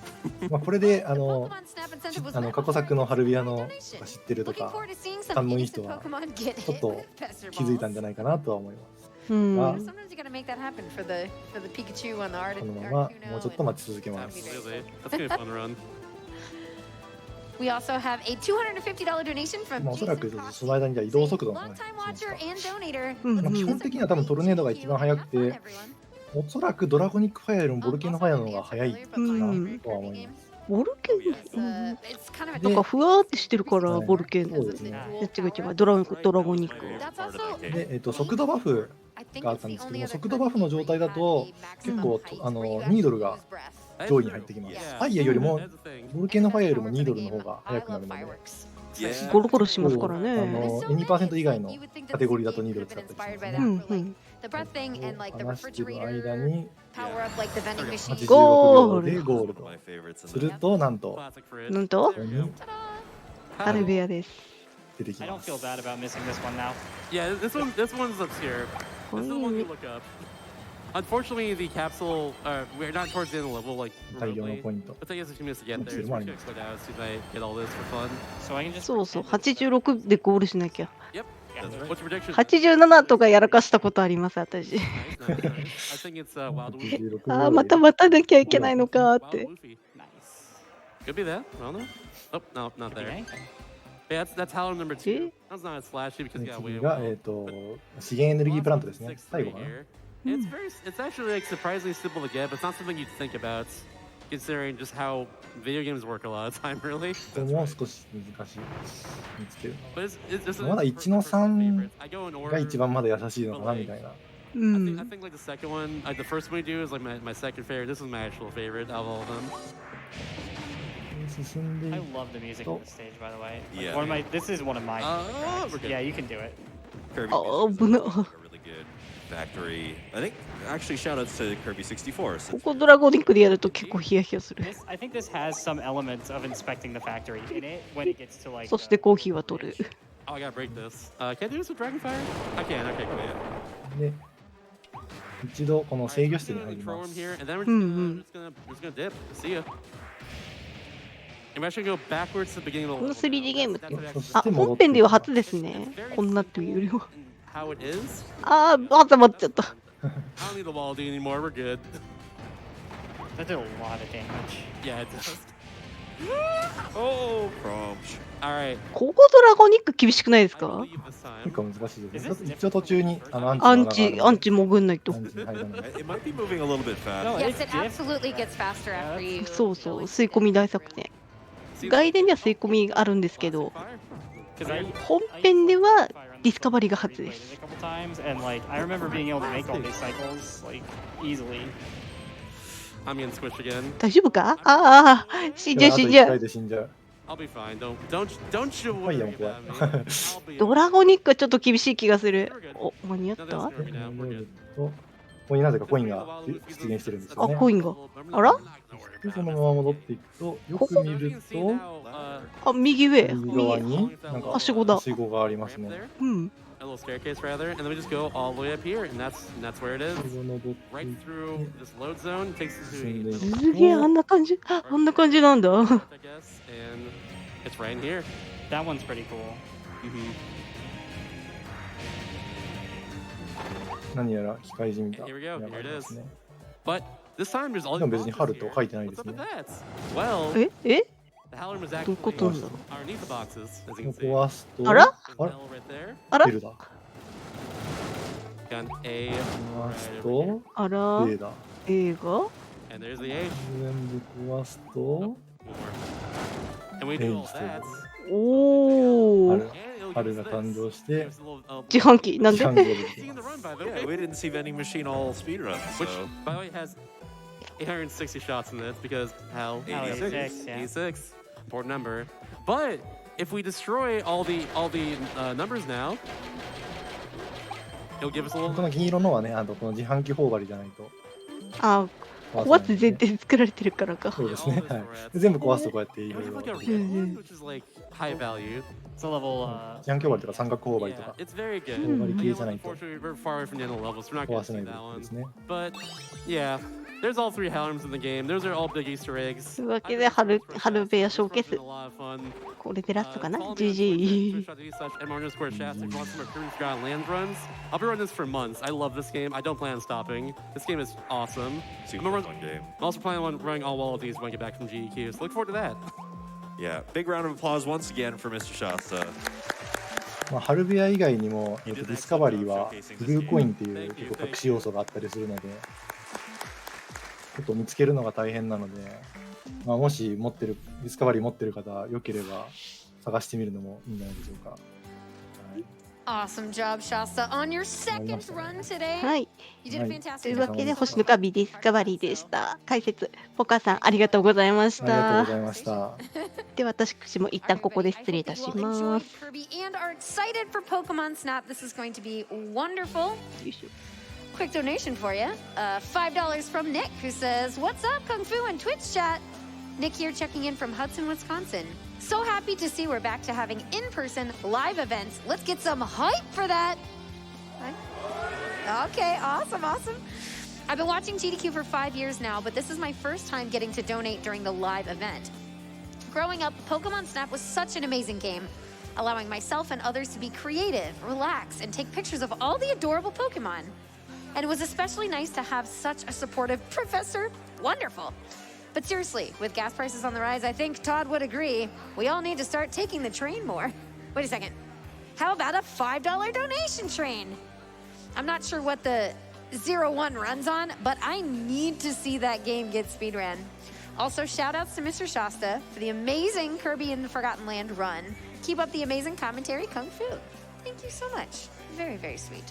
まあこれでPokemon Snap Incentive was 過去作のハルビアの donation. 知ってると Looking か forward to seeing some 勘のいい innocent 人は Pokemon get ちょっ hit と with pester 気づいたん balls. じゃないかなとは思います。うん。 が Sometimes you gotta make that happen for the Pikachu on the Art この Articuno. ままもうちょっと待ち続けます。 really that's gonna be a fun run. We also have a $250 donation from まあおそら Jason く Koshi, その間にじゃあ移動速度の話 longtime しますか watcher and donator. うんまあ基本的には多分トルネードが一番速くて Have fun, everyone. おそらくドラゴニックファイアよりもボルケーノファイアの方が速いかなとは思います。ボルケー It's, ノ、 it's kind of a なんかふわーってしてるから、はいボルケーノ。そうですね。違う、ドラゴニック。 That's also で、速度バフ I think があっ it's たん the ですけ only ど、 other 速度バフの状態だと currency 結構 maximum height where you ニードル actually が lose breath. 上位に入ってきます。 Yeah. ファイアよりも That's the thing. ボルケーノファイアよりも Parts ニー of ド the ルの game 方が I 速くな love るので、 fireworks. Yeah. ゴロゴロしますからね。 2% 以外のカテゴリーだとニードル使ったりしますね。うんうん The breath thing and like the 話してる間 refrigerator に power up like the vending machine. 86ゴール秒でゴールド My favorites in す the るとなんと Classic fridge. なんと There we go. ハルベアです。出てき I ま don't す。 feel bad about missing this one now. Yeah, this one's up here. This is the one you look up. Unfortunately, the capsule, we're not towards the end of the level, like, 大量の remotely. ポイント。 But take us a few minutes to get there, so we're just gonna slow down as soon as I get all this for fun. So I can just そうそう、86でゴールしなきゃ。 Yep. Yeah. What's your prediction? 87とかやらかしたことあります、私。 Nice, nice, nice. I think it's Wild Woofy. 86ああ、また待たなきゃいけないのかーっ Wild て。 Woofy. nice. Could be that. I don't know. Oh, no, not Could be there. anything. Yeah, that's Howler number 2. Eh? That's not as flashy because you got way 次が、資源エネルギープラントですね。最後かな。 It's actually like surprisingly simple to get, but it's not something you'd think about, considering just how video games work a lot of time, really. これも少し難しい見つける But it's まだ1の my personal 3 favorites. I go in の order. が一番まだ優しいのかなみたいな。う I ん。 think like the second one, the first one we do is like my second favorite. This is my actual favorite out of all of them. 進んで I い love the music on the stage, by the way. Like, Yeah. one of my, this is one of my Oh, favorites. we're good. Yeah, you can do it. Kirby Oh, music is no. a really good factory. I think actually shout outs to Kirby 64. ここドラゴニックでやると結構ヒヤヒヤする。 This, I think this has some elements of inspecting the factory in it when it gets to like. そしてコーヒーは取る。 Oh, I gotta break this. Can I do this with Dragonfire? I can. Okay, cool. で一度この制御室 I'm に gonna 入り throw ま him す。 here, and then we're Mm-hmm. just gonna dip. See ya. I'm actually gonna go backwards to the beginning of こ the の level. 3D ゲームって。そしあ、て戻って本編では初ですね。こんなっていうよりは。 How it is? ああ、挟まっちゃった。 I don't need the wall D anymore. We're good. That did a lot of damage. Yeah, it does. Oh, Cromch. All right. ここドラゴニック厳しくないです I か believe this time. 結構難しいですね。 Is ちょっ this と一応途中にアンアンチチの穴があるので潜んないと。アンチに入らない。 It might be moving a little bit fast. No, Yes, it's it diff- absolutely gets faster after you. そうそう、吸い込み大作戦。外伝では吸い込みあるんですけど、 'cause I- 本編ではディスカバリーが初です。 A couple times, and like I remember being able to make all these cycles like easily. I'm getting squished again. 大丈夫かああ、死んじゃう死んじゃあと1回う。で死んじゃう。 I'll be fine. Don't you ファイヤ worry ーも怖い about me. I'll be ドラゴニックはちょっと厳しい気がする。お、間に合っ No, た that's good now. We're good. とここになぜかコインが出現してるんですよあ、ね。コインが。あらでそのまま戻っていくとよく見るとあ、右上。右側になんかはしごだはしごがありますね。うん。 A little staircase rather, and then we just go all the way up here, and that's where it is. はしご登ってい Right って through this load zone takes us 進んでい to くすげえ、あんな感じ。あんな感じなんだ。 I guess, and it's right in here. That one's pretty cool. Mm-hmm. 何やら機械人みたい Here we go. なのがありますね。 But this time there's all で these も別に boxes 春と here. 書いてないで What's す up ね with。that? Well, え the Howler was どうい actually うことなんだろう。 underneath the boxes, as you こ can こ see. はストあらThere's あ an ら L right there. あらベルだ。 Got an A 壊す right と over here. あら A だ。映画 And there's the A. 全部壊すと One more. And we do all Hey, that. おお。春 And it'll 春 give が us 誕 this. 生して Gives us a little, 自販機。なんで自販機が出て Seeing き the ます run, by the Yeah, way. we didn't see vending machine all speed runs. Which, So. by the way, has 860 shots in this because hell, 86, yeah. 86, important number. But if we destroy all the numbers now, it'll give us a こ little. の銀色のはね、この自販機頬張りじゃないとあ、壊す前提で作られてるからか。そうですね。はい。で全部壊すとこうやっていろい We have ろ like a red one, which is like high value. It's a level ジャンキョウバリとか三角鋼針と Yeah, か it's very good. 鋼針 But 系 yeah, じゃないと unfortunately, we're far away from the end of the level, so we're not 壊 going to せな see いと that いうこと one. ですね。 But yeah, there's all 3 Helms in the game. Those are all big Easter eggs. というわけで、春部屋ショーケー It's ス been a。lot of fun. これでラストかな Follow me on Twitter, ?GG。 twitch.tv/m_shasta. If you want some more Kirby Forgotten Land runs, I'll be running this for months. I love this game. I don't plan on stopping. This game is awesome. Super fun game. I'm also planning on running all Wallabies when I get back from GDQ, so look forward to that. Yeah, big round of applause once again for Mr. Shasta. まあ、ハルベア以外にも、ディスカバリーはブルーコインっていう結構隠し要素があったりするので、ちょっと見つけるのが大変なので、まあ、もしディスカバリー持ってる方、よければ探してみるのもいいんじゃないでしょうか。Awesome job, Shasta, on your second run today. はい。 You did a と fantastic いう job. わけで、星のカビディスカバリーでした。解説、ポカさんありがとうございましありがとうごた。ざいました。で、私も一旦ここで失礼いたし I hope that you all ま enjoyed す。 Kirby and are excited for Pokemon Snap. This is going to be wonderful. よいしょ。 Quick donation for you. $5 from Nick, who says, "What's up, Kung Fu and Twitch chat?" Nick here checking in from Hudson, Wisconsin. So happy to see we're back to having in-person live events. Let's get some hype for that. Okay, awesome. I've been watching GDQ for 5 years now, but this is my first time getting to donate during the live event. Growing up, Pokemon Snap was such an amazing game, allowing myself and others to be creative, relax, and take pictures of all the adorable Pokemon. And it was especially nice to have such a supportive professor. Wonderful. But seriously, with gas prices on the rise, I think Todd would agree. We all need to start taking the train more. Wait a second. How about a $5 donation train? I'm not sure what the 01 runs on, but I need to see that game get speedrun. Also, shout outs to Mr. Shasta for the amazing Kirby in the Forgotten Land run. Keep up the amazing commentary, Kung Fu. Thank you so much. Very, very sweet.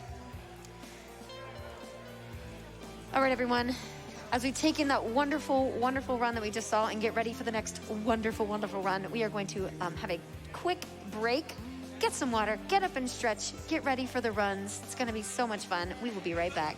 All right, everyone. As we take in that wonderful, wonderful run that we just saw and get ready for the next wonderful, wonderful run, we are going to have a quick break, get some water, get up and stretch, get ready for the runs. It's going to be so much fun. We will be right back.